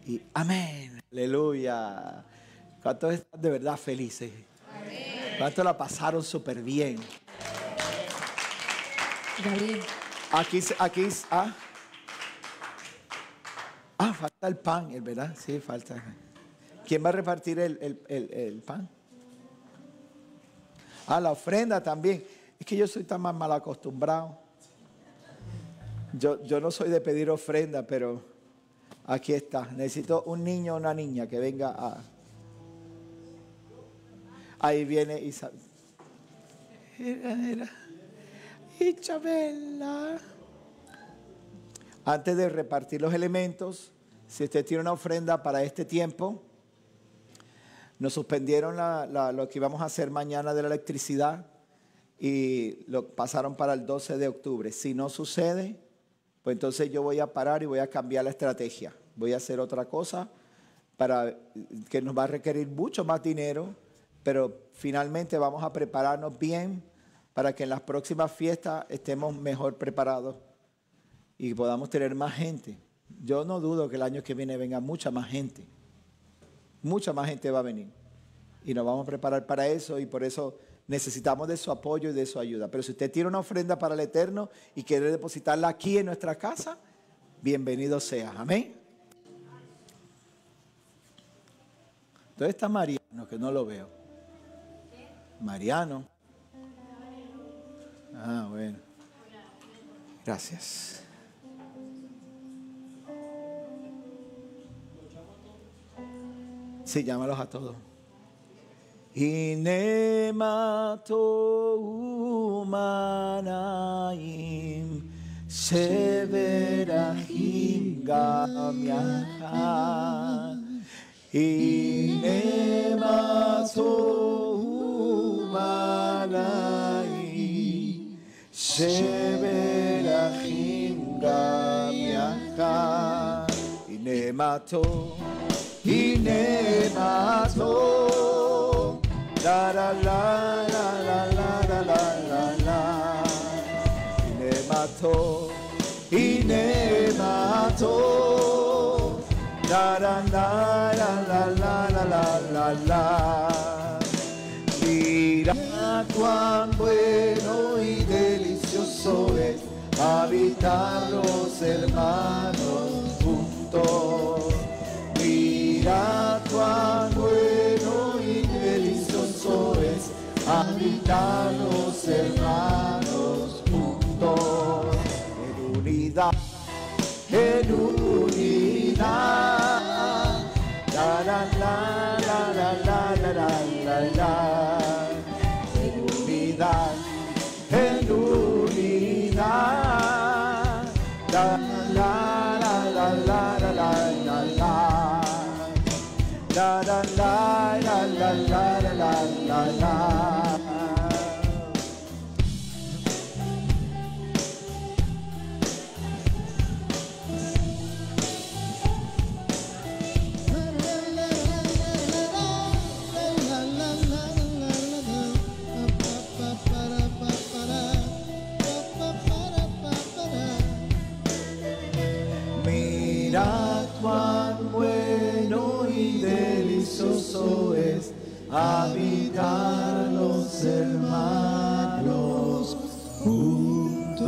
S6: Y amén. Aleluya. ¿Cuántos están de verdad felices? ¿Cuántos la pasaron súper bien?
S3: Gabriel.
S6: Aquí, falta el pan, ¿verdad? Sí, falta. ¿Quién va a repartir el pan? La ofrenda también. Es que yo soy tan mal acostumbrado. Yo no soy de pedir ofrenda, pero aquí está. Necesito un niño o una niña que venga a... Ahí viene Isabel. Isabela. Antes de repartir los elementos, si usted tiene una ofrenda para este tiempo, nos suspendieron lo que íbamos a hacer mañana de la electricidad y lo pasaron para el 12 de octubre. Si no sucede, pues entonces yo voy a parar y voy a cambiar la estrategia. Voy a hacer otra cosa que nos va a requerir mucho más dinero, pero finalmente vamos a prepararnos bien para que en las próximas fiestas estemos mejor preparados y podamos tener más gente. Yo no dudo que el año que viene venga mucha más gente. Mucha más gente va a venir. Y nos vamos a preparar para eso y por eso necesitamos de su apoyo y de su ayuda. Pero si usted tiene una ofrenda para el Eterno y quiere depositarla aquí en nuestra casa, bienvenido sea. Amén. ¿Dónde está Mariano? Que no lo veo. Mariano. Bueno. Gracias. Sí, llámalos a todos. Inemato humanaim severahim gamiaha. Inemato humanaim severahim Miaja, Inemato, Inemato, la la la la la la la la la, Inemato, Inemato, la la la la la la la la la. Mira cuán bueno y delicioso es habitar los hermanos juntos. Mira cuán bueno y delicioso es habitar los hermanos juntos. En unidad, en unidad. La la la la la la la la la. En unidad, en unidad. La la la la la la la la la. La la la la la la la la la. Mira cuán bueno y delicioso es habitar los hermanos juntos.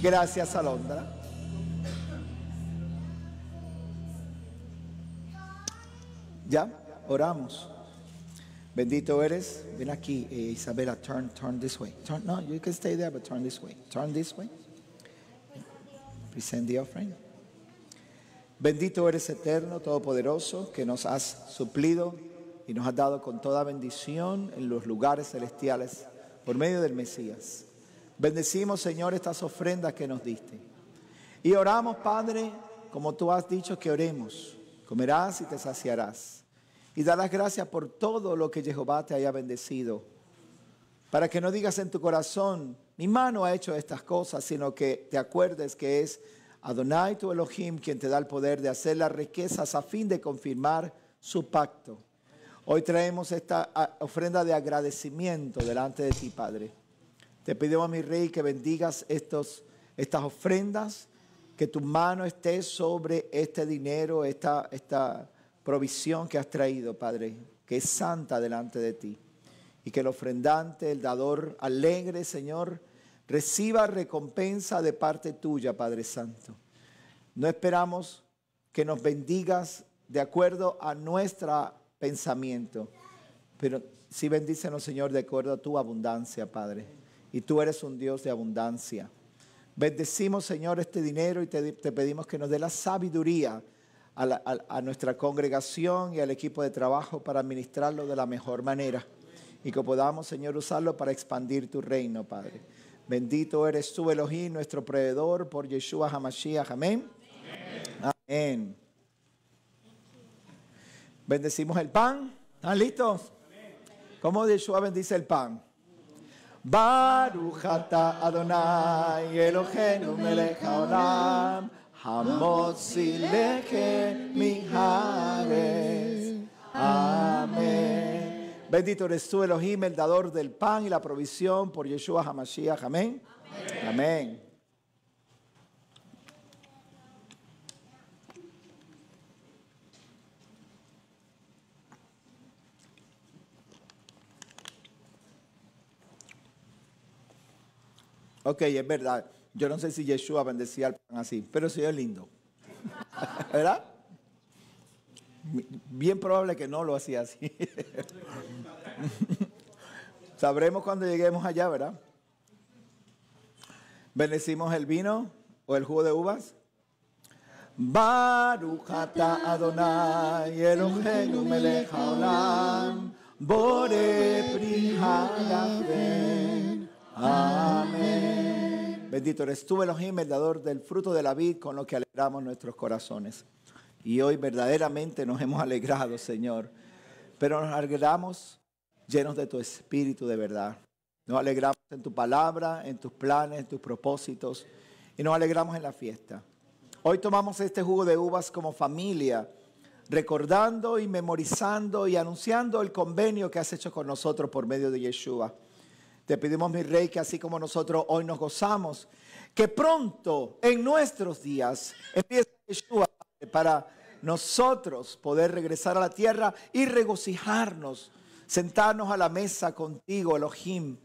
S6: Gracias, Alondra. Ya, oramos. Bendito eres. Ven aquí, Isabela, turn this way. No, you can stay there, but turn this way. Turn this way. Present the offering. Bendito eres, eterno, todopoderoso, que nos has suplido y nos has dado con toda bendición en los lugares celestiales por medio del Mesías. Bendecimos, Señor, estas ofrendas que nos diste. Y oramos, Padre, como tú has dicho que oremos. Comerás y te saciarás. Y da las gracias por todo lo que Jehová te haya bendecido. Para que no digas en tu corazón, mi mano ha hecho estas cosas, sino que te acuerdes que es Adonai tu Elohim quien te da el poder de hacer las riquezas a fin de confirmar su pacto. Hoy traemos esta ofrenda de agradecimiento delante de ti, Padre. Te pedimos, mi Rey, que bendigas estas ofrendas, que tu mano esté sobre este dinero, esta provisión que has traído, Padre, que es santa delante de ti. Y que el ofrendante, el dador alegre, Señor, reciba recompensa de parte tuya, Padre Santo. No esperamos que nos bendigas de acuerdo a nuestro pensamiento, pero sí bendícenos, Señor, de acuerdo a tu abundancia, Padre. Y tú eres un Dios de abundancia. Bendecimos, Señor, este dinero y te pedimos que nos dé la sabiduría a nuestra congregación y al equipo de trabajo para administrarlo de la mejor manera. Y que podamos, Señor, usarlo para expandir tu reino, Padre. Bendito eres tú, Elohim, nuestro proveedor, por Yeshua HaMashiach. Amén. Amén. Bendecimos el pan. ¿Están listos? ¿Cómo Yeshua bendice el pan? Baruch ata Adonai Eloheinu melech haolam hamotzi lechem min haaretz. Amén. Bendito eres tú, Elohim, el dador del pan y la provisión, por Yeshua HaMashiach. Amén. Amén. Amén. Ok, es verdad. Yo no sé si Yeshua bendecía el pan así, pero sí es lindo. ¿Verdad? Bien probable que no lo hacía así. Sabremos cuando lleguemos allá, ¿verdad? Bendecimos el vino o el jugo de uvas. Baruch ata Adonai Eloheinu melech haolam borei pri hagafen. Amén. Bendito eres tú, Elohim, el dador del fruto de la vid, con lo que alegramos nuestros corazones. Y hoy verdaderamente nos hemos alegrado, Señor. Pero nos alegramos llenos de tu espíritu de verdad. Nos alegramos en tu palabra, en tus planes, en tus propósitos y nos alegramos en la fiesta. Hoy tomamos este jugo de uvas como familia, recordando y memorizando y anunciando el convenio que has hecho con nosotros por medio de Yeshua. Te pedimos, mi Rey, que así como nosotros hoy nos gozamos, que pronto en nuestros días empiece Yeshua para nosotros poder regresar a la tierra y regocijarnos, sentarnos a la mesa contigo, Elohim,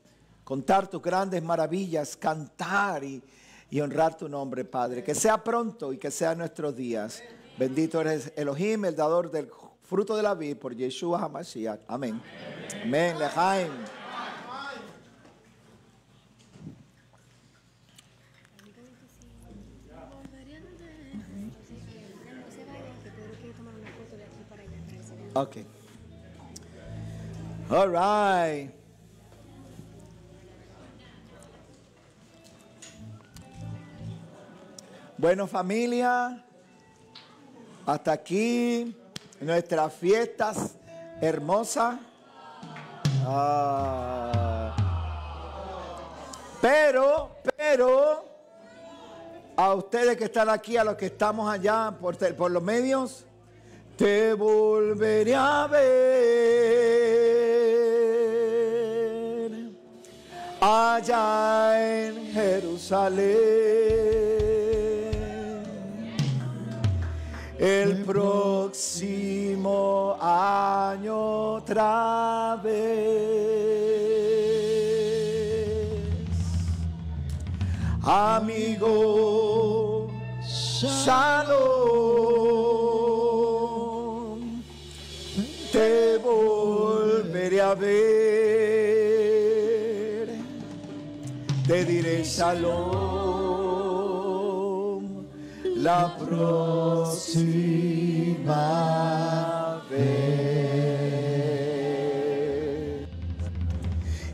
S6: contar tus grandes maravillas, cantar y honrar tu nombre, Padre. Que sea pronto y que sea en nuestros días. Bendito eres Elohim, el dador del fruto de la vid, por Yeshua HaMashiach. Amén. Amén. Lejaim. Okay. All right. Bueno, familia, hasta aquí nuestras fiestas hermosas. Pero, a ustedes que están aquí, a los que estamos allá por los medios, te volveré a ver allá en Jerusalén el próximo año otra vez. Amigo, Shalom, te volveré a ver, te diré Shalom la próxima vez.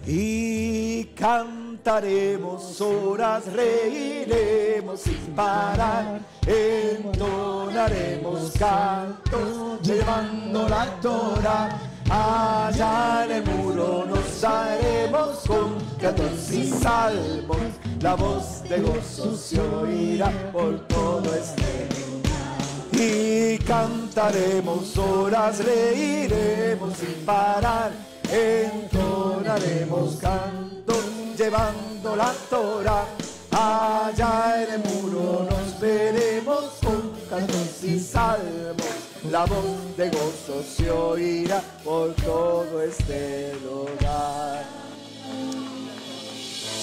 S6: Y cantaremos horas, reiremos sin parar, entonaremos cantos llevando la Torah. Allá en el muro nos haremos con cantos y salmos, la voz de gozo se oirá por todo este lugar. Y cantaremos horas, reiremos sin parar, entonaremos cantos llevando la Torah. Allá en el muro nos veremos con cantos y salmos, la voz de gozo se oirá por todo este lugar.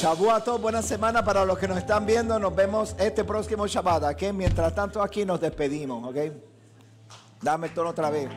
S6: Shavuot, buena semana para los que nos están viendo. Nos vemos este próximo Shabbat, ¿ok? Mientras tanto aquí nos despedimos, ¿ok? Dame el tono otra vez.